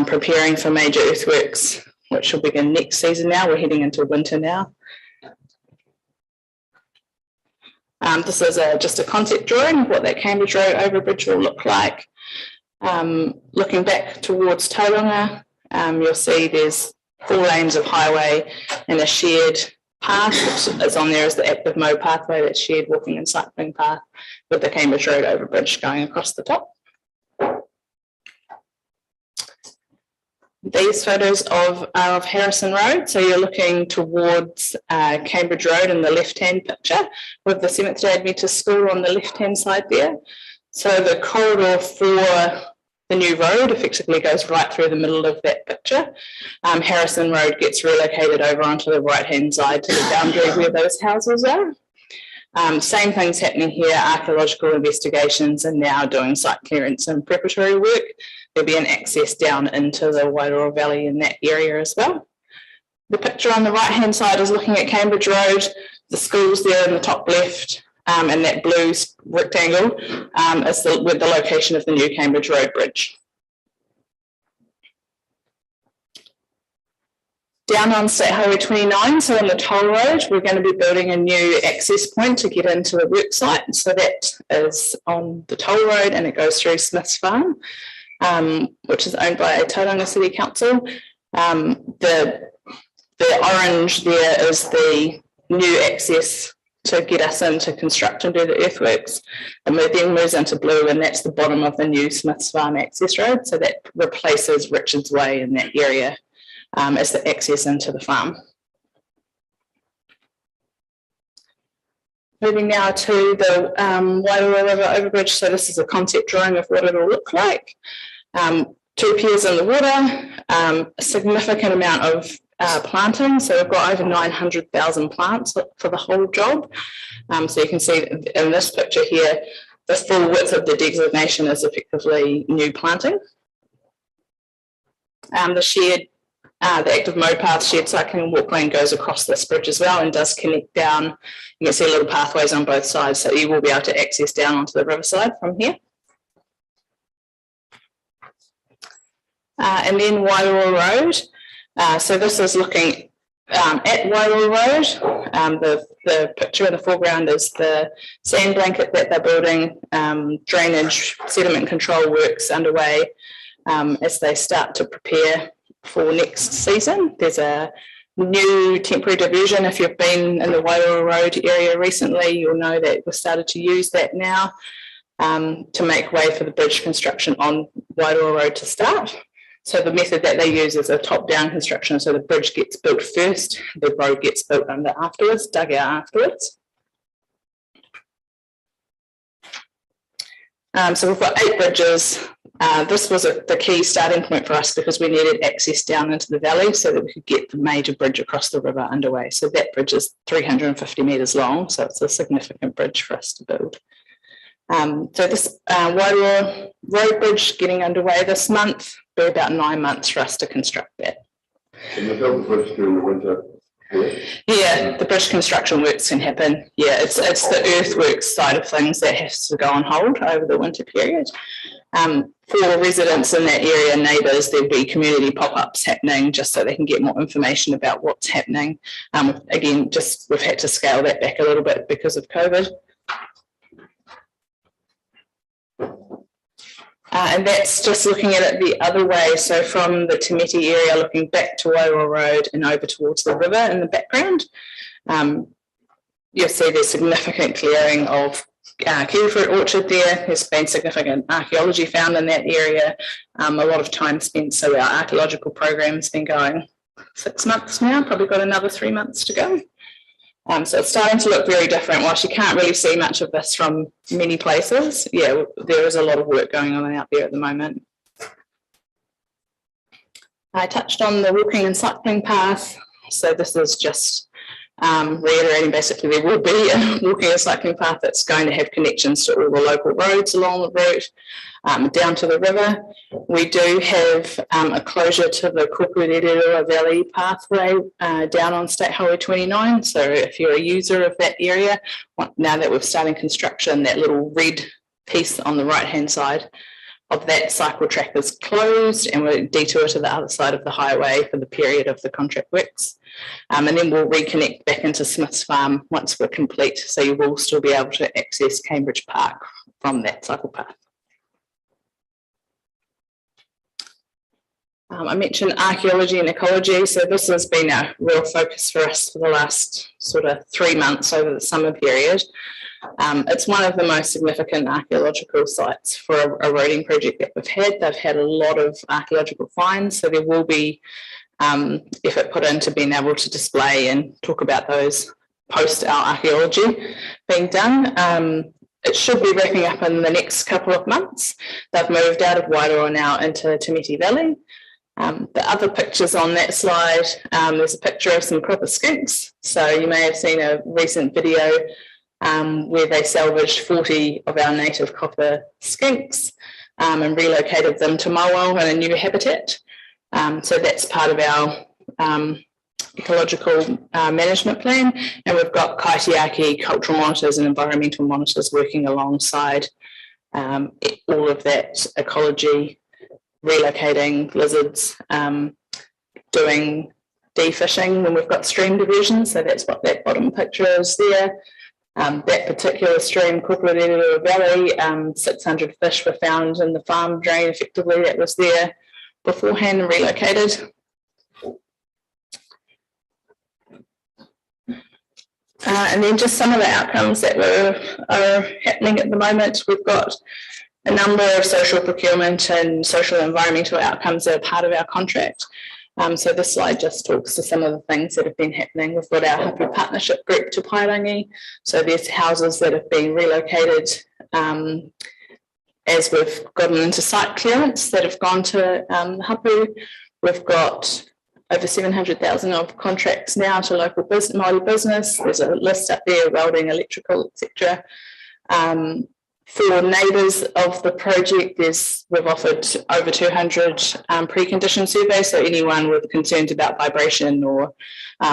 [SPEAKER 11] preparing for major earthworks, which will begin next season now. We're heading into winter now. This is just a concept drawing of what that Cambridge Road overbridge will look like. Looking back towards Tauranga, you'll see there's 4 lanes of highway and a shared path, which is on there as the active mode pathway, that's shared walking and cycling path with the Cambridge Road overbridge going across the top. These photos of Harrison Road, so you're looking towards Cambridge Road in the left-hand picture with the 7th Day Adventist School on the left-hand side there. So the corridor for the new road effectively goes right through the middle of that picture. Harrison Road gets relocated over onto the right-hand side to the boundary where those houses are. Same things happening here, archaeological investigations, and now doing site clearance and preparatory work. There'll be an access down into the Wairoa Valley in that area as well. The picture on the right-hand side is looking at Cambridge Road
[SPEAKER 19] The schools there in the top left, and that blue rectangle is with the location of the new Cambridge Road Bridge. Down on State Highway 29, so on the toll road, we're going to be building a new access point to get into the work site. So that is on the toll road and it goes through Smith's Farm, which is owned by Tauranga City Council. The orange there is the new access to get us in to construct and do the earthworks. And then moves into blue, and that's the bottom of the new Smith's Farm access road. So that replaces Richards Way in that area as the access into the farm. Moving now to the Wairoa River Overbridge. So this is a concept drawing of what it'll look like. 2 piers in the water, a significant amount of planting. So we've got over 900,000 plants for the whole job. So you can see in this picture here, the full width of the designation is effectively new planting. The active mode path, shared cycling and walk lane goes across this bridge as well and does connect down. You can see little pathways on both sides, so you will be able to access down onto the riverside from here. And then Wairoa Road. So this is looking at Wairoa Road. The picture in the foreground is the sand blanket that they're building, drainage, sediment control works underway as they start to prepare for next season. There's a new temporary diversion. If you've been in the Wairoa Road area recently, you'll know that we've started to use that now to make way for the bridge construction on Wairoa Road to start. So the method that they use is a top-down construction. So the bridge gets built first, the road gets built under afterwards, dug out afterwards. So we've got 8 bridges. This was the key starting point for us because we needed access down into the valley so that we could get the major bridge across the river underway. So that bridge is 350 metres long, so it's a significant bridge for us to build. So this Wairoa Road Bridge getting underway this month, be about 9 months for us to construct that.
[SPEAKER 3] Can you build the bridge during the winter?
[SPEAKER 19] Yeah, the bridge construction works can happen. Yeah, it's the earthworks side of things that has to go on hold over the winter period. For residents in that area, neighbours, there'll be community pop-ups happening just so they can get more information about what's happening. Again, we've had to scale that back a little bit because of COVID. And that's just looking at it the other way. So from the Te Meti area, looking back to Wairoa Road and over towards the river in the background, you'll see there's significant clearing of kiwifruit orchard there. There's been significant archaeology found in that area. A lot of time spent. So our archaeological program's been going 6 months now, probably got another 3 months to go. So it's starting to look very different. Whilst you can't really see much of this from many places, yeah, there is a lot of work going on out there at the moment. I touched on the walking and cycling path. So this is just reiterating basically there will be a walking and cycling path that's going to have connections to all the local roads along the route down to the river. We do have a closure to the Kukurererua Valley pathway down on State Highway 29. So if you're a user of that area, now that we're starting construction, that little red piece on the right-hand side of that cycle track is closed and we'll detour to the other side of the highway for the period of the contract works. And then we'll reconnect back into Smith's Farm once we're complete. So you will still be able to access Cambridge Park from that cycle path. I mentioned archaeology and ecology. So this has been a real focus for us for the last sort of 3 months over the summer period. It's one of the most significant archaeological sites for a roading project that we've had. They've had a lot of archaeological finds, so there will be effort put into being able to display and talk about those post our archaeology being done. It should be wrapping up in the next couple of months. They've moved out of Wairoa now into Te Meti Valley. The other pictures on that slide, there's a picture of some proper skinks. So you may have seen a recent video where they salvaged 40 of our native copper skinks and relocated them to Mawao in a new habitat. So that's part of our ecological management plan, and we've got kaitiaki, cultural monitors and environmental monitors working alongside all of that ecology, relocating lizards, doing defishing when we've got stream diversion. So that's what that bottom picture is there. That particular stream, Kukularerua Valley, 600 fish were found in the farm drain effectively that was there beforehand and relocated. And then just some of the outcomes that are happening at the moment. We've got a number of social procurement and social and environmental outcomes that are part of our contract. So this slide just talks to some of the things that have been happening. We've got our Hapu Partnership Group to Pairangi. So there's houses that have been relocated as we've gotten into site clearance that have gone to Hapu. We've got over 700,000 of contracts now to local Māori business. There's a list up there, welding, electrical, etc. For neighbours of the project, we've offered over 200 precondition surveys, so anyone with concerns about vibration or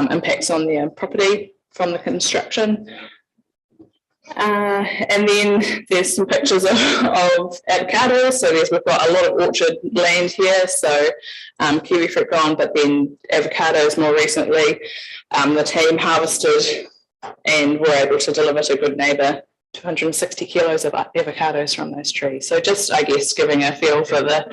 [SPEAKER 19] impacts on their property from the construction. And then there's some pictures of avocados. So we've got a lot of orchard land here, so kiwi fruit gone, but then avocados more recently. The team harvested and were able to deliver to Good Neighbour 260 kilos of avocados from those trees. So just, I guess, giving a feel for the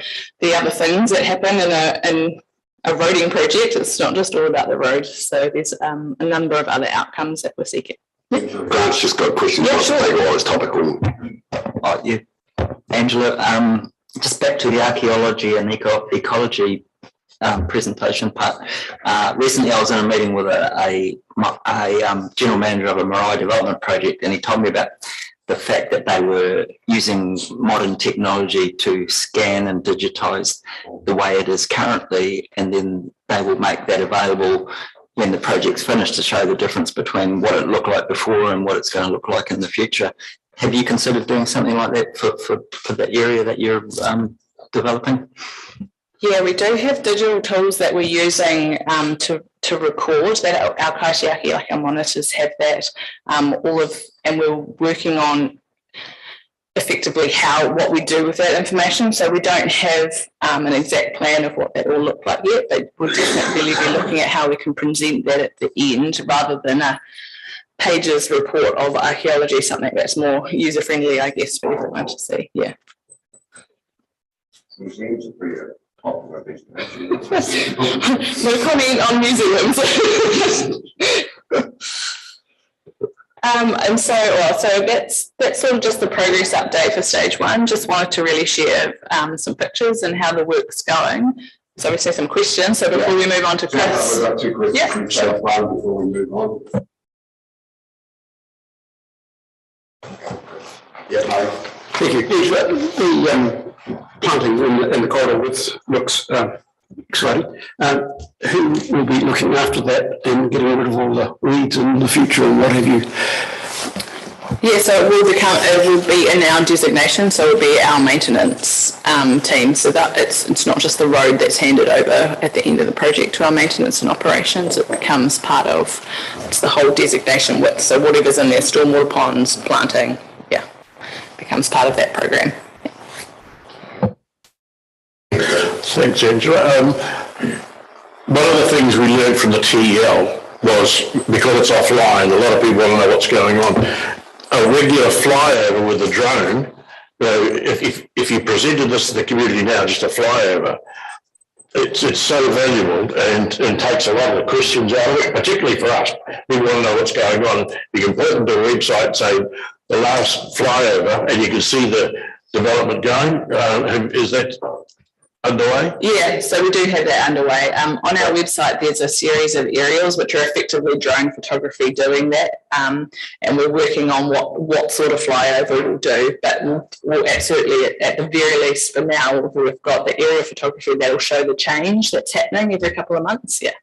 [SPEAKER 19] other things that happen in a roading project. It's not just all about the road. So there's a number of other outcomes that we're seeking.
[SPEAKER 3] Grant's just got questions.
[SPEAKER 19] Yeah, sure.
[SPEAKER 3] Take while it's topical.
[SPEAKER 10] Oh, yeah. Angela, just back to the archaeology and ecology presentation part. Recently I was in a meeting with a general manager of a Marae development project, and he told me about the fact that they were using modern technology to scan and digitize the way it is currently, and then they will make that available when the project's finished to show the difference between what it looked like before and what it's going to look like in the future. Have you considered doing something like that for the area that you're developing?
[SPEAKER 19] Yeah, we do have digital tools that we're using to record that. Our kaitiaki, like our monitors, have that. And we're working on effectively what we do with that information. So we don't have an exact plan of what that will look like yet, but we'll definitely be looking at how we can present that at the end rather than a pages report of archaeology, something that's more user friendly, I guess, for everyone to see. Yeah.
[SPEAKER 3] Museums are pretty popular these days.
[SPEAKER 19] No comment on museums. And so that's sort of just the progress update for stage one. Just wanted to really share some pictures and how the work's going. So we see some questions. So before we move on to Chris.
[SPEAKER 3] We've got 2 questions
[SPEAKER 19] Yeah,
[SPEAKER 3] from
[SPEAKER 19] sure.
[SPEAKER 3] one before we move on. Yeah, no.
[SPEAKER 17] Thank you. The planting in the corridor looks exciting. Who will be looking after that and getting rid of all the weeds in the future and what have you?
[SPEAKER 19] Yeah, so it will be in our designation, so it will be our maintenance team. So that it's not just the road that's handed over at the end of the project to our maintenance and operations. It becomes part of the whole designation width. So whatever's in there, stormwater ponds, planting, becomes part of that program.
[SPEAKER 15] Thanks, Angela. One of the things we learned from the TL was, because it's offline, a lot of people want to know what's going on. A regular flyover with a drone, if you presented this to the community now, just a flyover, it's so valuable and takes a lot of the questions out of it, particularly for us. We want to know what's going on. You can put them to a website, say the last flyover, and you can see the development going. Is that underway?
[SPEAKER 19] Yeah, so we do have that underway. On our website, there's a series of aerials which are effectively drone photography doing that, and we're working on what sort of flyover we'll do, but we'll absolutely, at the very least for now, we've got the aerial photography that will show the change that's happening every couple of months, yeah.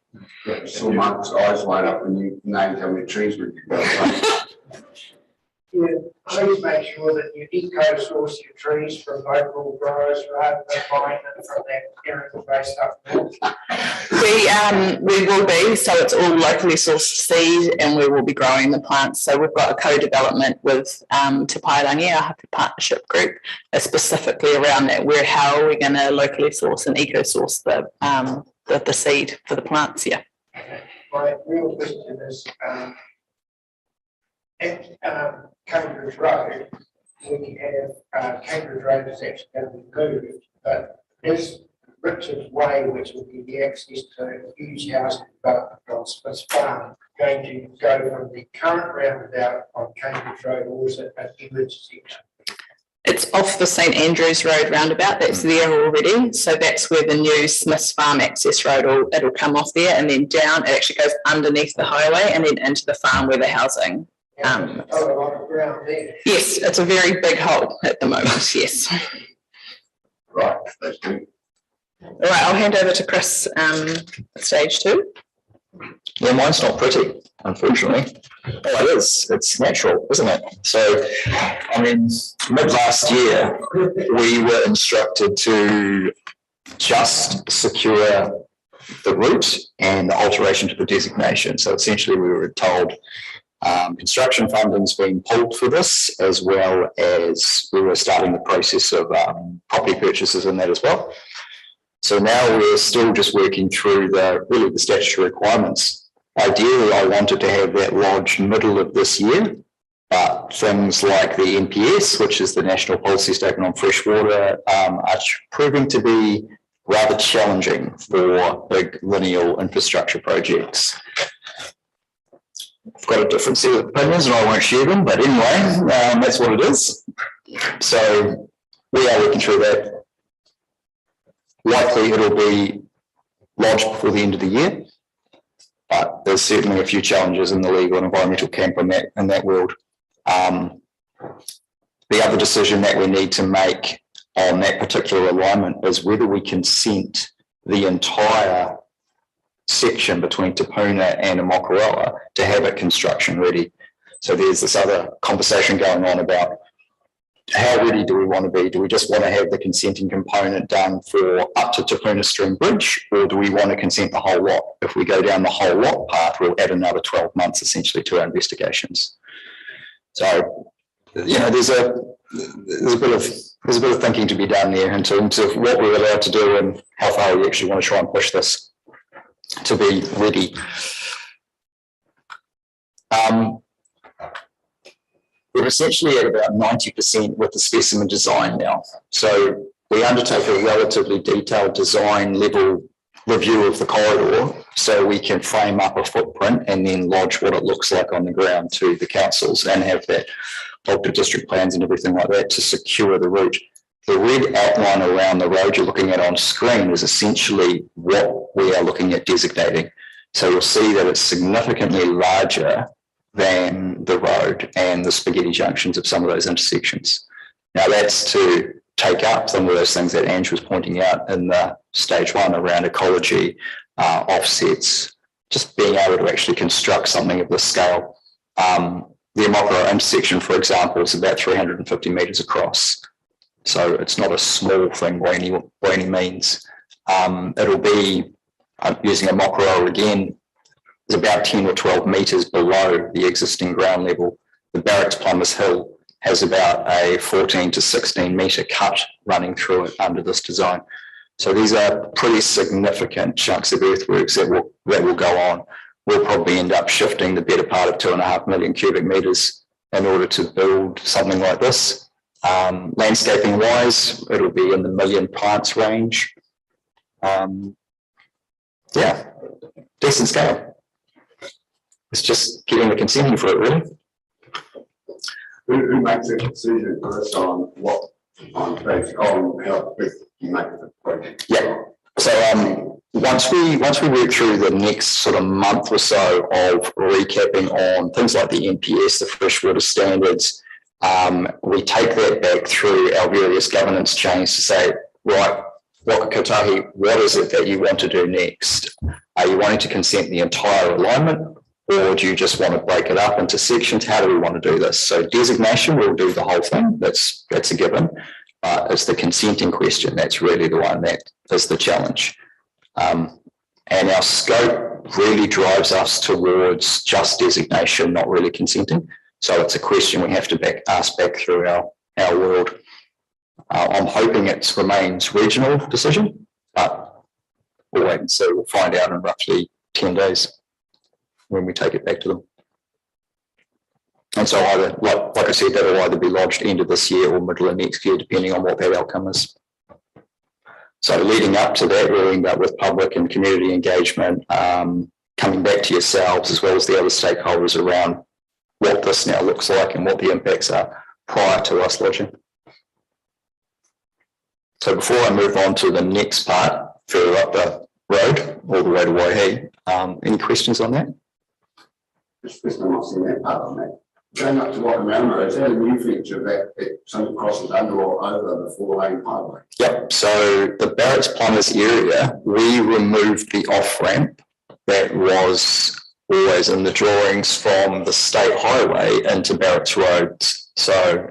[SPEAKER 3] So Mark's eyes light up when you named how many trees we've got.
[SPEAKER 14] you please make sure that you eco-source your trees from local growers rather than buying them from that chemical based up there?
[SPEAKER 19] We will be, so it's all locally sourced seed and we will be growing the plants. So we've got a co-development with Te Pairangi, our happy partnership group, specifically around that, where how are we going to locally source and eco-source the seed for the plants, yeah.
[SPEAKER 14] My real question is, at Cambridge Road, we have Cambridge Road is actually going to be moved, but there's Richard's Way, which will give the access to a huge housing development on Smith's Farm, going to go from the current roundabout on Cambridge Road, or is it an intersection?
[SPEAKER 19] It's off the St Andrews Road roundabout, that's there already. So that's where the new Smith's Farm access road, it'll come off there and then down. It actually goes underneath the highway and then into the farm where the housing.
[SPEAKER 14] A lot of ground there.
[SPEAKER 19] Yes, it's a very big hole at the moment, yes.
[SPEAKER 3] Right, that's good.
[SPEAKER 19] All right, I'll hand over to Chris, stage 2.
[SPEAKER 6] Yeah, mine's not pretty, unfortunately. Oh, it is. It's natural, isn't it? So, I mean, mid last year, we were instructed to just secure the route and the alteration to the designation. So essentially, we were told construction funding's being pulled for this, as well as we were starting the process of property purchases in that as well. So now we're still just working through the statutory requirements. Ideally, I wanted to have that lodged middle of this year, but things like the NPS, which is the National Policy Statement on Freshwater, are proving to be rather challenging for big lineal infrastructure projects. I've got a different set of opinions and I won't share them, but anyway, that's what it is. So we are working through that. Likely it'll be lodged before the end of the year, but there's certainly a few challenges in the legal and environmental camp in that world. The other decision that we need to make on that particular alignment is whether we consent the entire section between Te Puna and Amokaroa to have it construction ready. So there's this other conversation going on about how ready do we want to be? Do we just want to have the consenting component done for up to Te Puna Stream Bridge, or do we want to consent the whole lot? If we go down the whole lot path, we'll add another 12 months essentially to our investigations. So, you know, there's a bit of thinking to be done there in terms of what we're allowed to do and how far we actually want to try and push this to be ready. We're essentially at about 90% with the specimen design now. So we undertake a relatively detailed design level review of the corridor so we can frame up a footprint and then lodge what it looks like on the ground to the councils and have that logged to district plans and everything like that to secure the route. The red outline around the road you're looking at on screen is essentially what we are looking at designating. So you'll see that it's significantly larger than the road and the spaghetti junctions of some of those intersections. Now that's to take up some of those things that Andrew was pointing out in the stage 1 around ecology, offsets, just being able to actually construct something of this scale. The Amokaroa intersection, for example, is about 350 metres across. So it's not a small thing by any means. It'll be, using Amokaroa again, is about 10 or 12 metres below the existing ground level. The Barracks Plumbers Hill has about a 14 to 16 metre cut running through it under this design. So these are pretty significant chunks of earthworks that will go on. We'll probably end up shifting the better part of 2.5 million cubic metres in order to build something like this. Landscaping wise, it'll be in the million plants range. Yeah, decent scale. It's just getting the consenting for it, really.
[SPEAKER 3] Who makes a decision, Chris, on what, on how big you make the project?
[SPEAKER 6] Yeah. So once we work through the next sort of month or so of recapping on things like the NPS, the freshwater standards, we take that back through our various governance chains to say, right, Kotahi, what is it that you want to do next? Are you wanting to consent the entire alignment, Or do you just want to break it up into sections? How do we want to do this? So designation, we'll do the whole thing. That's a given. It's the consenting question. That's really the one that is the challenge. And our scope really drives us towards just designation, not really consenting. So it's a question we have to ask back through our world. I'm hoping it remains regional decision, but we'll wait and see. We'll find out in roughly 10 days when we take it back to them. And so either, like I said, that'll either be lodged end of this year or middle of next year, depending on what that outcome is. So leading up to that, we'll end up with public and community engagement, coming back to yourselves as well as the other stakeholders around what this now looks like and what the impacts are prior to us lodging. So before I move on to the next part, further up the road, all the way to Waihi, any questions on that?
[SPEAKER 3] First time I've seen that part on that. Going up to Waihi, is that a new feature that it something crosses under or over the 4-lane highway?
[SPEAKER 6] Yep, so the Barrett's Plumbers area, we removed the off-ramp that was always in the drawings from the state highway into Barrett's Road. So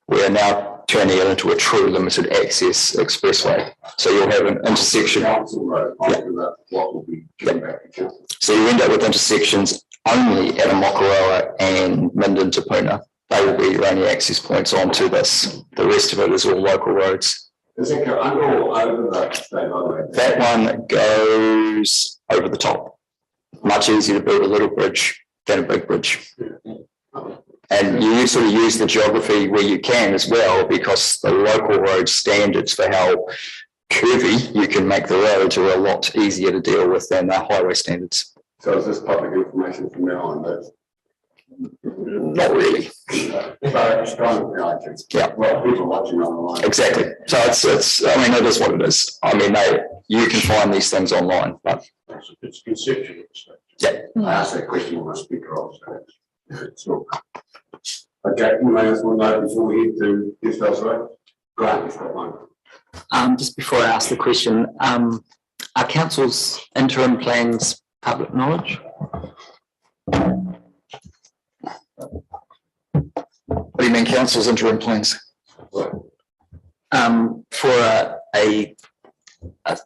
[SPEAKER 6] we are now turning it into a true limited access expressway. So you'll have an intersection.
[SPEAKER 3] Council Road, what will be given back to council?
[SPEAKER 6] So you end up with intersections only at Mokoroa and Minden to Puna. They will be your only access points onto this. The rest of it is all local roads.
[SPEAKER 3] Does it go under or over the state highway?
[SPEAKER 6] That one goes over the top. Much easier to build a little bridge than a big bridge. And you sort of use the geography where you can as well, because the local road standards for how curvy you can make the roads are a lot easier to deal with than the highway standards.
[SPEAKER 3] So is this public information from now on?
[SPEAKER 6] Not really.
[SPEAKER 3] Yeah.
[SPEAKER 6] Well,
[SPEAKER 3] people watching online.
[SPEAKER 6] Exactly. So it's. I mean, it is what it is. I mean, you can find these things online, but
[SPEAKER 15] it's conceptual.
[SPEAKER 6] Yeah.
[SPEAKER 3] I asked that question on my speaker also. So, okay, you may as well know before we head to this house, right? Grant, you've got one.
[SPEAKER 10] Just before I ask the question, are council's interim plans public knowledge?
[SPEAKER 6] What do you mean, council's interim plans?
[SPEAKER 10] For a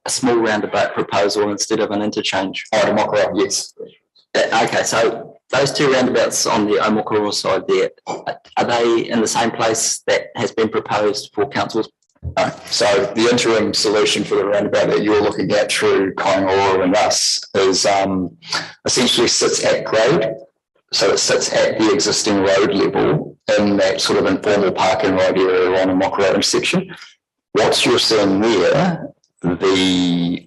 [SPEAKER 10] small roundabout proposal instead of an interchange.
[SPEAKER 6] Oh, Mokoroa, yes.
[SPEAKER 10] Okay, so those two roundabouts on the Mokoroa side there, are they in the same place that has been proposed for council's?
[SPEAKER 6] No. So the interim solution for the roundabout that you're looking at through Kaingaroa and us is essentially sits at grade. So it sits at the existing road level in that sort of informal parking ride area on a Mokoroa intersection. What you're seeing there, will be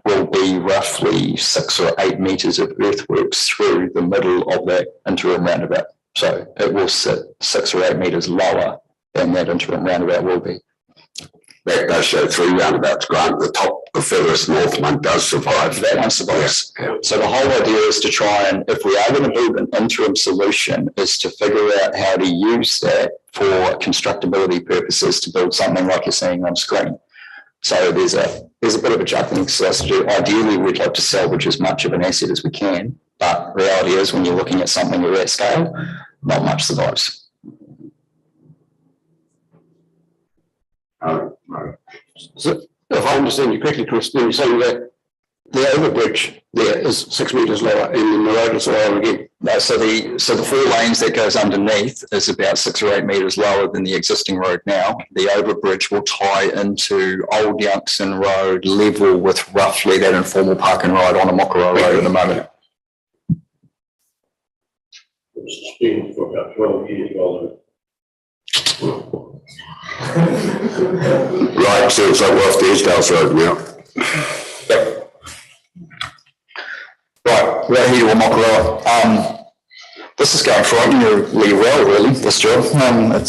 [SPEAKER 6] roughly 6 or 8 metres of earthworks through the middle of that interim roundabout. So it will sit 6 or 8 metres lower than that interim roundabout will be.
[SPEAKER 3] That does show 3 roundabouts, Grant. The top, the furthest north one does survive.
[SPEAKER 6] That one survives. Yeah. So the whole idea is to try and, if we are going to build an interim solution, is to figure out how to use that for constructability purposes to build something like you're seeing on screen. So there's a bit of a juggling exercise to do. Ideally, we'd like to salvage as much of an asset as we can, but reality is when you're looking at something of that scale, not much survives.
[SPEAKER 17] So if I understand you correctly, Chris, then you're saying that the overbridge there is 6 metres lower and then the road is lower again.
[SPEAKER 6] No, so the 4 lanes that goes underneath is about 6 or 8 metres lower than the existing road now. The overbridge will tie into Old Youngson Road level with roughly that informal park and ride on a Mokoroa Road at the moment.
[SPEAKER 15] It's been for about 12 years while
[SPEAKER 3] Right, so it's like we're off the East House Road now.
[SPEAKER 6] Yep. Right, we're here to Mokoroa. This is going frighteningly well, really, this job. I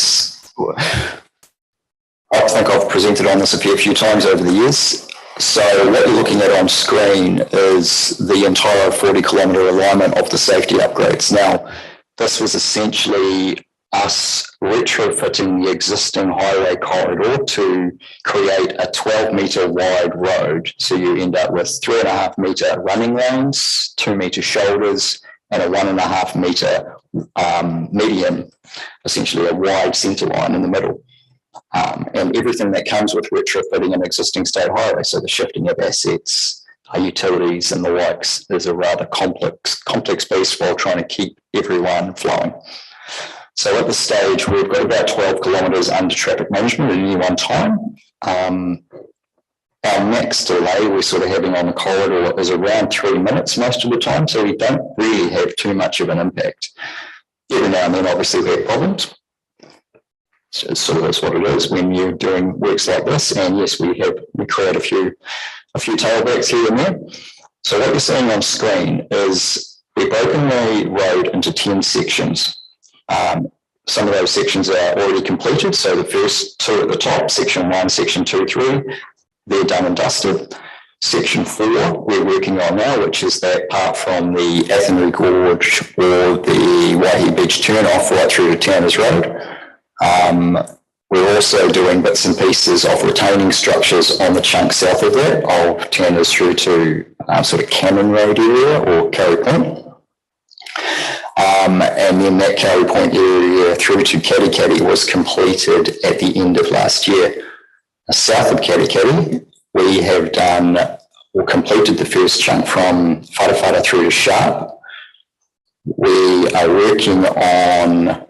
[SPEAKER 6] think I've presented on this a few times over the years. So what you're looking at on screen is the entire 40-kilometre alignment of the safety upgrades. Now, this was essentially us retrofitting the existing highway corridor to create a 12-metre wide road. So you end up with 3.5 metre running lanes, 2 metre shoulders, and a 1.5 metre median, essentially a wide centre line in the middle. And everything that comes with retrofitting an existing state highway, so the shifting of assets, utilities and the likes, is a rather complex beast while trying to keep everyone flowing. So at this stage, we've got about 12 kilometres under traffic management at any one time. Our max delay we're sort of having on the corridor is around 3 minutes most of the time, so we don't really have too much of an impact. Every now and then, obviously, we have problems. So it sort of is what it is when you're doing works like this. And yes, we create a few tailbacks here and there. So what you're seeing on screen is we've broken the road into 10 sections. Some of those sections are already completed. So the first two at the top, section 1, section 2, 3, they're done and dusted. Section 4 we're working on now, which is that part from the Athenry Gorge or the Waihi Beach turn-off right through to Towner's Road. We're also doing bits and pieces of retaining structures on the chunk south of that, of Towner's through to sort of Cannon Road area or Carry Point. And then that Carry Point area through to Katikati was completed at the end of last year. South of Katikati, we have done or completed the first chunk from Whara through to Sharp. We are working on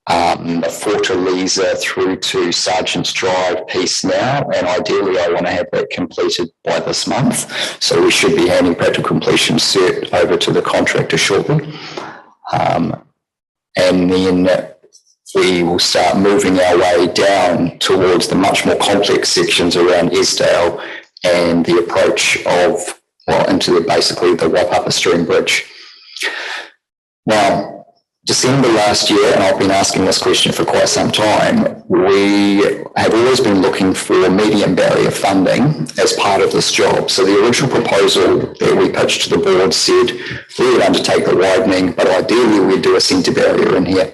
[SPEAKER 6] the Fortaleza through to Sergeant's Drive piece now, and ideally I want to have that completed by this month. So we should be handing practical completion cert over to the contractor shortly. And then we will start moving our way down towards the much more complex sections around Esdale and the approach of, well, into basically the Waipapa Stream Bridge. Now, December last year, and I've been asking this question for quite some time, we have always been looking for medium barrier funding as part of this job. So the original proposal that we pitched to the board said we would undertake the widening, but ideally we'd do a centre barrier in here.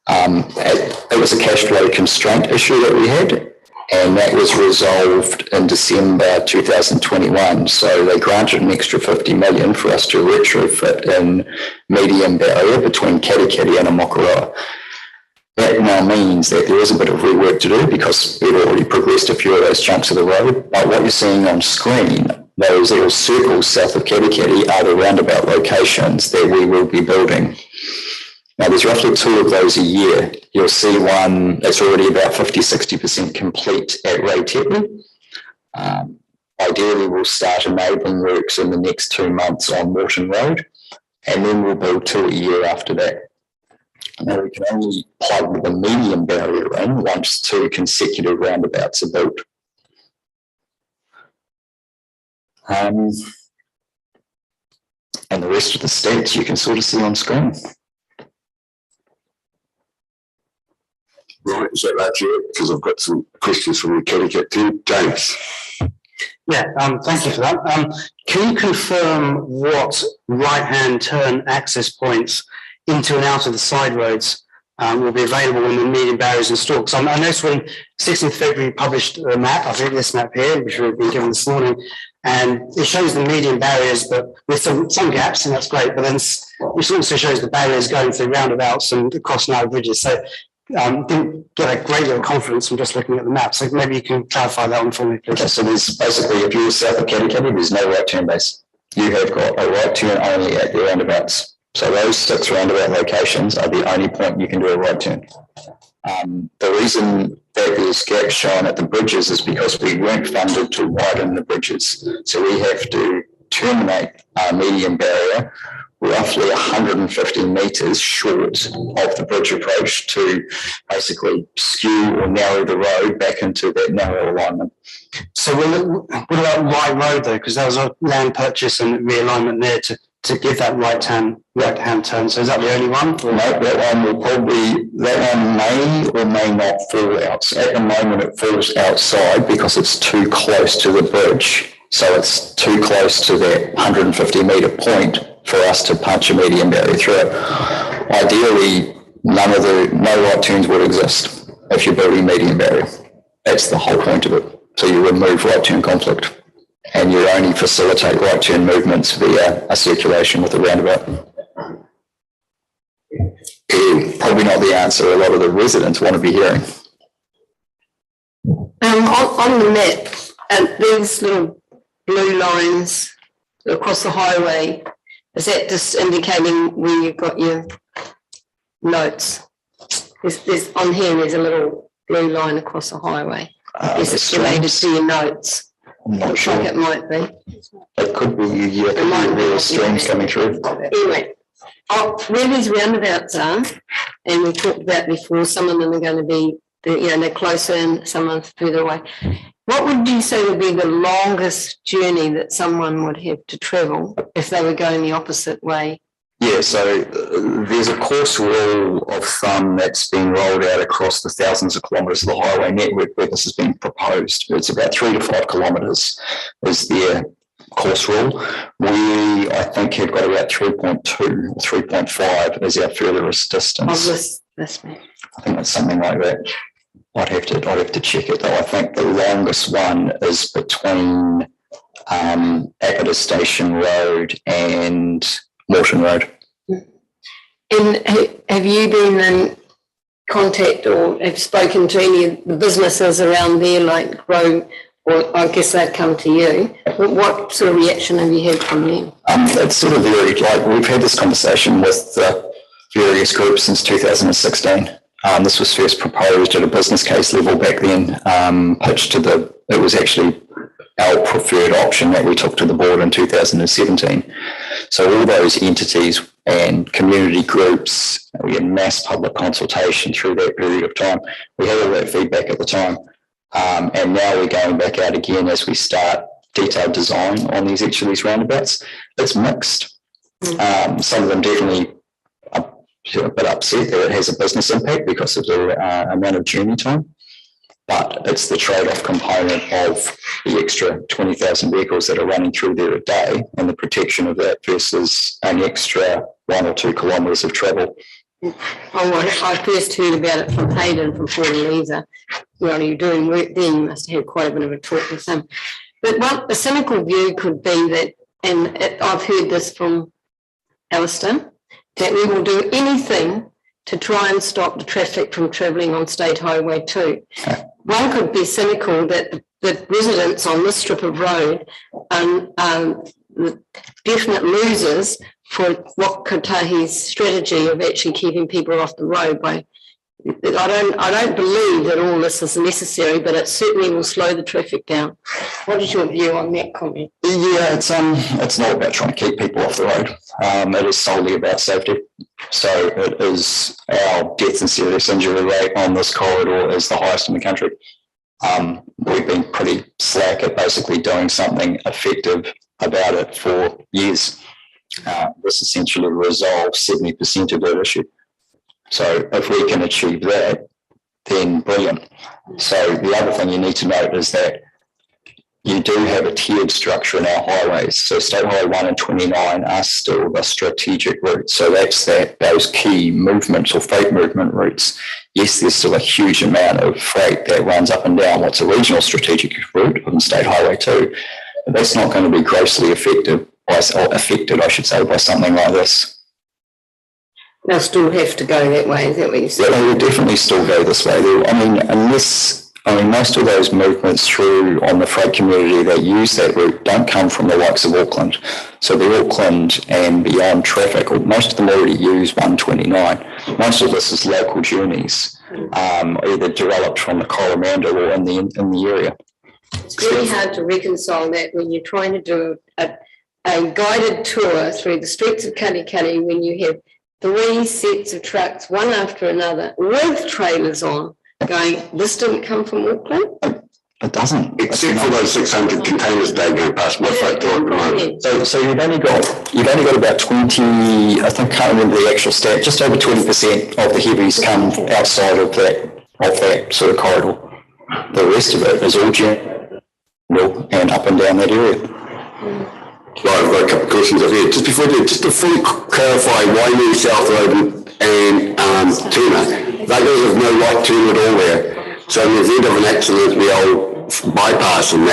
[SPEAKER 6] It was a cash flow constraint issue that we had, and that was resolved in December 2021. So they granted an extra 50 million for us to retrofit in medium barrier between Katikati and Amokoroa. That now means that there is a bit of rework to do because we've already progressed a few of those chunks of the road. But what you're seeing on screen, those little circles south of Katikati, are the roundabout locations that we will be building. Now, there's roughly 2 of those a year. You'll see one that's already about 50-60% complete at Raitepi. Ideally, we'll start enabling works in the next 2 months on Morton Road, and then we'll build 2 a year after that. Now, we can only plug the medium barrier in once 2 consecutive roundabouts are built. And the rest of the stats you can sort of see on screen.
[SPEAKER 3] Right, is that right, because I've got some questions from the Katikati team. James.
[SPEAKER 2] Yeah, thank you for that. Can you confirm what right-hand turn access points into and out of the side roads will be available when the median barriers installed? Because I noticed when 16th February published a map, I think this map here, which we've been given this morning, and it shows the median barriers, but with some gaps, and that's great, but then it also shows the barriers going through roundabouts and across narrow bridges. So didn't get a great deal of confidence from just looking at the map. So maybe you can clarify that one for me, please.
[SPEAKER 6] Okay, so there's basically, if you're south of Katikati, there's no right turn base. You have got a right turn only at the roundabouts. So those 6 roundabout locations are the only point you can do a right turn. The reason that there's gaps shown at the bridges is because we weren't funded to widen the bridges. So we have to terminate our median barrier roughly 150 metres short of the bridge approach to basically skew or narrow the road back into that narrow alignment.
[SPEAKER 2] So what about right road though? Because there was a land purchase and realignment there to give that right-hand turn. So is that the only one?
[SPEAKER 6] No, that one may or may not fall out. So at the moment it falls outside because it's too close to the bridge. So it's too close to that 150 metre point for us to punch a median barrier through it. Ideally, no right turns would exist if you're building a median barrier. That's the whole point of it. So you remove right turn conflict and you only facilitate right turn movements via a circulation with a roundabout.
[SPEAKER 3] And
[SPEAKER 6] probably not the answer a lot of the residents want to be hearing.
[SPEAKER 4] On the map, these little blue lines across the highway, is that just indicating where you've got your notes? There's on here, there's a little blue line across the highway. Is it related to your notes?
[SPEAKER 6] I'm not sure.
[SPEAKER 4] Like it might be.
[SPEAKER 6] It could be, yeah, it could be real streams coming through.
[SPEAKER 4] Anyway, where these roundabouts are, and we talked about before, some of them are going to be, they're closer and some are further away. What would you say would be the longest journey that someone would have to travel if they were going the opposite way?
[SPEAKER 6] Yeah, so there's a course rule of thumb that's been rolled out across the thousands of kilometres of the highway network where this has been proposed. It's about 3 to 5 kilometres is their course rule. We, I think, have got about 3.2 or 3.5 as our furthest distance.
[SPEAKER 4] This map.
[SPEAKER 6] I think it's something like that. I'd have to check it though. I think the longest one is between Appleton Station Road and Morton Road.
[SPEAKER 4] And have you been in contact or have spoken to any of the businesses around there, like Row, or I guess they've come to you? What sort of reaction have you had from them?
[SPEAKER 6] It's sort of varied. Like we've had this conversation with various groups since 2016. This was first proposed at a business case level back then, pitched to it was actually our preferred option that we took to the board in 2017. So all those entities and community groups, we had mass public consultation through that period of time. We had all that feedback at the time. And now we're going back out again as we start detailed design on these roundabouts. It's mixed. Some of them definitely a bit upset that it has a business impact because of the amount of journey time. But it's the trade-off component of the extra 20,000 vehicles that are running through there a day and the protection of that versus an extra 1 or 2 kilometres of travel.
[SPEAKER 4] I first heard about it from Hayden from Fortaleza. Well, you're doing work there, you must have had quite a bit of a talk with him. But a cynical view could be that, and I've heard this from Alistair, that we will do anything to try and stop the traffic from travelling on State Highway 2. One could be cynical that the residents on this strip of road are definite losers for what Kotahi's strategy of actually keeping people off the road. I don't believe that all this is necessary, but it certainly will slow the traffic down. What is your view on that comment?
[SPEAKER 6] Yeah, it's not about trying to keep people off the road. It is solely about safety. So it is our death and serious injury rate on this corridor is the highest in the country. We've been pretty slack at basically doing something effective about it for years. This essentially resolves 70% of that issue. So if we can achieve that, then brilliant. So the other thing you need to note is that you do have a tiered structure in our highways. So State Highway 1 and 29 are still the strategic routes. So that's those key movements or freight movement routes. Yes, there's still a huge amount of freight that runs up and down what's a regional strategic route on State Highway 2. But that's not going to be grossly affected, I should say, by something like this.
[SPEAKER 4] They'll still have to go that way, is that what you said?
[SPEAKER 6] Yeah, they will definitely still go this way. Most of those movements through on the freight community that use that route don't come from the likes of Auckland. So the Auckland and beyond traffic, most of them already use 129. Most of this is local journeys, either developed from the Coromandel or in the area.
[SPEAKER 4] It's really hard to reconcile that when you're trying to do a guided tour through the streets of Katikati when you have 3 sets of trucks, one after another, with trailers on, going, this didn't come from Auckland?
[SPEAKER 6] It doesn't.
[SPEAKER 3] Except for those 600 containers a day going past my front door at the moment.
[SPEAKER 6] So you've only got about 20, I think, can't remember the actual stat, just over 20% of the heavies come outside of that sort of corridor. The rest of it is all general and up and down that area.
[SPEAKER 3] Right, I've got a couple of questions over here. Just before I do, just to fully clarify Waimea South Road and Tuna, they guys have no right turn at all there. So in the event of an accident, the old bypass and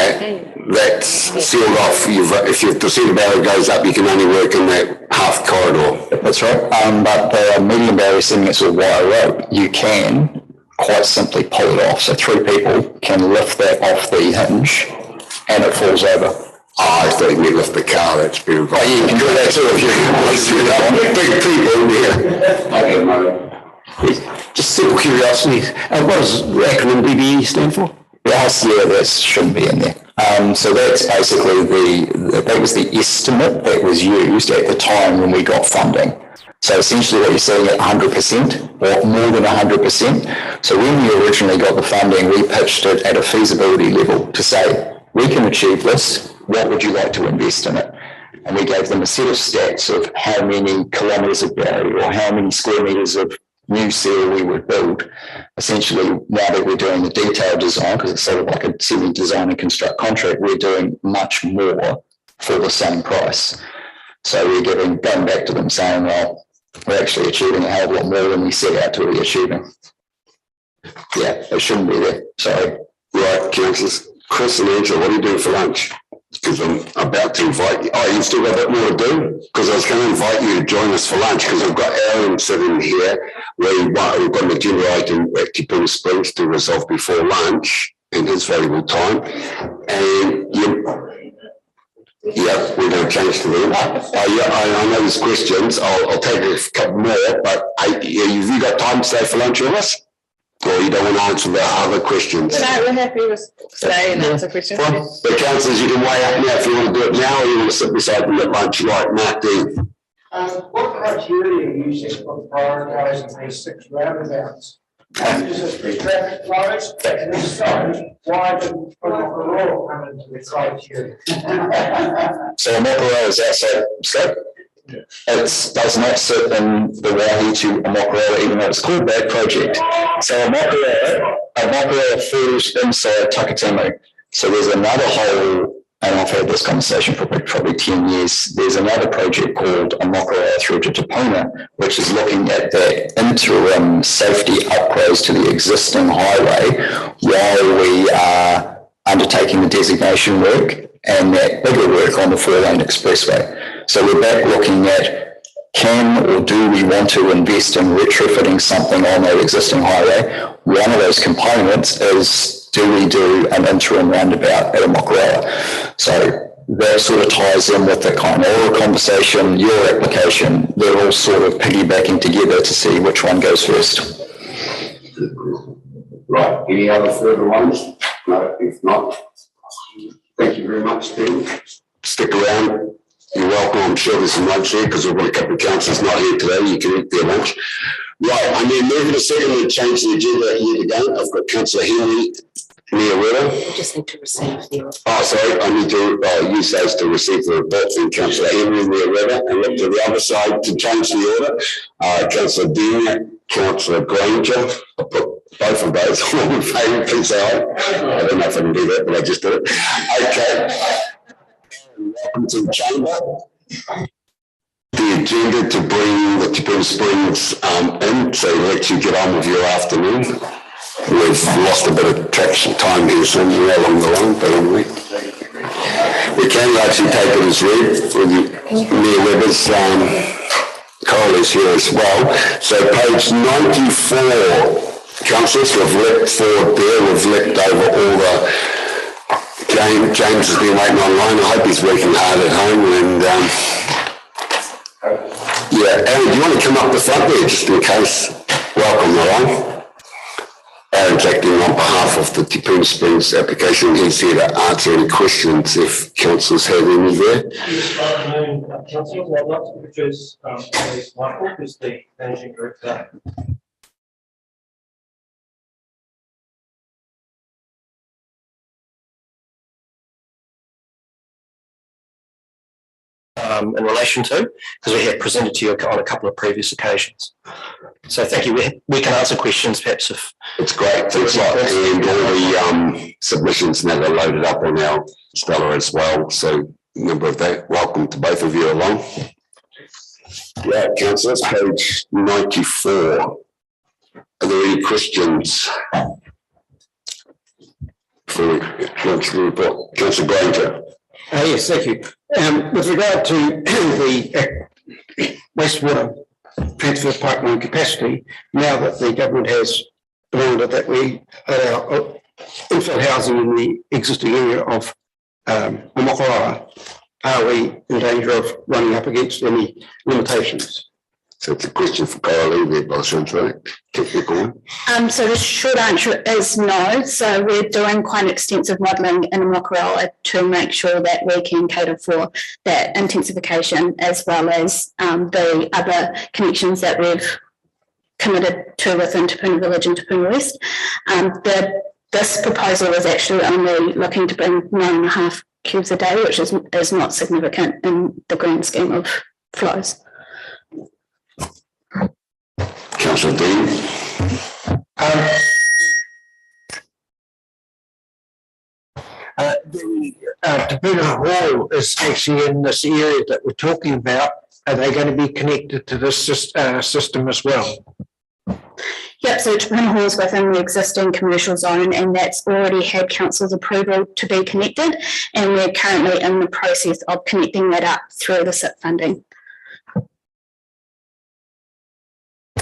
[SPEAKER 3] that's sealed off. If the centre barrier goes up, you can only work in that half path corridor.
[SPEAKER 6] That's right. But the medium barrier seeming it's a wire rope, you can quite simply pull it off. So 3 people can lift that off the hinge and it falls over.
[SPEAKER 3] I thought you meant lift the car, that's beautiful.
[SPEAKER 6] Oh, you can do that too if you want.
[SPEAKER 3] Big people, yeah.
[SPEAKER 17] Just simple curiosity, what does the acronym DBE stand for?
[SPEAKER 6] Yes, yeah, that shouldn't be in there. So that's basically that was the estimate that was used at the time when we got funding. So essentially what you're seeing at 100% or more than 100%. So when we originally got the funding, we pitched it at a feasibility level to say, we can achieve this, what would you like to invest in it? And we gave them a set of stats of how many kilometres of barrier or how many square metres of new seal we would build. Essentially, now that we're doing the detailed design, because it's sort of like a semi-design and construct contract, we're doing much more for the same price. So we're going back to them saying, well, we're actually achieving a hell of a lot more than we set out to be achieving. Yeah, it shouldn't be there. Sorry.
[SPEAKER 3] Right, councillors. Chris and Angela, what are you doing for lunch? Because I'm about to invite you. Oh, you've still got a bit more to do? Because I was going to invite you to join us for lunch, because I've got Aaron sitting here. We've got an agenda item at Tipuna Springs to resolve before lunch in his valuable time. And yeah, we're going to change to them. I know there's questions. I'll take a couple more, but have you got time to stay for lunch with us? Or you don't want to answer the other questions?
[SPEAKER 19] No, we're happy to stay and answer questions.
[SPEAKER 3] The councillors, you can weigh up now if you want to do it now, or you want to sit beside them at lunch. Right, Matt, Dean.
[SPEAKER 14] What criteria are you using for prioritising these 6 roundabouts? Is it 3 traffic flows? And if so, why didn't Royal come into the criteria?
[SPEAKER 6] So Amokoroa is outside scope. It does not sit in the Waihi to Amokoroa, even though it's called that project. So Amokoroa falls inside Takatimu. So there's another whole, and I've had this conversation for probably 10 years, there's another project called Amokoroa through to Tipuna, which is looking at that interim safety upgrades to the existing highway while we are undertaking the designation work and that bigger work on the 4-lane expressway. So we're back looking at can or do we want to invest in retrofitting something on that existing highway? One of those components is, do we do an interim roundabout at Amokoroa? So that sort of ties in with the kind of conversation, your application. They're all sort of piggybacking together to see which one goes first.
[SPEAKER 3] Right, any other further ones? No, if not, thank you very much, Tim. Stick around. You're welcome. I'm sure there's some lunch here because we've got a couple of councillors not here today. You can eat their lunch. Right, I'm then moving a second and change the agenda yet again. I've got Councillor Henry Niawera.
[SPEAKER 9] We just need to receive the.
[SPEAKER 3] Oh, sorry, I need to use those to receive the report from Councillor Henry Niawera and look to the other side to change the order. Councillor Dean, Councillor Granger. I put both of those all in favour, please say aye. I don't know if I can do that, but I just did it. Okay. Welcome to the chamber. The agenda to bring the Tipuna Springs in, so let you get on with your afternoon. We've lost a bit of traction time here somewhere along the line, but anyway. We can actually take it as read with Mayor Webber's colleagues here as well. So page 94, councillors, we've leapt forward there, we've leapt over all the James has been waiting online. I hope he's working hard at home. And yeah, Aaron, do you want to come up the front there just in case? Welcome, Aaron. Aaron's acting on behalf of the Tipuna Springs application. He's here to answer any questions if councillors have any there.
[SPEAKER 18] Yes, good afternoon, councillors. I'd like to introduce Michael, who's the managing director.
[SPEAKER 12] In relation to, because we have presented to you on a couple of previous occasions. So thank you. We can answer questions perhaps if...
[SPEAKER 3] It's great. Thanks a lot. And all the submissions now are loaded up on our Stella as well. So a number of that. Welcome to both of you along. Yeah, councillors, page 94. Are there any questions for the report? Councillor Granger.
[SPEAKER 17] Yes, thank you. With regard to the wastewater transfer pipeline capacity, now that the government has demanded that we allow infill housing in the existing area of Walkway, are we in danger of running up against any limitations?
[SPEAKER 3] So it's a question for Coralie there, by the sounds of it. Keep going.
[SPEAKER 8] So the short answer is no. So we're doing quite extensive modelling in Walkway to make sure that we can cater for that intensification as well as the other connections that we've committed to within Te Puna Village and Te Puna West. This proposal is actually only looking to bring 9.5 cubes a day, which is not significant in the grand scheme of flows.
[SPEAKER 3] Councillor Dean.
[SPEAKER 14] The Te Puna Hall is actually in this area that we're talking about. Are they going to be connected to this system as well?
[SPEAKER 8] Yep, so Te Puna Hall is within the existing commercial zone and that's already had council's approval to be connected, and we're currently in the process of connecting that up through the SIP funding.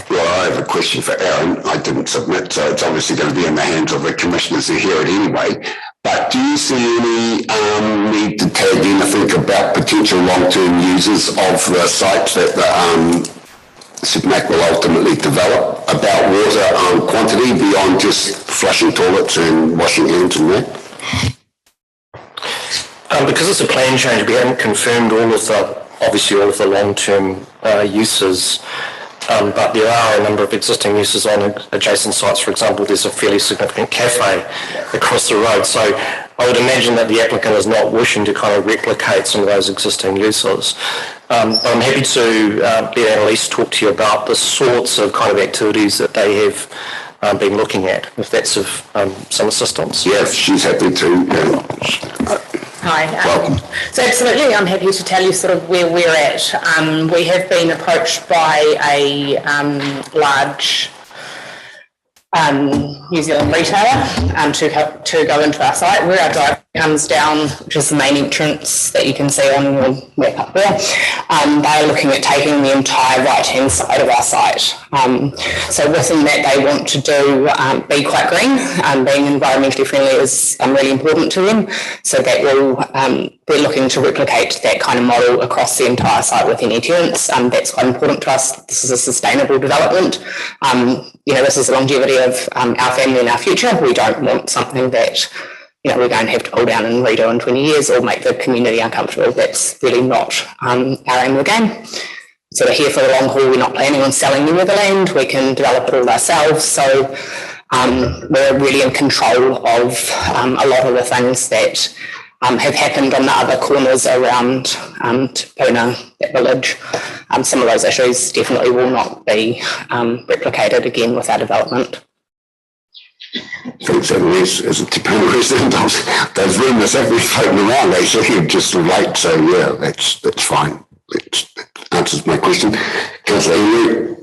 [SPEAKER 3] Well, I have a question for Aaron. I didn't submit, so it's obviously going to be in the hands of the commissioners who hear it anyway. But do you see any need to tag anything about potential long-term users of the sites that the SIPMAC will ultimately develop about water quantity beyond just flushing toilets and washing hands and that?
[SPEAKER 12] Because it's a plan change, we haven't confirmed all of the long-term uses. But there are a number of existing uses on adjacent sites. For example, there's a fairly significant cafe across the road. So I would imagine that the applicant is not wishing to kind of replicate some of those existing uses. But I'm happy to let Annalise talk to you about the sorts of kind of activities that they have been looking at, if that's of some assistance.
[SPEAKER 3] Yes, she's happy to.
[SPEAKER 20] Hi.
[SPEAKER 3] Welcome.
[SPEAKER 20] So absolutely, I'm happy to tell you sort of where we're at. We have been approached by a large New Zealand retailer to go into our site. Where our drive comes down, which is the main entrance that you can see on your map up there, they are looking at taking the entire right-hand side of our site. So within that, they want to be quite green. Being environmentally friendly is really important to them. So that will they're looking to replicate that kind of model across the entire site with any tenants. That's quite important to us. This is a sustainable development. This is the longevity of our family and our future. We don't want something that we're going to have to pull down and redo in 20 years or make the community uncomfortable. That's really not our aim of the game. So we're here for the long haul. We're not planning on selling any of the land. We can develop it all ourselves. So we're really in control of a lot of the things that have happened on the other corners around Te Puna, that village. Some of those issues definitely will not be replicated again with our development.
[SPEAKER 3] Thanks, Annalise. As a Te Puna resident, those rumours have been floating around actually just of late, so yeah, that's fine. That answers my question. Councillor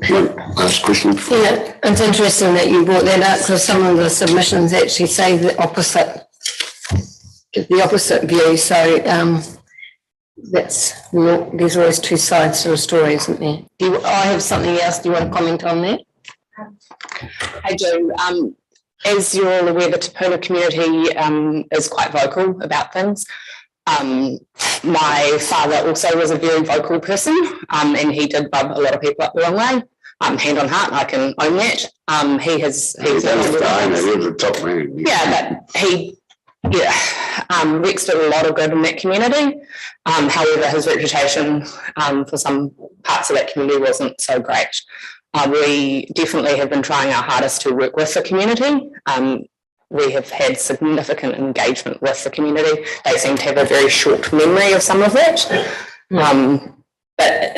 [SPEAKER 3] Henry, last question.
[SPEAKER 4] Yeah, it's interesting that you brought that up because some of the submissions actually say the opposite view. So there's always two sides to a story, isn't there? I have something else. Do you want to comment on that?
[SPEAKER 20] I do. As you're all aware, the Te Puna community is quite vocal about things. My father also was a very vocal person, and he did rub a lot of people up the wrong way. Hand on heart, I can own that. He's
[SPEAKER 3] the top man.
[SPEAKER 20] Yeah, but he Rex did a lot of good in that community. However, his reputation for some parts of that community wasn't so great. We definitely have been trying our hardest to work with the community. We have had significant engagement with the community. They seem to have a very short memory of some of that. But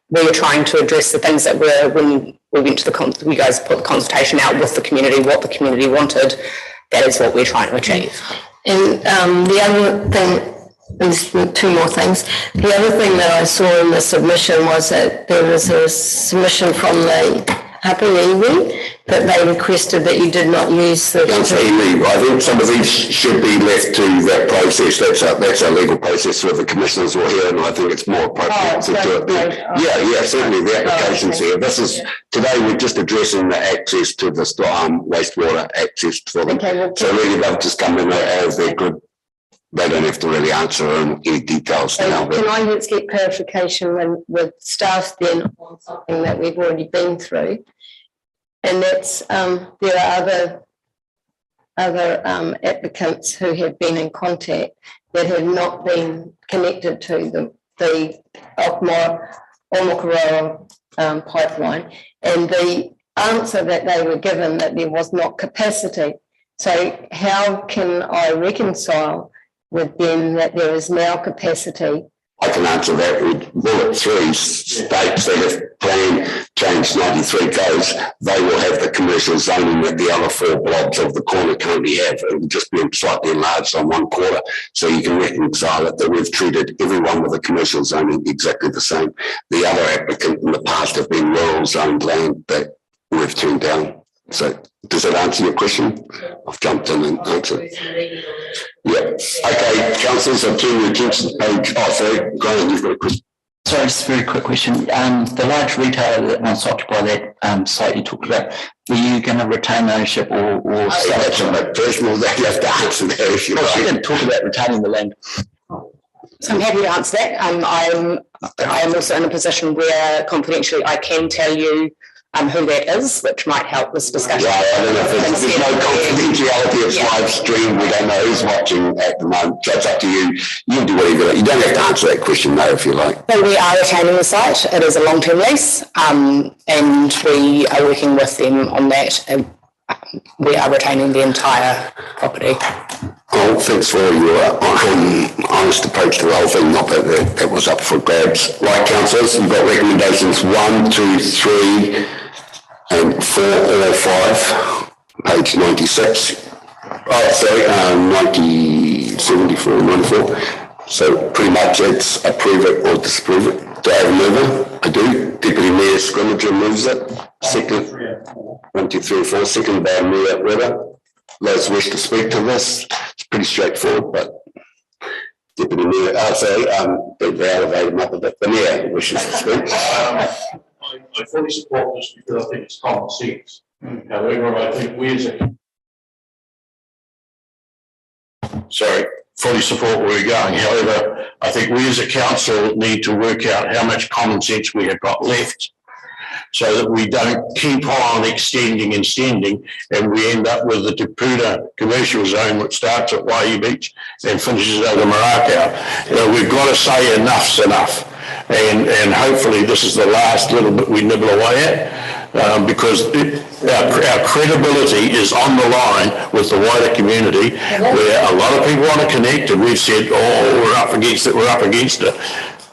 [SPEAKER 20] we were trying to address the things that were, when we went to you guys put the consultation out with the community, what the community wanted. That is what we're trying to achieve.
[SPEAKER 4] And the other thing, there's two more things. The other thing that I saw in the submission was that there was a submission from the Hapu Iwi, that they requested that you did not use the.
[SPEAKER 3] Councillor Ely, I think some of these should be left to that process. That's a legal process with the commissioners were here, and I think it's more appropriate to do it then. Yeah, certainly the application's here. This is, today we're just addressing the access to the wastewater access for them. So really they've just come in as they're good. They don't have to really answer any details now.
[SPEAKER 4] Can I just get clarification with staff then on something that we've already been through? And that's, there are other applicants who have been in contact that have not been connected to the Omokaroa pipeline. And the answer that they were given that there was not capacity. So how can I reconcile with them that there is now capacity?
[SPEAKER 3] I can answer that with bullet 3 states that if plan change 93 goes, they will have the commercial zoning that the other 4 blobs of the corner currently have. It will just be slightly enlarged on 1 quarter. So you can reconcile it that we've treated everyone with a commercial zoning exactly the same. The other applicant in the past have been rural zoned land that we've turned down. So does that answer your question? I've jumped in and answered. Yeah. Okay, councillors, I'll turn your attention to page. Oh, sorry, Graham, you've got a question.
[SPEAKER 10] Sorry, just a very quick question. The large retailer that wants to occupy that site you talked about, were you going to retain ownership or sell it?
[SPEAKER 3] That's a bit personal, that you have to answer that if you
[SPEAKER 10] like. You didn't talk about retaining the land.
[SPEAKER 20] So I'm happy to answer that. I am also in a position where confidentially I can tell you who that is, which might help this discussion.
[SPEAKER 3] Yeah, I don't know if there's no confidentiality, it's live stream, we don't know who's watching at the moment, so it's up to you. You can do whatever you like. You don't have to answer that question though if you like.
[SPEAKER 20] So we are retaining the site, it is a long-term lease, and we are working with them on that. We are retaining the entire property.
[SPEAKER 3] Well, thanks for your honest approach to the whole thing, not that was up for grabs. Right, councillors, you've got recommendations 1, 2, 3, and 4 or 5, page 96. Oh, sorry, 90, 74, 94. So pretty much it's approve it or disapprove it. Do I have a mover? I do. Deputy Mayor Scrimmager moves it. Second, 1, 2, 3, 4. Second by Mayor Ritter. Those wish to speak to this. It's pretty straightforward, but Deputy Mayor, they elevated him up a bit. The Mayor wishes to speak.
[SPEAKER 15] I fully support this because I think it's common sense. However, I think we as a fully support where we're going. However, I think we as a council need to work out how much common sense we have got left so that we don't keep on extending and we end up with the Taputa commercial zone which starts at Waihi Beach and finishes over Marakau. You know, we've got to say enough's enough. And hopefully this is the last little bit we nibble away at because our credibility is on the line with the wider community where a lot of people want to connect and we've said, oh, we're up against it.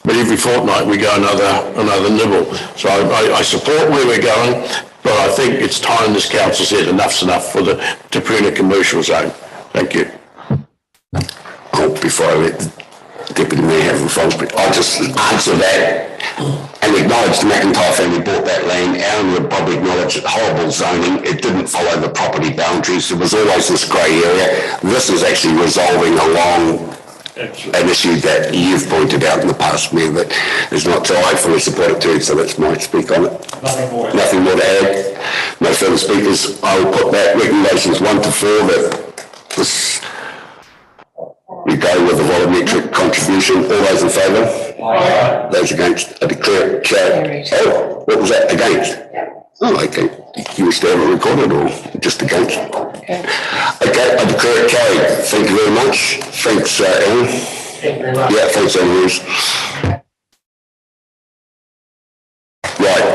[SPEAKER 15] But every fortnight we go another nibble. So I support where we're going, but I think it's time this council said enough's enough for the Taputa commercial zone. Thank you.
[SPEAKER 3] Before I let the Deputy Mayor have involvement, I'll just answer that and acknowledge the McIntyre family bought that land. Aaron would probably acknowledge horrible zoning. It didn't follow the property boundaries. There was always this grey area. This is actually resolving along an issue that you've pointed out in the past, Mayor, that is not, so I fully support it too, so that's my speak on it. Nothing more to add. No further speakers. I will put that recommendations 1 to 4 that this, we go with the volumetric contribution. All those in favour? Those against? I declare it carried. Oh, what was that? Against? Oh, okay. You wish to have it recorded or just against? Okay, I declare it carried. Thank you very much. Thanks, Ellen. Thank you very much. Yeah, thanks, Ellen. Right,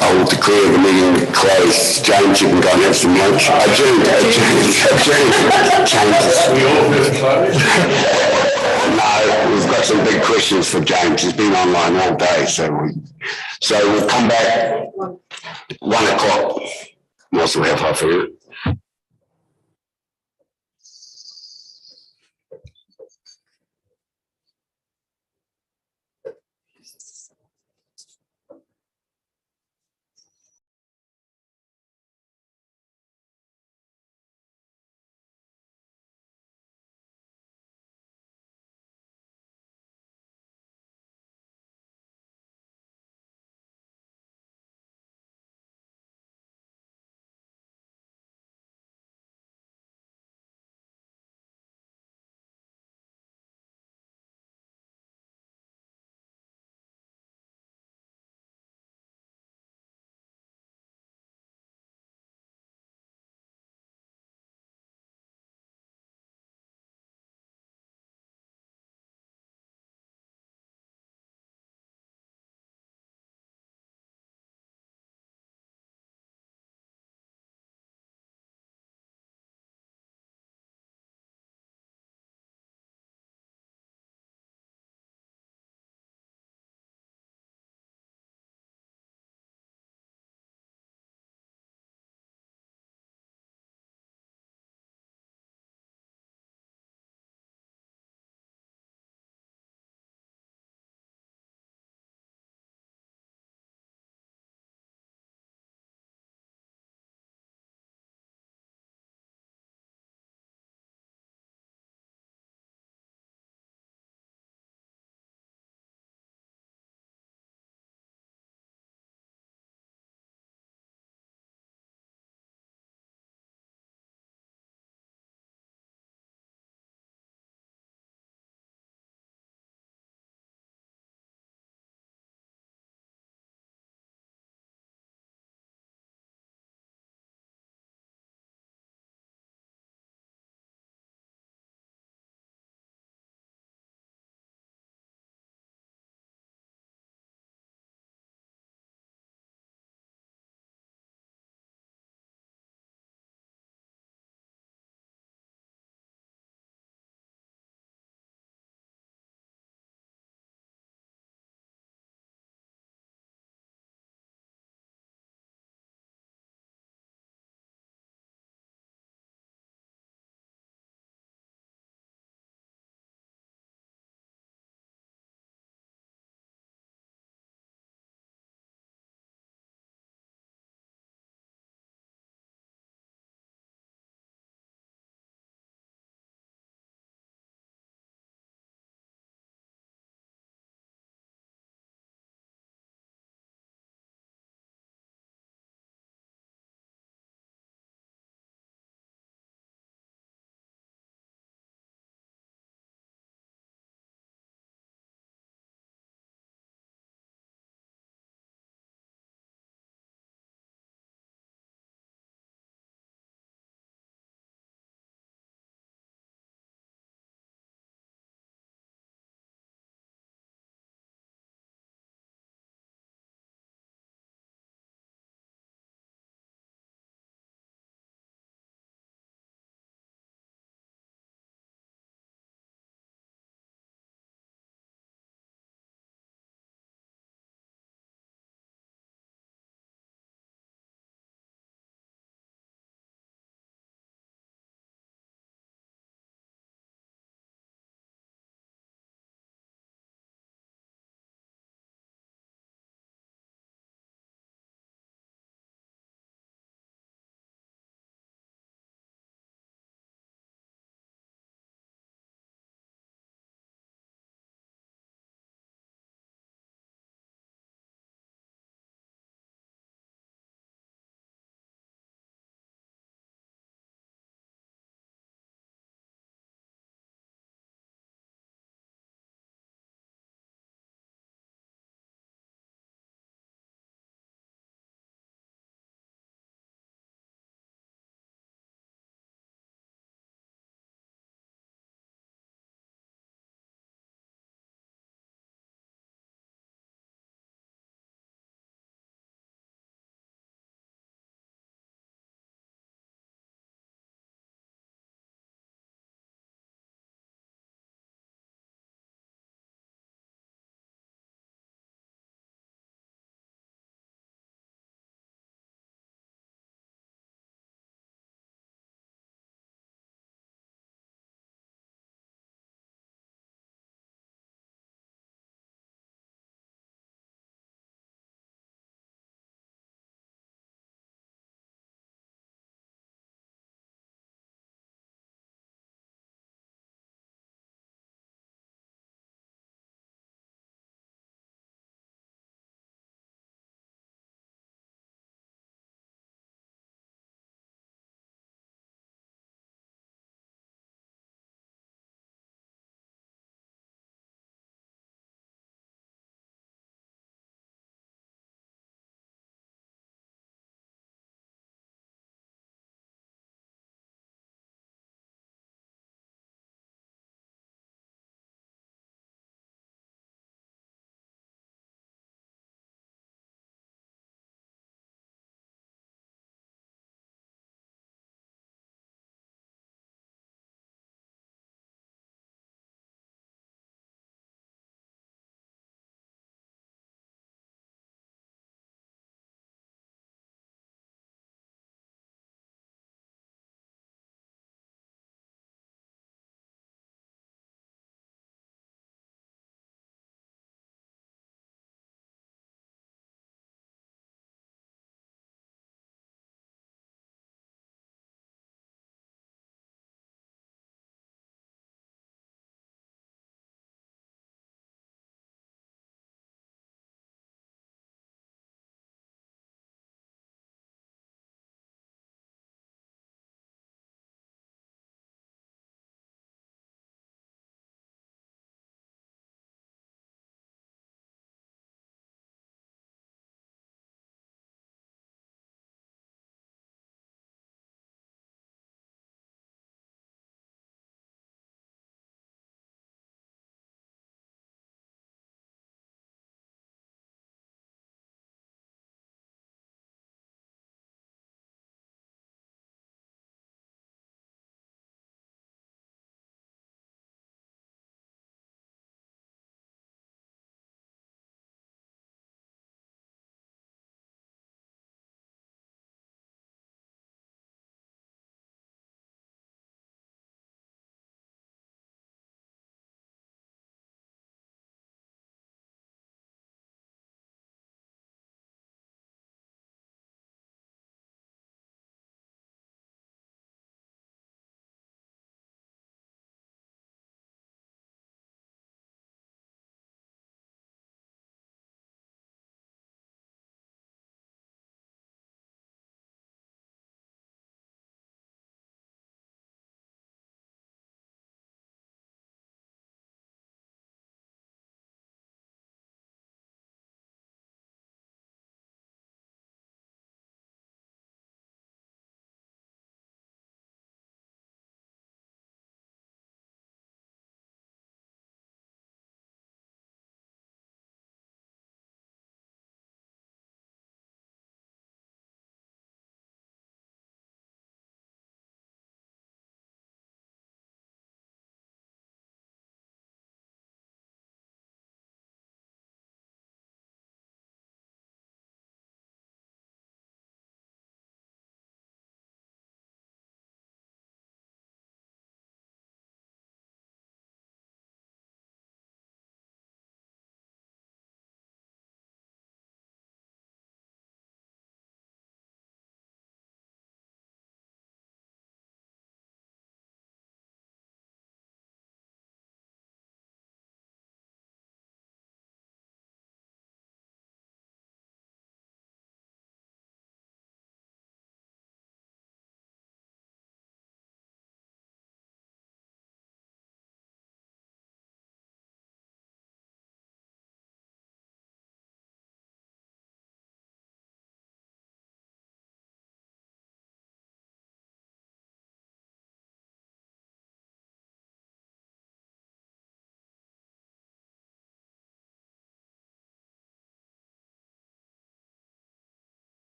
[SPEAKER 3] I will declare the meeting closed. James, you can go and have some lunch. Adjourned. No, we've got some big questions for James. He's been online all day, so we'll come back 1 o'clock. We'll also have half an hour.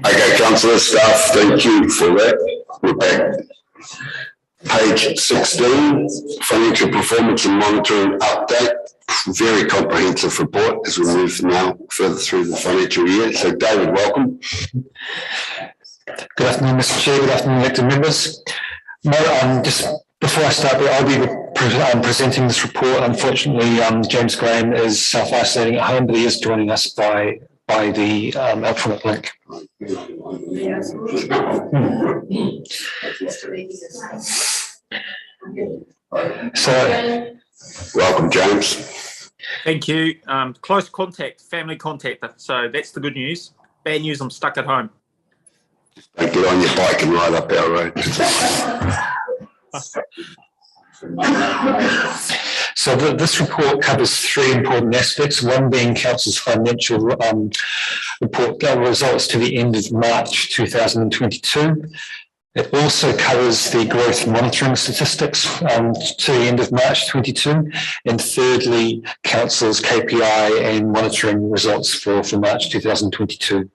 [SPEAKER 3] Okay, councillor staff, thank you for that. We're back. Page 16, financial performance and monitoring update. Very comprehensive report as we move now further through the financial year. So David, welcome.
[SPEAKER 21] Good afternoon, Mr. Chair. Good afternoon, elected members. Just before I start, I'll be presenting this report. Unfortunately, James Graham is self-isolating at home, but he is joining us by the electronic link. So,
[SPEAKER 3] welcome, James.
[SPEAKER 22] Thank you. Close contact, family contact. So that's the good news. Bad news, I'm stuck at home.
[SPEAKER 3] Don't get on your bike and ride up our road.
[SPEAKER 21] So this report covers three important aspects, one being Council's financial report results to the end of March 2022. It also covers the growth monitoring statistics to the end of March 22. And thirdly, Council's KPI and monitoring results for March 2022.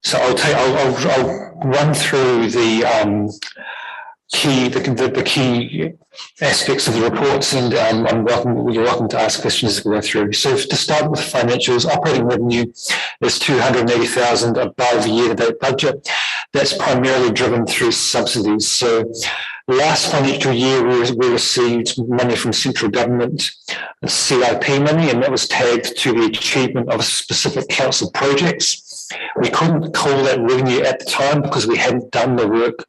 [SPEAKER 21] So I'll run through the key aspects of the reports, and you're welcome to ask questions as we go through. So to start with financials, operating revenue is 280,000 above year-to-date budget. That's primarily driven through subsidies. So last financial year, we received money from central government, CIP money, and that was tagged to the achievement of specific council projects. We couldn't call that revenue at the time because we hadn't done the work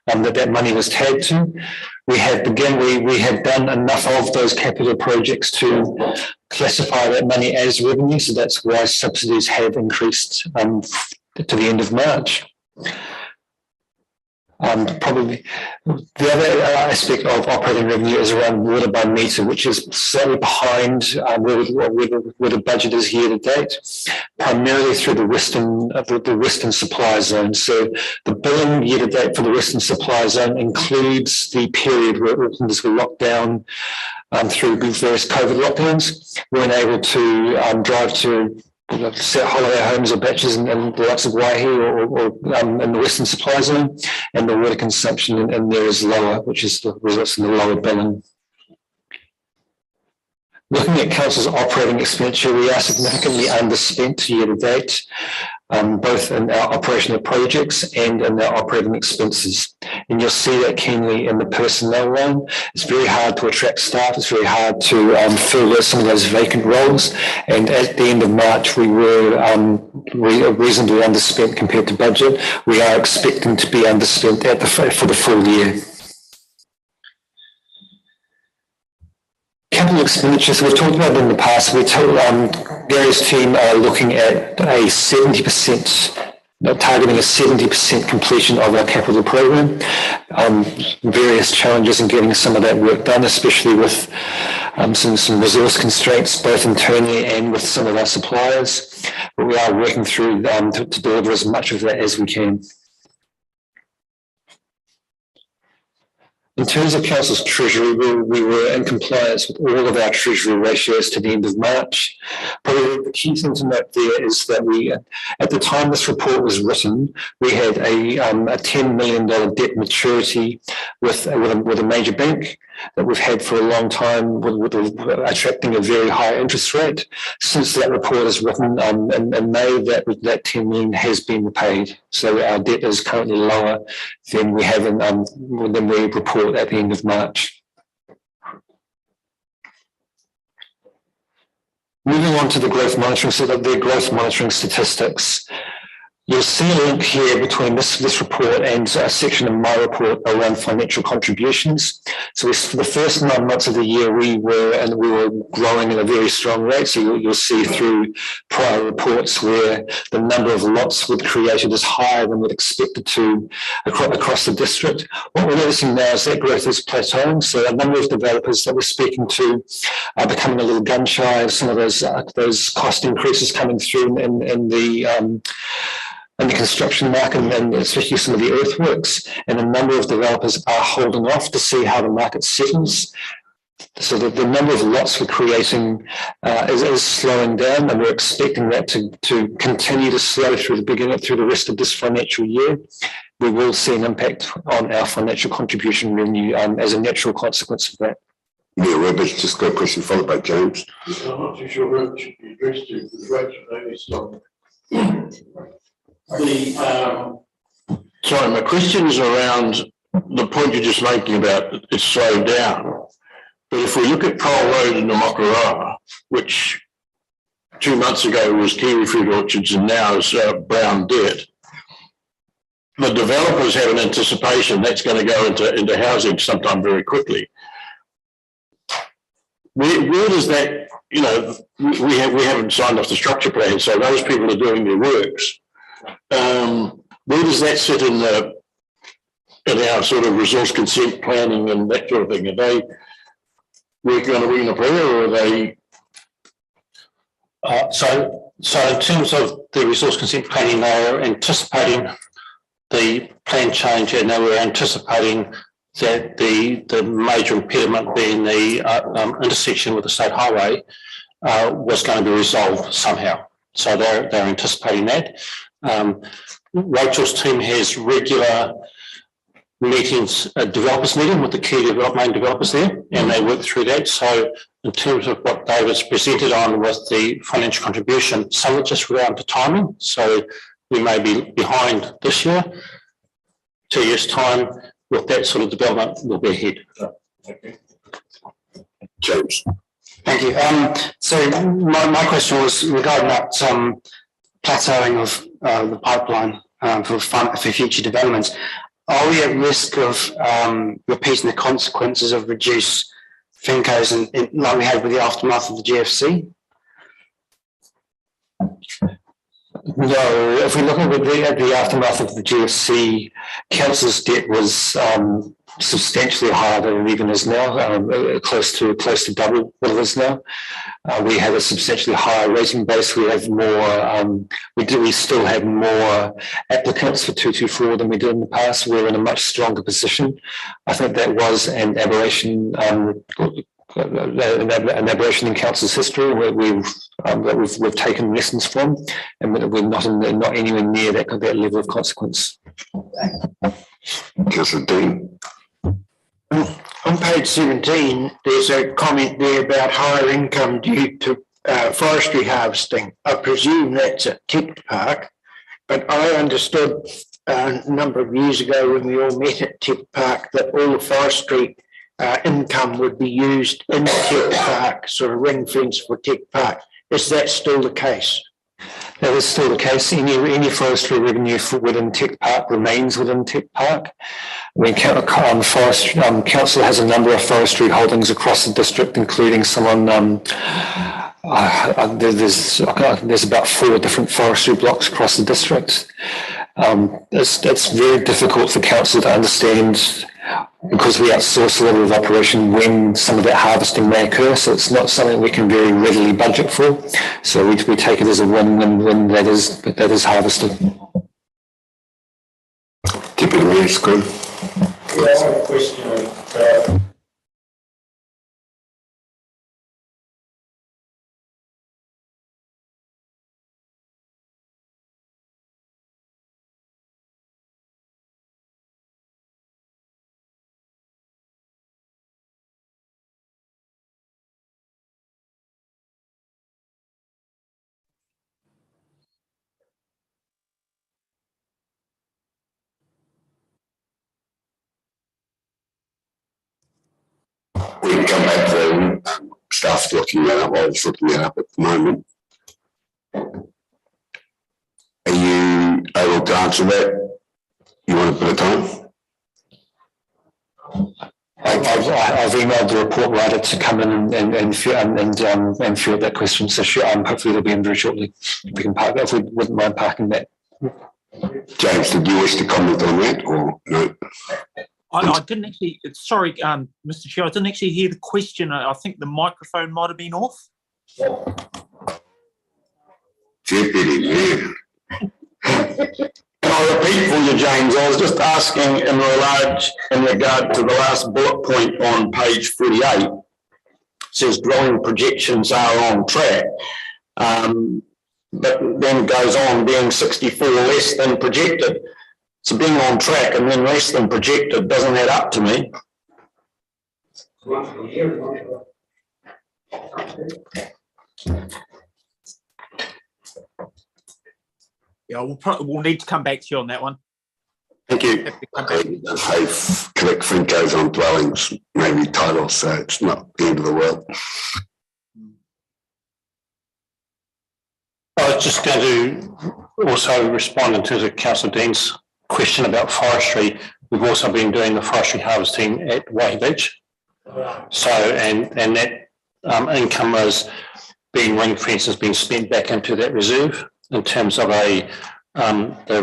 [SPEAKER 21] that money was tagged to. We had done enough of those capital projects to classify that money as revenue, so that's why subsidies have increased to the end of March. Probably the other aspect of operating revenue is around water by meter, which is slightly behind where the budget is year to date, primarily through the Western Supply Zone. So the billing year to date for the Western Supply Zone includes the period where Auckland was locked down through various COVID lockdowns. We weren't able to drive to set holiday homes or batches in the likes of Waihi or in the Western Supply Zone, and the water consumption in there is lower, which results in the lower billing. Looking at Council's operating expenditure, we are significantly underspent year to date, both in our operational projects and in our operating expenses. And you'll see that keenly in the personnel line. It's very hard to attract staff. It's very hard to fill some of those vacant roles. And at the end of March, we were reasonably underspent compared to budget. We are expecting to be underspent for the full year. Capital expenditures, we've talked about in the past. We told Gary's team are looking at targeting a 70% completion of our capital program. Various challenges in getting some of that work done, especially with some resource constraints, both internally and with some of our suppliers. But we are working through to deliver as much of that as we can. In terms of Council's treasury, we were in compliance with all of our treasury ratios to the end of March. Probably the key thing to note there is that we, at the time this report was written, we had a $10 million debt maturity with a major bank that we've had for a long time, with attracting a very high interest rate. Since that report is written in May, that 10 million has been repaid. So our debt is currently lower than we have than we report at the end of March. Moving on to the growth monitoring, so the growth monitoring statistics. You'll see a link here between this report and a section of my report around financial contributions. So for the first 9 months of the year, we were growing at a very strong rate. So you'll see through prior reports where the number of lots we'd created is higher than we'd expected to across the district. What we're noticing now is that growth is plateauing. So a number of developers that we're speaking to are becoming a little gun shy of some of those cost increases coming through in the construction market, and especially some of the earthworks, and a number of developers are holding off to see how the market settles. So the number of lots we're creating is slowing down, and we're expecting that to continue to slow through the rest of this financial year. we will see an impact on our financial contribution revenue as a natural consequence of that.
[SPEAKER 3] Yeah, Robert's just got a question followed by James.
[SPEAKER 15] I'm not too sure where it should be addressed to, because Rachel only stopped. Sorry, my question is around the point you're just making about it's slowed down. But if we look at Cole Road in Namakarawa, which 2 months ago was kiwi fruit orchards and now is brown dirt, the developers have an anticipation that's going to go into housing sometime very quickly. Where does that, you know, we haven't signed off the structure plan, so those people are doing their works. Where does that sit in our sort of resource consent planning and that sort of thing? Are they working on a regional plan, or are they?
[SPEAKER 1] So in terms of the resource consent planning, they are anticipating the plan change, and they were anticipating that the major impediment being the intersection with the state highway was going to be resolved somehow. So they're anticipating that. Rachel's team has regular meetings, a developers meeting with the key main developers there, and they work through that. So in terms of what David's presented on with the financial contribution, some of it just around to timing. So we may be behind this year. 2 years' time with that sort of development, we'll be ahead.
[SPEAKER 3] James.
[SPEAKER 2] Thank you. So my question was regarding that plateauing of the pipeline for future developments. Are we at risk of repeating the consequences of reduced FinCos like we had with the aftermath of the GFC?
[SPEAKER 21] No, if we look at the aftermath of the GFC, Council's debt was substantially higher than it even is now, close to double what it is now. We have a substantially higher rating base. We have more. We still have more applicants for 224 than we did in the past. We're in a much stronger position. I think that was an aberration. An aberration in Council's history where we've taken lessons from, and we're not anywhere near that level of consequence.
[SPEAKER 3] Councillor Dean.
[SPEAKER 14] On page 17, there's a comment there about higher income due to forestry harvesting. I presume that's at Tech Park, but I understood a number of years ago when we all met at Tech Park that all the forestry income would be used in Tech Park, sort of ring fence for Tech Park. Is that still the case?
[SPEAKER 21] That is still the case. Any forestry revenue within Tech Park remains within Tech Park. I mean, Council has a number of forestry holdings across the district, including some on. There's about 4 different forestry blocks across the district. It's very difficult for Council to understand, because we outsource a level of operation, when some of that harvesting may occur. So it's not something we can very readily budget for. So we take it as a win when that is harvested.
[SPEAKER 3] Deputy Mayor Scott.
[SPEAKER 18] Yeah, I have a question.
[SPEAKER 3] We can come back to staff looking that up. I was looking that up at the moment. Are you able to answer that? You want to put a time?
[SPEAKER 21] I've emailed the report writer to come in and field that question. So sure, hopefully they'll be in very shortly. If we can park that, if we wouldn't mind parking that.
[SPEAKER 3] James, did you wish to comment on that or no?
[SPEAKER 22] I didn't actually, sorry, Mr. Chair, I didn't actually hear the question. I think the microphone might have been off.
[SPEAKER 3] Deputy Mayor.
[SPEAKER 13] Can I repeat for you, James? I was just asking in regard to the last bullet point on page 48. It says drilling projections are on track. But then goes on being 64 less than projected. So being on track and then less than projected doesn't add up to me.
[SPEAKER 22] Yeah, we'll need to come back to you on that one.
[SPEAKER 3] Thank you. Correct Finco's on dwellings, maybe title, so it's not the end of the world.
[SPEAKER 1] I was just going to also respond in terms of Councillor Dean's question about forestry. We've also been doing the forestry harvesting at Waihi Beach. So, and that income is being ring fenced, has been spent back into that reserve in terms of the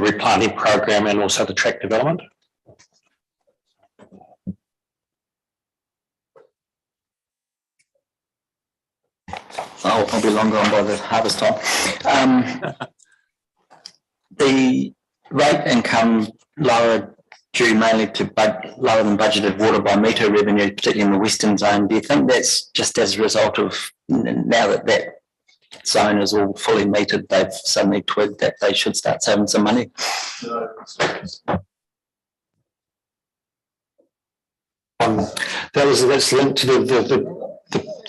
[SPEAKER 1] replanting program and also the track development.
[SPEAKER 10] I'll be longer on by the harvest time. The rate income lower due mainly to lower than budgeted water by metre revenue, particularly in the western zone. Do you think that's just as a result of now that that zone is all fully metered, they've suddenly twigged that they should start saving some money?
[SPEAKER 21] That's linked to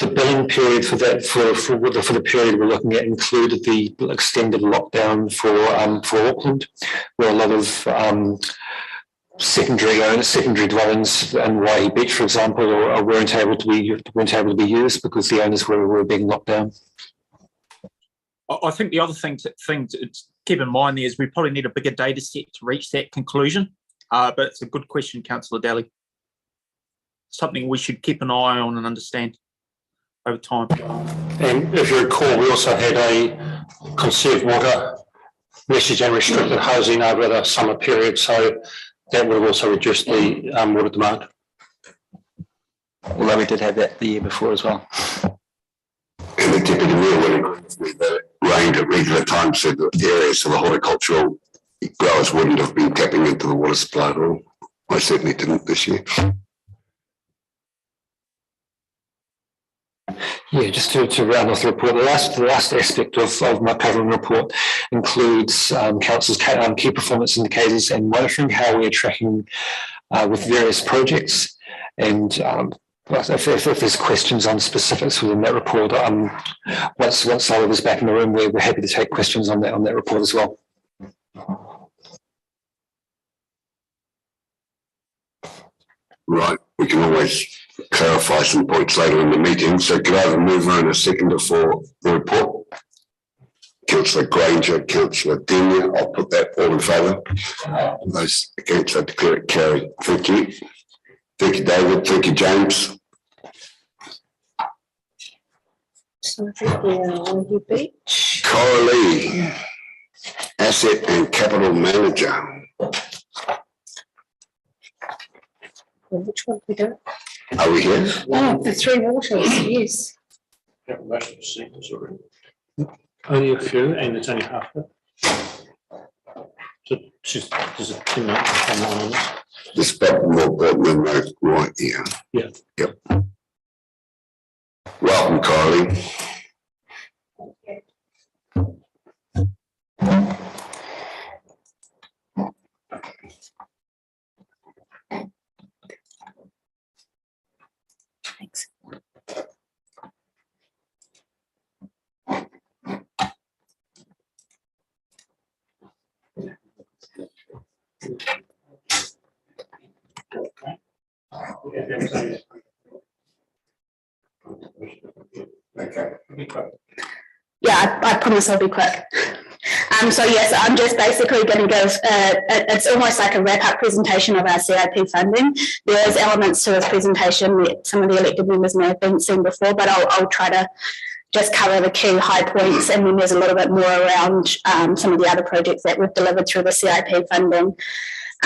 [SPEAKER 21] the billing period for that for the period we're looking at included the extended lockdown for Auckland, where a lot of secondary dwellings in Waihi Beach, for example, weren't able to be used because the owners were being locked down.
[SPEAKER 22] I think the other thing to keep in mind there is we probably need a bigger data set to reach that conclusion. But it's a good question, Councillor Daly. Something we should keep an eye on and understand over time.
[SPEAKER 1] And if you recall, we also had a conserve water message and restricted hosing over the summer period, so that would have also reduced the water demand.
[SPEAKER 10] Although we did have that the year before as well.
[SPEAKER 3] And the Deputy Mayor would agree with me that it rained at regular times in the areas, so the horticultural growers wouldn't have been tapping into the water supply at all. I certainly didn't this year.
[SPEAKER 21] Yeah, just to round off the report, the last aspect of my covering report includes Council's key performance indicators and monitoring how we're tracking with various projects. And if there's questions on specifics within that report, once Oliver's back in the room, we're happy to take questions on that report as well.
[SPEAKER 3] Right, we can always clarify some points later in the meeting. So could I have a mover and a seconder for the report? Councillor Granger, Councillor Denia, I'll put that all in favour. Those against, I declare it carried. Thank you. Thank you, David. Thank you, James. Coralie, Asset and Capital Manager.
[SPEAKER 4] Which one we do?
[SPEAKER 3] Are we here?
[SPEAKER 4] Oh, the three waters, yes.
[SPEAKER 1] Most of the sectors already. Only a few, and it's only half of it. So just there's a 2 minutes on this.
[SPEAKER 3] This button more important than that right here.
[SPEAKER 1] Yeah.
[SPEAKER 3] Yep. Welcome, Coralie.
[SPEAKER 4] Thanks. Yeah, I promise I'll be quick. So yes, I'm just basically going to give, it's almost like a wrap-up presentation of our CIP funding. There is elements to this presentation that some of the elected members may have been seen before, but I'll try to just cover the key high points, and then there's a little bit more around some of the other projects that we've delivered through the CIP funding.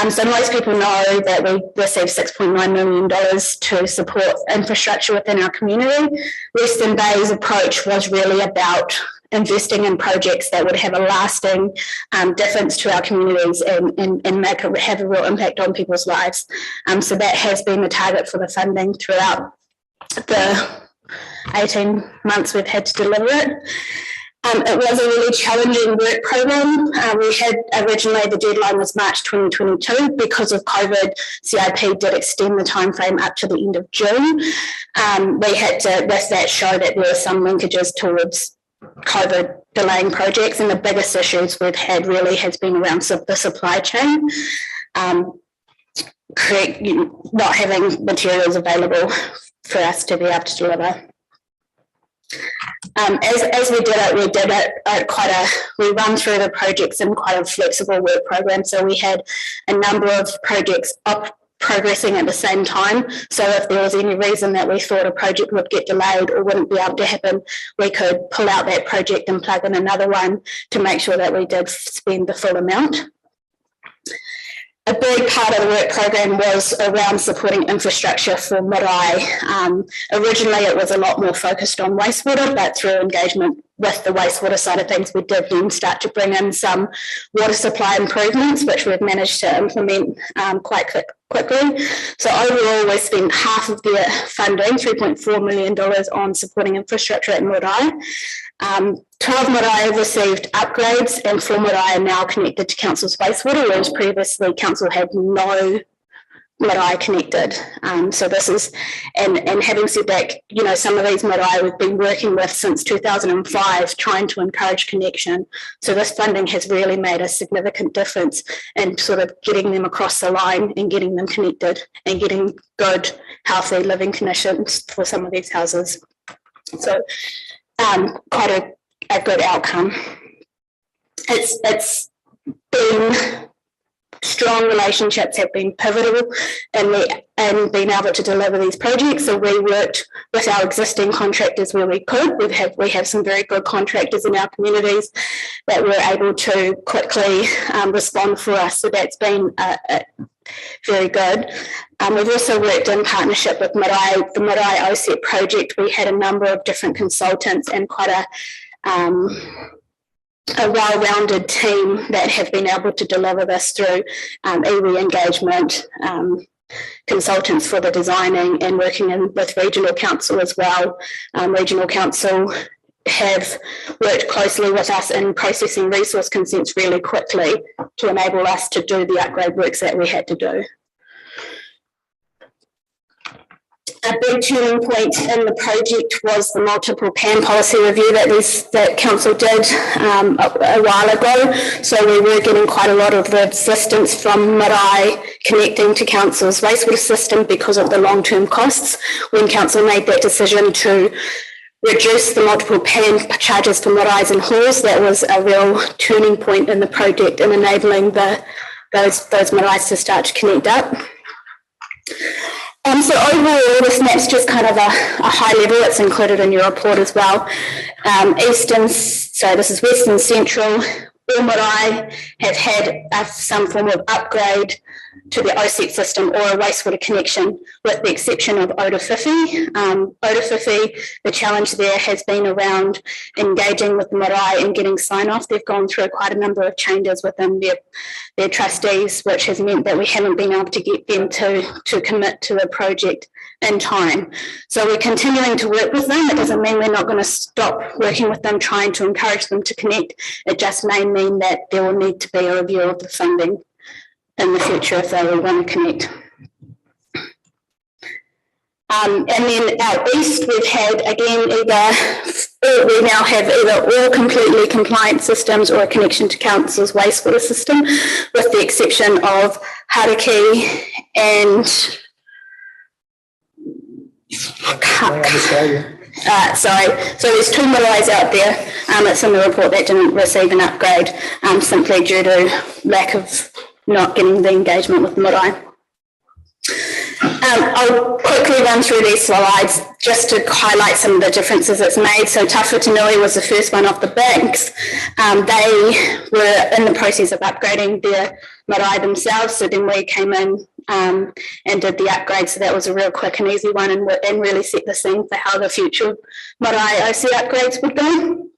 [SPEAKER 4] So most people know that we received $6.9 million to support infrastructure within our community. Western Bay's approach was really about investing in projects that would have a lasting difference to our communities and have a real impact on people's lives. So that has been the target for the funding throughout the 18 months we've had to deliver it.
[SPEAKER 5] It was a really challenging work program. We had originally the deadline was March 2022. Because of COVID, CIP did extend the timeframe up to the end of June. We had to, with that, show that there were some linkages towards COVID delaying projects, and the biggest issues we've had really has been around the supply chain, not having materials available for us to be able to deliver. As we did it we run through the projects in quite a flexible work program. So we had a number of projects progressing at the same time. So if there was any reason that we thought a project would get delayed or wouldn't be able to happen, we could pull out that project and plug in another one to make sure that we did spend the full amount. A big part of the work program was around supporting infrastructure for Marae. Originally, it was a lot more focused on wastewater, but through engagement with the wastewater side of things, we did then start to bring in some water supply improvements, which we've managed to implement quite quickly. So overall, we spent half of their funding, $3.4 million, on supporting infrastructure at Marae. 12 Marae received upgrades and 4 Marae are now connected to Council's wastewater, whereas previously Council had no Marae connected. So this is, and having said that, some of these Marae we've been working with since 2005, trying to encourage connection. So this funding has really made a significant difference in sort of getting them across the line and getting them connected and getting good, healthy living conditions for some of these houses. So quite a good outcome. It's been strong relationships have been pivotal in being able to deliver these projects. So we worked with our existing contractors where we could. We have some very good contractors in our communities that were able to quickly respond for us. So that's been very good. We've also worked in partnership with Marae, the Marae OSET project. We had a number of different consultants and quite a well-rounded team that have been able to deliver this through iwi engagement, consultants for the designing and working with regional council as well. Regional council have worked closely with us in processing resource consents really quickly to enable us to do the upgrade works that we had to do. A big turning point in the project was the multiple PAN policy review that Council did a while ago. So we were getting quite a lot of the assistance from Marae connecting to Council's wastewater system because of the long-term costs. When Council made that decision to reduce the multiple PAN charges for Marae's and halls, that was a real turning point in the project and enabling those Marae's to start to connect up. So overall, this map's just kind of a high level. It's included in your report as well. So this is West and Central. All Marae have had some form of upgrade to the OSET system or a wastewater connection, with the exception of Otafifi. Otafifi, the challenge there has been around engaging with the Marae and getting sign-off. They've gone through quite a number of changes within their trustees, which has meant that we haven't been able to get them to commit to the project in time. So we're continuing to work with them. It doesn't mean we're not going to stop working with them, trying to encourage them to connect. It just may mean that there will need to be a review of the funding in the future if they will want to connect. And then out east, we've had, again, we now have either all completely compliant systems or a connection to Council's wastewater system, with the exception of Haraki and so there's 2 Marae's out there. It's in the report that didn't receive an upgrade simply due to lack of not getting the engagement with the Marae. I'll quickly run through these slides just to highlight some of the differences it's made. So Tawhatinui was the first one off the banks. They were in the process of upgrading their Marae themselves, so then we came in and did the upgrade. So that was a real quick and easy one and really set the scene for how the future Marae OC upgrades would go.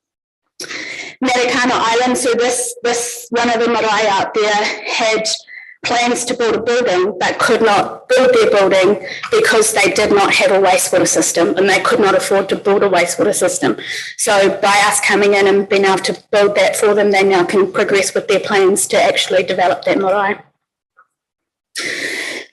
[SPEAKER 5] Matakana Island, so this one of the Marae out there had plans to build a building but could not build their building because they did not have a wastewater system and they could not afford to build a wastewater system. So by us coming in and being able to build that for them, they now can progress with their plans to actually develop that marae.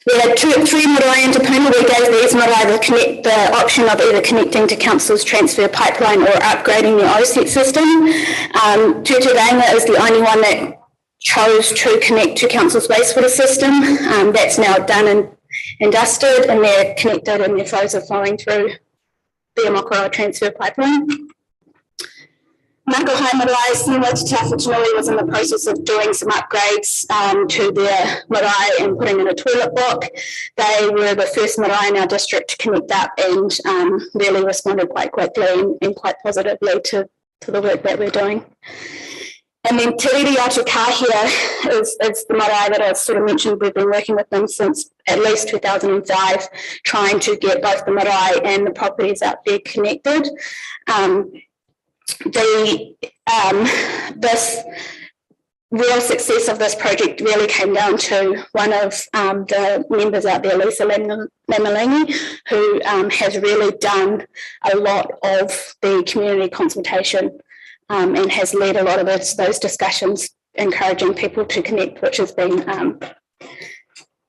[SPEAKER 5] We had three marae in Te Puna. We gave these marae the option of either connecting to Council's transfer pipeline or upgrading the OSET system. Tuturanga is the only one that chose to connect to Council's wastewater system. That's now done and dusted, and they're connected and their flows are flowing through the Mokoroa transfer pipeline. Makahae Marae, similar to Te Awhatinui, was in the process of doing some upgrades to their marae and putting in a toilet block. They were the first marae in our district to connect up and really responded quite quickly and quite positively to the work that we're doing. And then Te Riri Atukahia is the marae that I sort of mentioned. We've been working with them since at least 2005, trying to get both the marae and the properties out there connected. This real success of this project really came down to one of the members out there, Lisa Lamalangi, who has really done a lot of the community consultation and has led a lot of those discussions, encouraging people to connect, which has been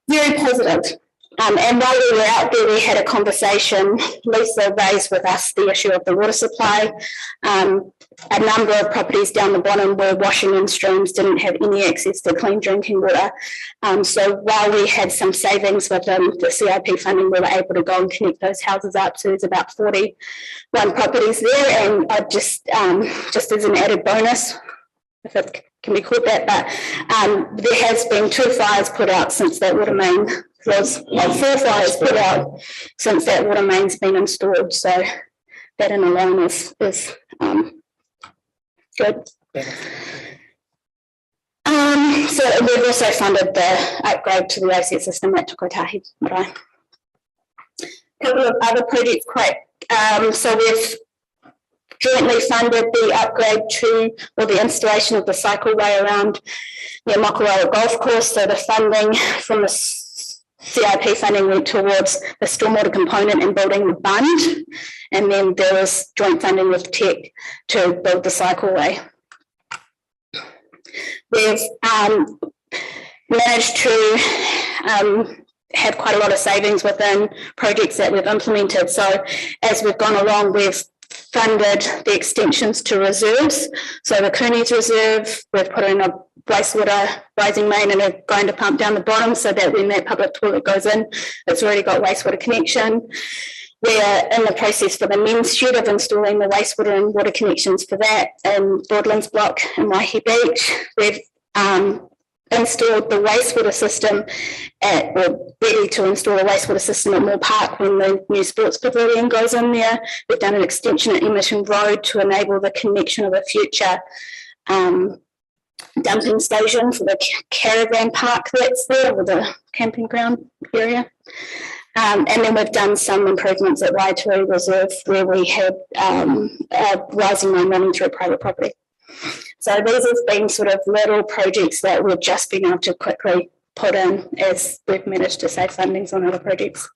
[SPEAKER 5] very positive. And while we were out there, we had a conversation. Lisa raised with us the issue of the water supply. A number of properties down the bottom were washing in streams, didn't have any access to clean drinking water. So while we had some savings within the CIP funding, we were able to go and connect those houses up. So there's about 41 properties there. And I just as an added bonus, if it can be called that, but there has been 2 fires put out since that water main was 4 fires put out since that water main's been installed. So that in alone is good. So we've also funded the upgrade to the OSET system at Tukotahi Marae. A couple of other projects so we've jointly funded the upgrade to, or the installation of the cycleway around the Mokoroa Golf Course. So the funding from the CIP funding went towards the stormwater component and building the bund, and then there was joint funding with Tech to build the cycleway. We've managed to have quite a lot of savings within projects that we've implemented. So as we've gone along, we've funded the extensions to reserves. So the Cooney's Reserve, we've put in a wastewater rising main and a grinder pump down the bottom so that when that public toilet goes in, it's already got wastewater connection. We're in the process for the men's shed of installing the wastewater and water connections for that in Broadlands Block in Waihi Beach. We've installed the wastewater system ready to install a wastewater system at Moore Park when the new sports pavilion goes in there. We've done an extension at Emerson Road to enable the connection of a future dumping station for the caravan park that's there, or the camping ground area. And then we've done some improvements at Waitui Reserve where we had a rising line running through private property. So these have been sort of little projects that we've just been able to quickly put in as we've managed to save fundings on other projects.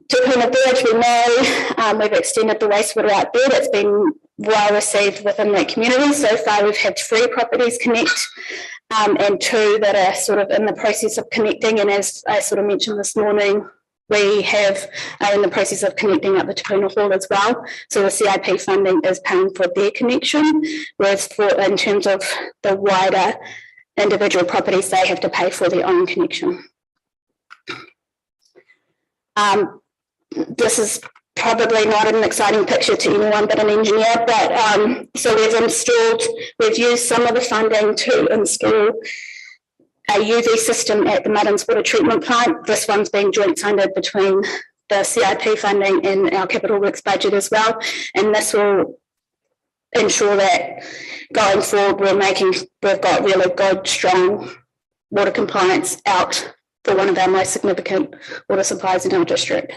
[SPEAKER 5] Te Puna Village, we know we've extended the wastewater out there. That's been well received within that community. So far we've had 3 properties connect and 2 that are sort of in the process of connecting. And as I sort of mentioned this morning, we are in the process of connecting up the Te Puna Hall as well. So the CIP funding is paying for their connection, whereas in terms of the wider individual properties, they have to pay for their own connection. This is probably not an exciting picture to anyone but an engineer, but so we've used some of the funding to install a UV system at the Muddins Water Treatment Plant. This one's being joint funded between the CIP funding and our capital works budget as well. And this will ensure that going forward we've got really good, strong water compliance out for one of our most significant water supplies in our district.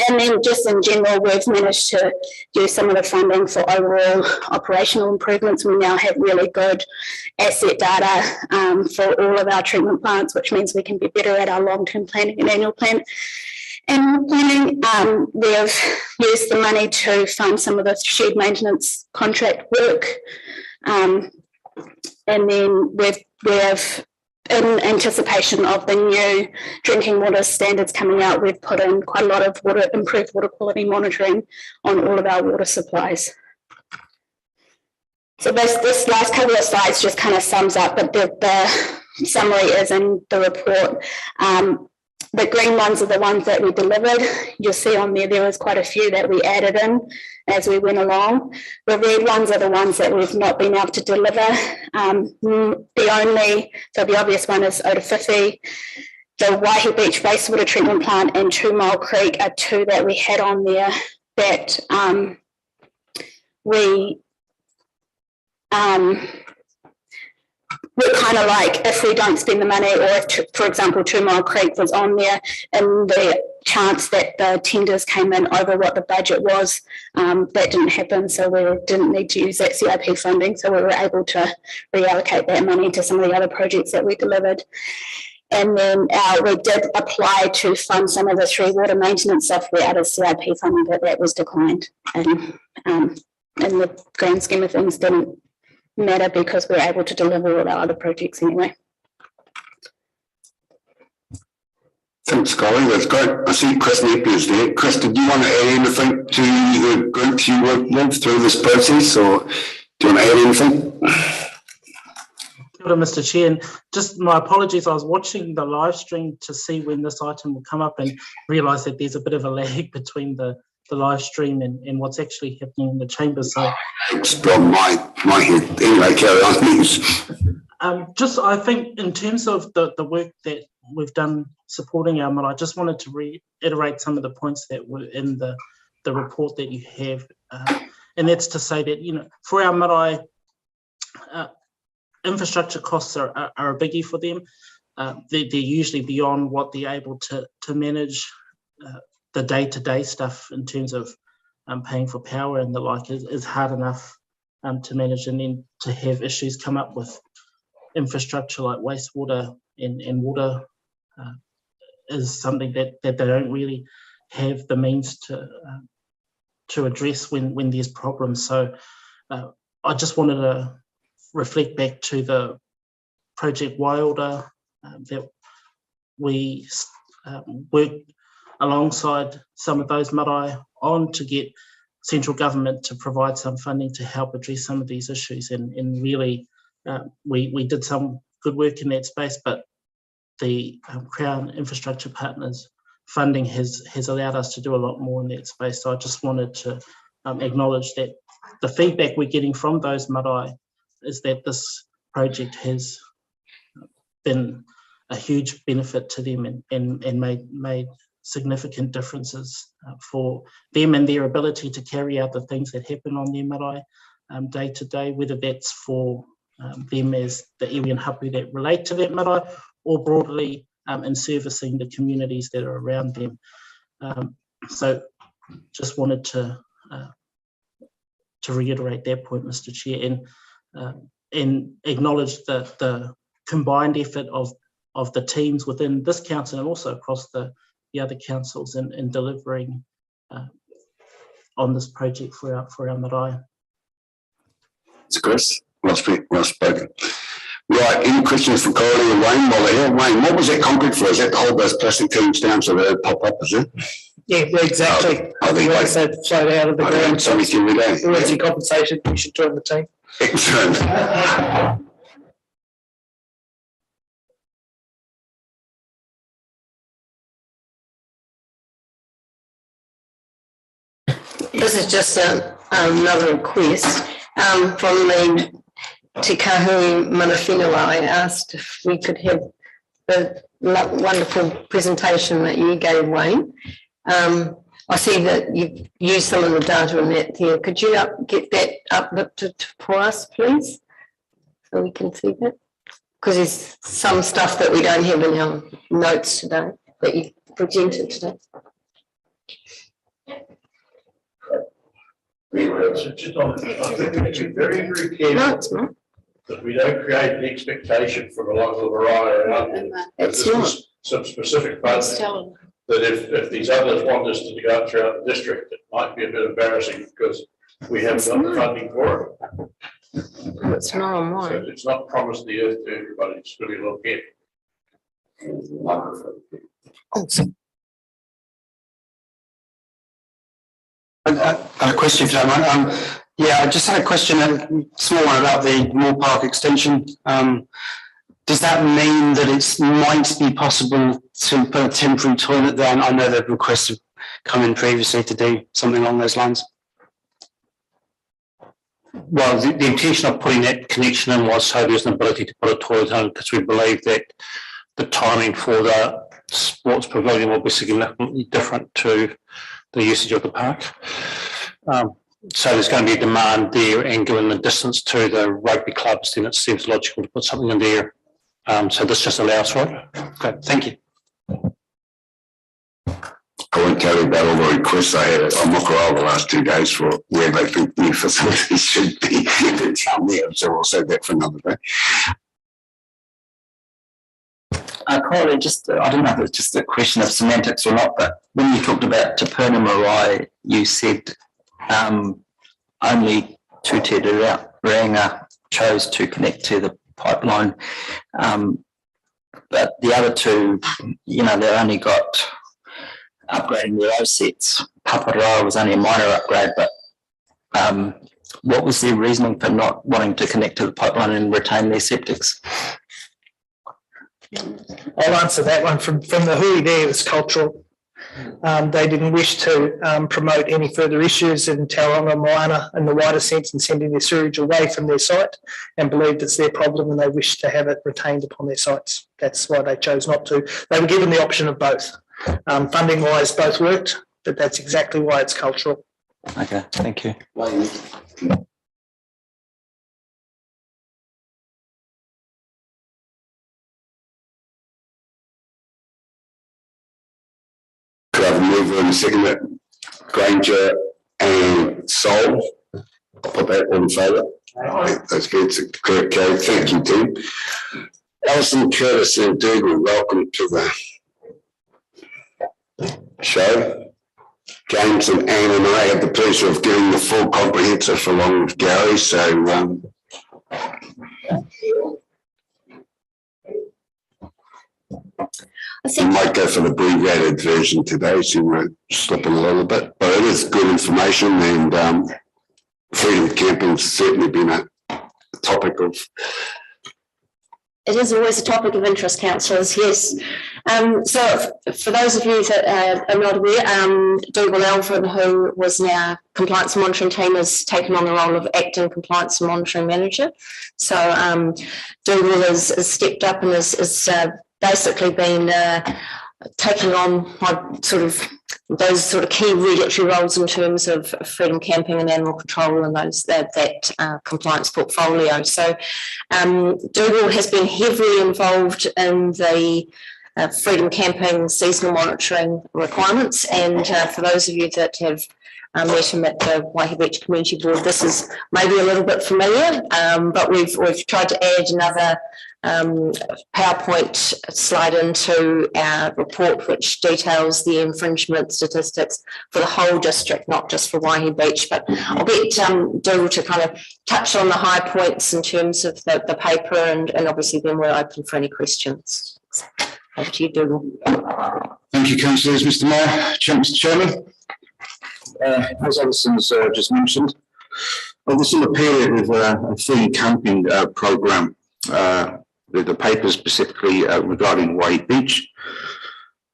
[SPEAKER 5] And then just in general, we've managed to use some of the funding for overall operational improvements. We now have really good asset data for all of our treatment plants, which means we can be better at our long-term planning and annual planning. We've used the money to fund some of the shed maintenance contract work. And then we've in anticipation of the new drinking water standards coming out, we've put in quite a lot of improved water quality monitoring on all of our water supplies. So this last couple of slides just kind of sums up, but the summary is in the report. The green ones are the ones that we delivered. You'll see on there was quite a few that we added in as we went along. The red ones are the ones that we've not been able to deliver. So the obvious one is Otawhiwhi. The Waihi Beach wastewater treatment plant and 2 Mile Creek are two that we had on there that we're kind of like, if we don't spend the money, or if, for example, 2 Mile Creek was on there and the chance that the tenders came in over what the budget was, that didn't happen. So we didn't need to use that CIP funding. So we were able to reallocate that money to some of the other projects that we delivered. And then we did apply to fund some of the 3 water maintenance software out of CIP funding, but that was declined. And in the grand scheme of things, didn't matter because we're able to deliver all our other projects anyway.
[SPEAKER 3] Thanks, Golly. That's great. I see Chris Napier's there. Chris, did you want to add anything to the groups you worked with through this process, or do you want to add anything?
[SPEAKER 7] Kia ora, Mr. Chair, and just my apologies. I was watching the live stream to see when this item will come up and realised that there's a bit of a lag between the live stream and what's actually happening in the chamber. So
[SPEAKER 3] it's from my head. Anyway, carry on.
[SPEAKER 7] Just I think in terms of the work that we've done supporting our marae, I just wanted to reiterate some of the points that were in the report that you have, and that's to say that, you know, for our marae, infrastructure costs are a biggie for them. They're usually beyond what they're able to manage. The day-to-day stuff in terms of paying for power and the like is hard enough to manage, and then to have issues come up with infrastructure like wastewater and water is something that they don't really have the means to address when there's problems. So I just wanted to reflect back to the Project Wilder that we worked alongside some of those marae on to get central government to provide some funding to help address some of these issues. And really, we did some good work in that space, but the Crown Infrastructure Partners funding has allowed us to do a lot more in that space. So I just wanted to acknowledge that the feedback we're getting from those marae is that this project has been a huge benefit to them and made significant differences for them and their ability to carry out the things that happen on their marae day to day, whether that's for them as the iwi and hapu that relate to that marae, or broadly in servicing the communities that are around them. So just wanted to reiterate that point, Mr. Chair, and acknowledge the combined effort of the teams within this council and also across the other councils in delivering on this project for our marae.
[SPEAKER 3] It's Chris. Well spoken. Right, any questions for Corey or Wayne while they're here? Wayne, what was that concrete for? Is that to hold those plastic teams down so they don't pop up, is it?
[SPEAKER 7] Yeah, exactly. Once they float out of the ground.
[SPEAKER 3] So we can relate.
[SPEAKER 7] Emergency compensation, you should join the team.
[SPEAKER 3] Excellent.
[SPEAKER 4] This is just another request from the Te Kahu Mana Whenua. I asked if we could have the wonderful presentation that you gave, Wayne. I see that you've used some of the data in that there. Could you get that uplifted for us, please? So we can see that. Because there's some stuff that we don't have in our notes today that you presented today.
[SPEAKER 18] Just on, I think we should be very, very careful that we don't create an expectation for a local variety.
[SPEAKER 4] It's
[SPEAKER 18] not. Some specific funding, that if these others want us to go throughout the district, it might be a bit embarrassing because we haven't got the funding for it.
[SPEAKER 4] It's not on mine.
[SPEAKER 18] So it's not promised the earth to everybody, it's really a little careful.
[SPEAKER 2] A question for that. Yeah, I just had a question, a small one about the Moore Park extension. Does that mean that it might be possible to put a temporary toilet there? I know that requests have come in previously to do something along those lines.
[SPEAKER 1] Well, the intention of putting that connection in was so there's an ability to put a toilet in, because we believe that the timing for the sports pavilion will be significantly different to the usage of the park. So there's going to be a demand there, and given the distance to the rugby clubs, then it seems logical to put something in there. So this just allows for it. Okay, thank you.
[SPEAKER 3] I won't tell you about all the requests I had on Mokoroa the last 2 days for where they think new facilities should be. Tell me, so we'll save that for another day.
[SPEAKER 10] Corey, just, I don't know if it's just a question of semantics or not, but when you talked about Te Puna Marae, you said only Te Ranga chose to connect to the pipeline. But the other two, you know, they only got upgrading their sets. Paparoa was only a minor upgrade, but what was their reasoning for not wanting to connect to the pipeline and retain their septics?
[SPEAKER 11] I'll answer that one. From the hui there, it was cultural. They didn't wish to promote any further issues in Tauranga Moana in the wider sense and sending their sewage away from their site, and believed it's their problem and they wish to have it retained upon their sites. That's why they chose not to. They were given the option of both. Funding wise, both worked, but that's exactly why it's cultural.
[SPEAKER 10] Okay, thank you.
[SPEAKER 3] Could I have a mover and a second? Granger and Sol. I'll put that all in favour. That's good. It's a clear carry. Thank you, Tim. Alison, Curtis and Dougal, welcome to the show. James and Anne and I had the pleasure of getting the full comprehensive along with Gary, so we might go for the abbreviated version today, so we're slipping a little bit, but it is good information, and freedom camping has certainly been a topic of.
[SPEAKER 5] It is always a topic of interest, councillors, yes. So for those of you that are not aware, Dougal Alfred, who was now compliance monitoring team, has taken on the role of acting compliance and monitoring manager. So Dougal has stepped up and has basically been taking on those sort of key regulatory roles in terms of freedom camping and animal control and that compliance portfolio. So Dougal has been heavily involved in the freedom camping seasonal monitoring requirements, and for those of you that have met him at the Waihi Beach Community Board, this is maybe a little bit familiar, but we've tried to add another PowerPoint slide into our report, which details the infringement statistics for the whole district, not just for Waihi Beach. But I'll get Dougal to kind of touch on the high points in terms of the paper, and obviously then we're open for any questions. Over to you, Dougal.
[SPEAKER 6] Thank you, councillors. Mr. Mayor, Mr. Chairman. As Alison's just mentioned, this is a period of a free camping programme. The paper specifically regarding Waihi Beach.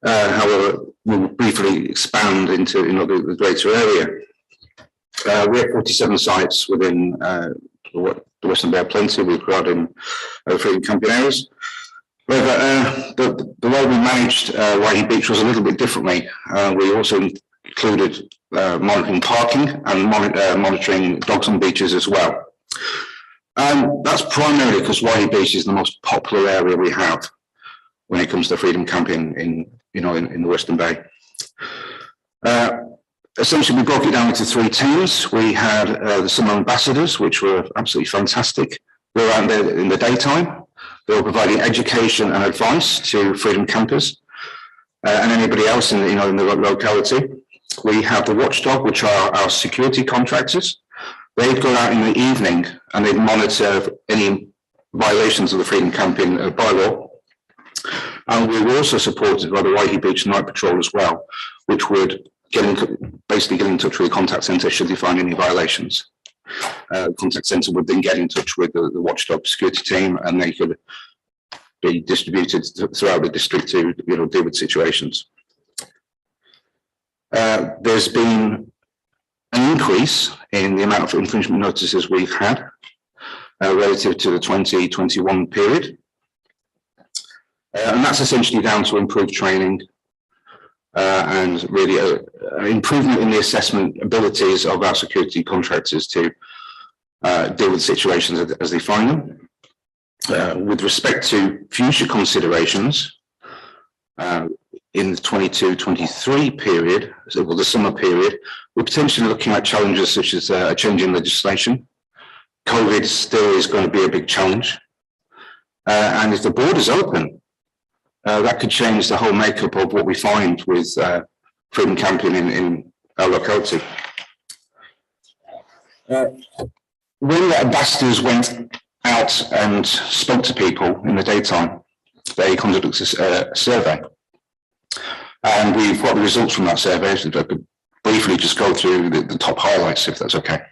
[SPEAKER 6] However, we'll briefly expand into the greater area. We have 47 sites within the Western Bay Plenty regarding freedom camping areas. However, the way we managed Waihi Beach was a little bit differently. We also included monitoring parking and monitoring dogs on beaches as well. That's primarily because Waihi Beach is the most popular area we have when it comes to freedom camping in the Western Bay. essentially, we broke it down into 3 teams. We had the summer ambassadors, which were absolutely fantastic. They were out there in the daytime. They were providing education and advice to freedom campers and anybody else in the locality. We have the watchdog, which are our security contractors. They'd go out in the evening and they'd monitor any violations of the freedom camping bylaw. And we were also supported by the Waihi Beach Night Patrol as well, which would basically get in touch with the contact centre should they find any violations. Contact centre would then get in touch with the watchdog security team, and they could be distributed throughout the district to deal with situations. There's been an increase in the amount of infringement notices we've had relative to the 2021 period. And that's essentially down to improved training and really an improvement in the assessment abilities of our security contractors to deal with situations as they find them. With respect to future considerations, in the 22-23 period, well, the summer period, we're potentially looking at challenges such as a change in legislation. COVID still is going to be a big challenge. And if the borders open, that could change the whole makeup of what we find with freedom camping in our locality. When the ambassadors went out and spoke to people in the daytime, they conducted a survey. And we've got the results from that survey, so I could briefly just go through the top highlights, if that's okay.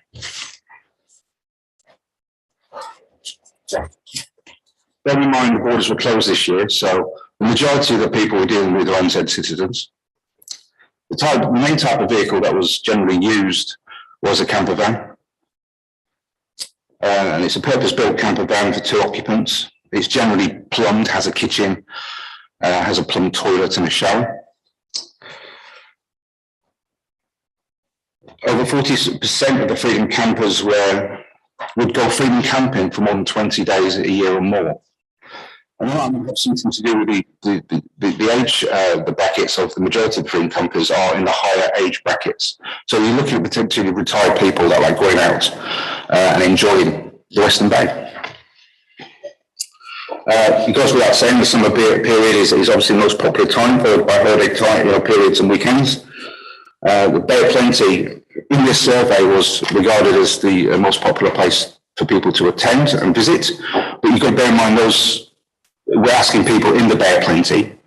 [SPEAKER 6] Bear in mind the borders were closed this year, so the majority of the people were dealing with are NZ citizens. The main type of vehicle that was generally used was a camper van. And it's a purpose-built camper van for 2 occupants. It's generally plumbed, has a kitchen, has a plumbed toilet and a shower. Over 40% of the freedom campers would go freedom camping for more than 20 days a year or more. And that might have something to do with the age, the brackets of the majority of the freedom campers are in the higher age brackets. So you're looking at potentially retired people that like going out and enjoying the Western Bay. It goes without saying the summer period is obviously the most popular time, followed by holiday periods and weekends. The Bay of Plenty in this survey was regarded as the most popular place for people to attend and visit. But you've got to bear in mind we're asking people in the Bay of Plenty,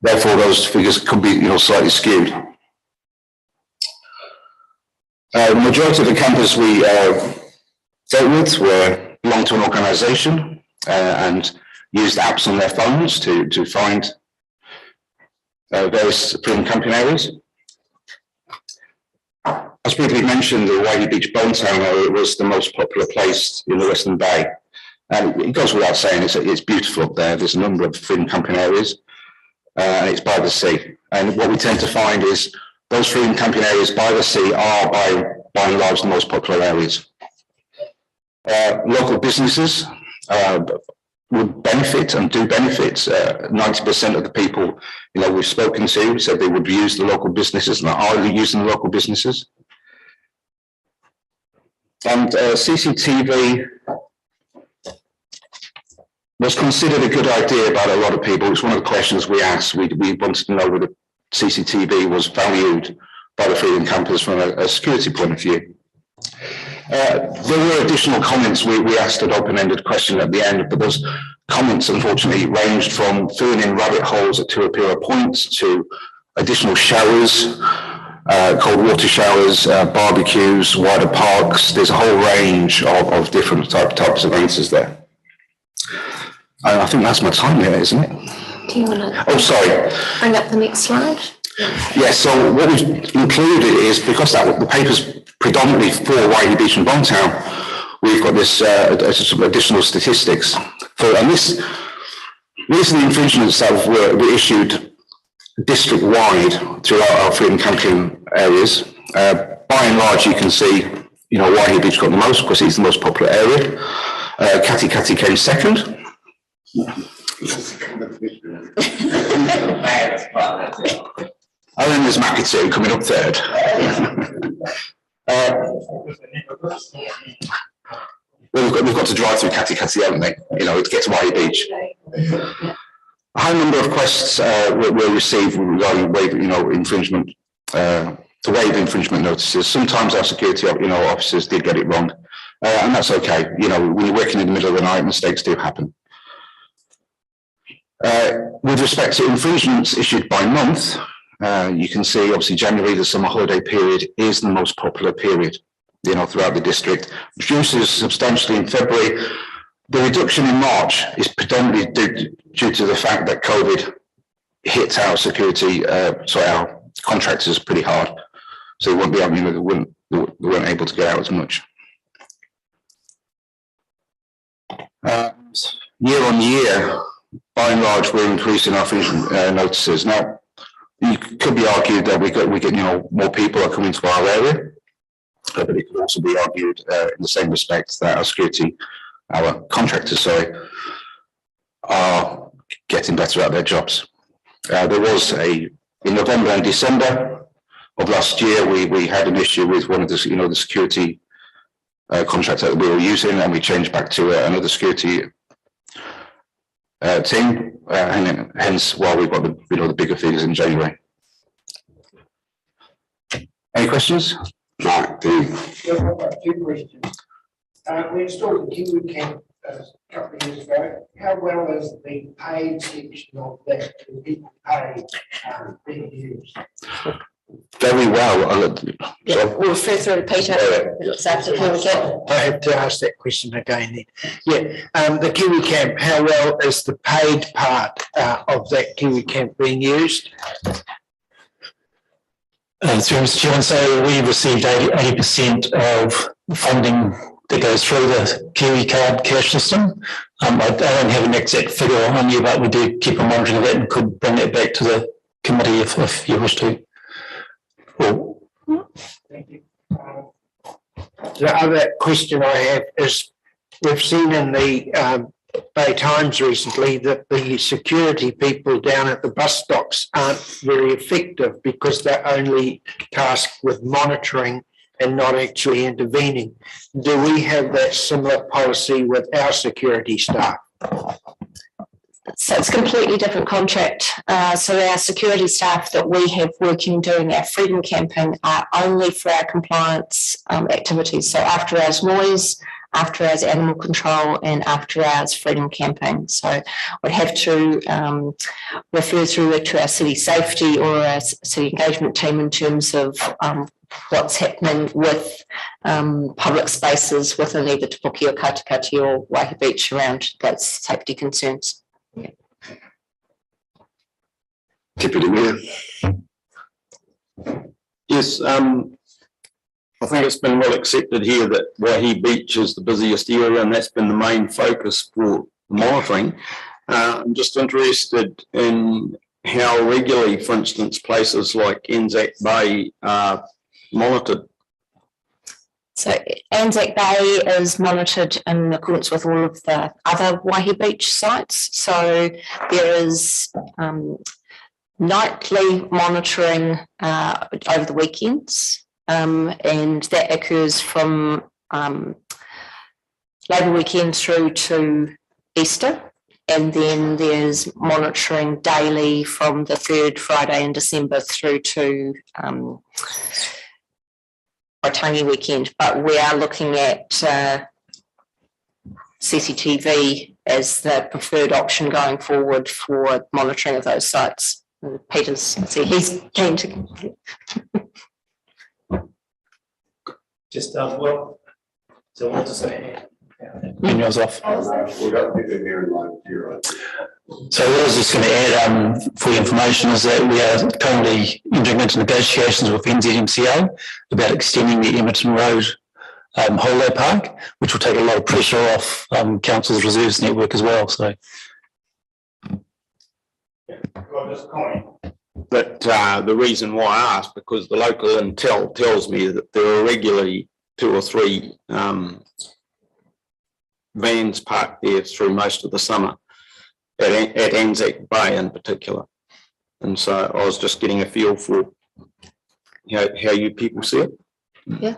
[SPEAKER 6] therefore those figures could be slightly skewed. The majority of the campers we dealt with belonged to an organisation and used apps on their phones to find various freedom camping areas. As briefly mentioned, the Waihi Beach Bonetown area was the most popular place in the Western Bay. And it goes without saying, it's beautiful up there. There's a number of freedom camping areas, and it's by the sea. And what we tend to find is those freedom camping areas by the sea are by and large the most popular areas. Local businesses would benefit and do benefit. 90% of the people we've spoken to said they would use the local businesses and are using the local businesses. And CCTV was considered a good idea by a lot of people. It's one of the questions we asked. We wanted to know whether CCTV was valued by the freedom campers from a security point of view. There were additional comments. We asked an open-ended question at the end, but those comments unfortunately ranged from filling in rabbit holes at Tuapira points to additional showers, cold water showers, barbecues, wider parks. There's a whole range of different types of answers there. I think that's my time there, isn't it?
[SPEAKER 4] Do you want to?
[SPEAKER 6] Oh, sorry.
[SPEAKER 4] Bring up the next slide.
[SPEAKER 6] Yeah, so what we've included is, because the paper's predominantly for Waihi Beach and Bonetown, we've got this some additional statistics. And these are the infringements that were issued district-wide throughout our freedom camping areas. By and large, you can see, Waihi Beach got the most because it's the most popular area. Kati Kati came second. Oh, and there's Makatu coming up third. Well, we've got to drive through Katikati, haven't we? You know, to get to Waihi Beach. A high number of requests were received regarding infringement, to waive infringement notices. Sometimes our security, officers did get it wrong, and that's okay. You know, when you're working in the middle of the night, mistakes do happen. With respect to infringements issued by month, you can see obviously January, the summer holiday period, is the most popular period, throughout the district. Reduces substantially in February. The reduction in March is predominantly due to the fact that COVID hit our our contractors pretty hard. So they won't be able, they weren't able to get out as much. Year on year, by and large, we're increasing our notices. Now, it could be argued that we get more people are coming to our area, but it could also be argued in the same respect that our contractors, are getting better at their jobs. There was in November and December of last year, we had an issue with one of the, the security contractor that we were using, and we changed back to another security team, and hence why we've got the bigger figures in January. Any questions?
[SPEAKER 3] No,
[SPEAKER 14] Two questions. We installed the Kiwi Camp a couple of years ago. How well is the paid section of that people pay being used?
[SPEAKER 6] Very well.
[SPEAKER 4] We'll refer through to Peter. Looks after Kiwi Camp.
[SPEAKER 14] I have to ask that question again then. Yeah, the Kiwi Camp, how well is the paid part of that Kiwi Camp being used?
[SPEAKER 21] Through Mr. Chairman, so we received 80% of funding that goes through the Kiwi card cash system. I don't have an exact figure on you, but we do keep on monitoring that and could bring that back to the committee if you wish to.
[SPEAKER 14] Thank you. The other question I have is, we've seen in the Bay Times recently that the security people down at the bus stops aren't very effective because they're only tasked with monitoring and not actually intervening. Do we have that similar policy with our security staff?
[SPEAKER 4] So it's a completely different contract. So our security staff that we have working doing our freedom camping are only for our compliance activities. So after hours noise, after hours animal control, and after hours freedom camping. So we'd have to refer through to our city safety or our city engagement team in terms of what's happening with public spaces within either Te Puke or Katikati or Waihi Beach around those safety concerns. Yeah.
[SPEAKER 3] Deputy Mayor.
[SPEAKER 13] Yes, I think it's been well accepted here that Waihi Beach is the busiest area, and that's been the main focus for monitoring. I'm just interested in how regularly, for instance, places like Anzac Bay are monitored.
[SPEAKER 4] So Anzac Bay is monitored in accordance with all of the other Waihi Beach sites. So there is nightly monitoring over the weekends, and that occurs from Labour weekend through to Easter. And then there's monitoring daily from the third Friday in December through to Waitangi weekend, but we are looking at CCTV as the preferred option going forward for monitoring of those sites. Peter's, see, he's keen to.
[SPEAKER 18] Just well, so what to say?
[SPEAKER 21] Yours off.
[SPEAKER 3] We've got people here in line here.
[SPEAKER 21] So what I was just going to add for your information is that we are currently entering into negotiations with NZMCA about extending the Emerton Road holiday park, which will take a lot of pressure off Council's reserves network as well. So,
[SPEAKER 13] But the reason why I asked, because the local intel tells me that there are regularly 2 or 3 vans parked there through most of the summer, at Anzac Bay in particular.
[SPEAKER 6] And so I was just getting a feel for how you people see it.
[SPEAKER 4] Yeah.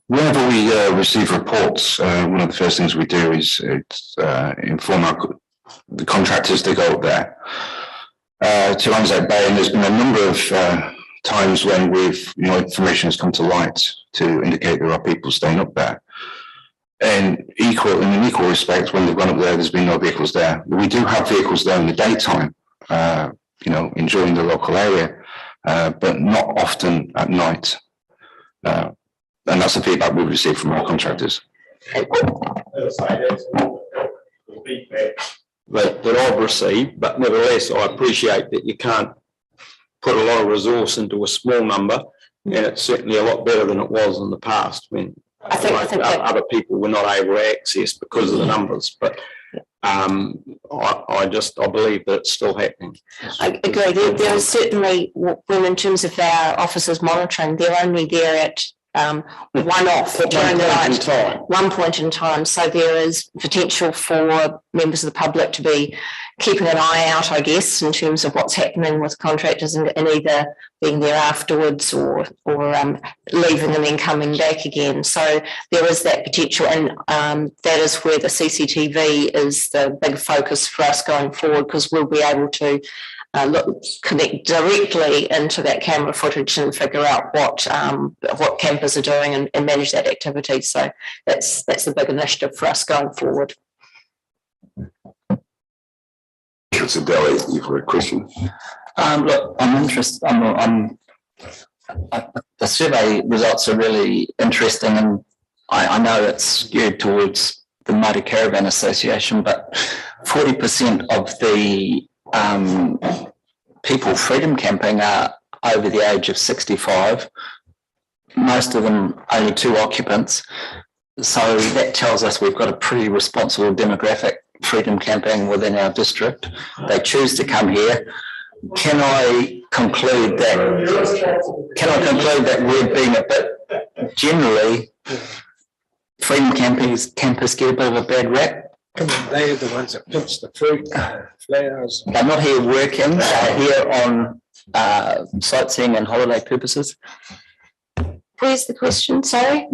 [SPEAKER 16] Whenever we receive reports, one of the first things we do is inform the contractors to go up there to Anzac Bay, and there's been a number of times when information has come to light to indicate there are people staying up there. And in an equal respect, when they've gone up there, there's been no vehicles there. We do have vehicles there in the daytime, enjoying the local area, but not often at night. And that's the feedback we've received from our contractors.
[SPEAKER 6] That I've received, but nevertheless, I appreciate that you can't put a lot of resource into a small number, and it's certainly a lot better than it was in the past when
[SPEAKER 4] I think
[SPEAKER 6] other people were not able to access because of the numbers. But I believe that it's still happening.
[SPEAKER 20] I agree. There is certainly, when in terms of our officers monitoring, they're only there at one-off during the night, one point in time. So there is potential for members of the public to be keeping an eye out, I guess, in terms of what's happening with contractors and either being there afterwards or leaving and then coming back again. So there is that potential, and that is where the CCTV is the big focus for us going forward, because we'll be able to connect directly into that camera footage and figure out what campers are doing and manage that activity. So that's the big initiative for us going forward.
[SPEAKER 3] Councillor Daly, you've got a question.
[SPEAKER 10] Look, I'm interested. The survey results are really interesting, and I know it's skewed towards the Motor Caravan Association, but 40% of the people freedom camping are over the age of 65. Most of them only 2 occupants. So that tells us we've got a pretty responsible demographic freedom camping within our district. They choose to come here. Can I conclude that we've been a bit generally freedom campers get a bit of a bad rap?
[SPEAKER 14] They are the ones that pinch the fruit, flowers.
[SPEAKER 10] They're not here working, they're here on sightseeing and holiday purposes.
[SPEAKER 20] Where's the question? Sorry.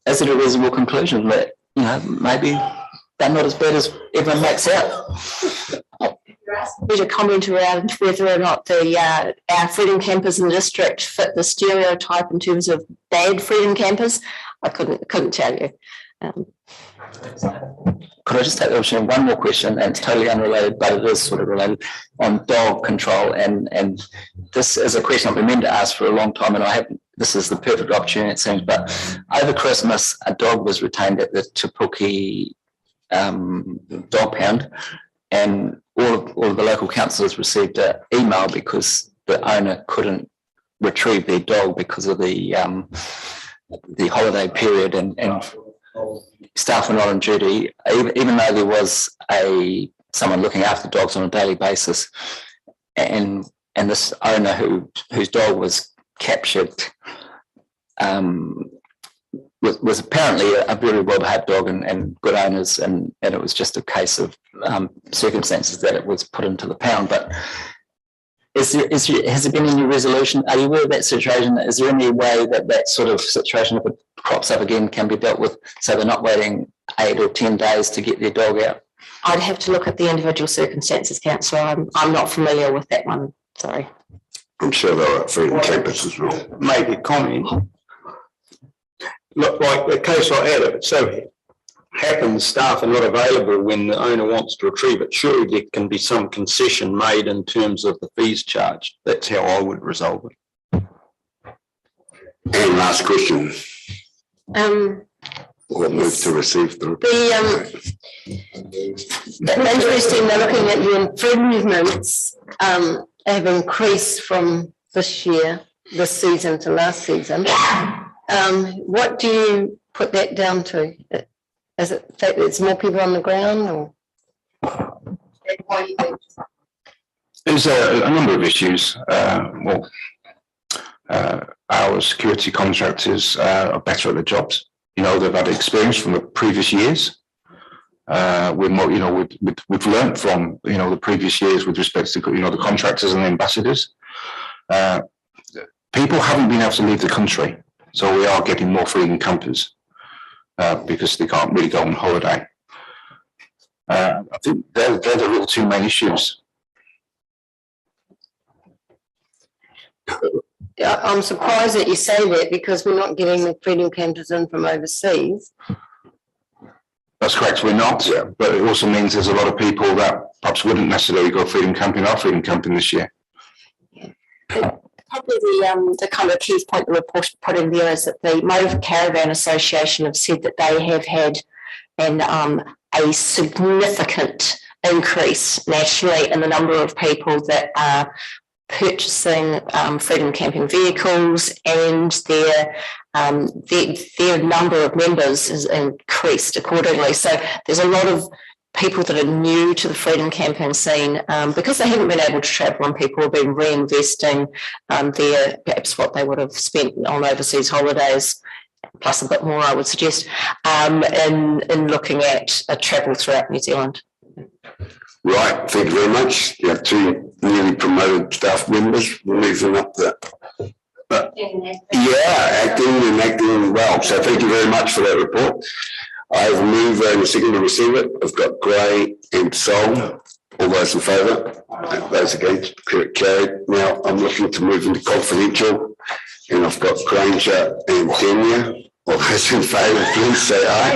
[SPEAKER 10] Is it a reasonable conclusion that, maybe they're not as bad as everyone makes out?
[SPEAKER 4] Better comment around whether or not our freedom campers in the district fit the stereotype in terms of bad freedom campers. I couldn't tell you.
[SPEAKER 10] Could I just take the opportunity? One more question, and it's totally unrelated, but it is sort of related, on dog control. And this is a question I've been meant to ask for a long time, and I haven't. This is the perfect opportunity, it seems. But over Christmas, a dog was retained at the Te Puke dog pound, and all of the local councillors received an email because the owner couldn't retrieve their dog because of the holiday period, and staff were not on duty, even though there was someone looking after dogs on a daily basis, and this owner whose dog was captured was apparently a very well behaved dog and good owners, and it was just a case of circumstances that it was put into the pound. But has there been any resolution? Are you aware of that situation? Is there any way that sort of situation, if it crops up again, can be dealt with, so they're not waiting 8 or 10 days to get their dog out?
[SPEAKER 4] I'd have to look at the individual circumstances, councillor. I'm not familiar with that one. Sorry.
[SPEAKER 3] I'm sure there are freedom campers as well.
[SPEAKER 14] Maybe comment. Look, like the case I had, if it so happens staff are not available when the owner wants to retrieve it, surely there can be some concession made in terms of the fees charged. That's how I would resolve it.
[SPEAKER 3] And last question. We'll move to receive the
[SPEAKER 4] Interesting, they're looking at the improvements have increased from this season to last season. What do you put that down to? Is it that it's more people on the ground, or?
[SPEAKER 16] There's a number of issues. our security contractors are better at their jobs. You know, they've had experience from the previous years. We've learned from, the previous years with respect to, the contractors and the ambassadors. People haven't been able to leave the country, so we are getting more freedom campers because they can't really go on holiday. I think they're the real two main issues.
[SPEAKER 4] I'm surprised that you say that because we're not getting the freedom campers in from overseas.
[SPEAKER 16] That's correct, we're not, but it also means there's a lot of people that perhaps wouldn't necessarily go freedom camping or freedom camping this year.
[SPEAKER 9] Probably the kind of key point the report put in there is that the Motor Caravan Association have said that they have had a significant increase nationally in the number of people that are purchasing freedom camping vehicles, and their number of members has increased accordingly. So there's a lot of people that are new to the freedom camping scene because they haven't been able to travel, and people have been reinvesting perhaps what they would have spent on overseas holidays, plus a bit more, I would suggest, in looking at travel throughout New Zealand.
[SPEAKER 3] Right, thank you very much. You have two newly promoted staff members moving up the acting well. So thank you very much for that report. I will move in a second to receive it. I've got Gray and Sol. All those in favour? Those against? Carried. Now I'm looking to move into confidential, and I've got Granger and Kenya. All those in favour, please say aye.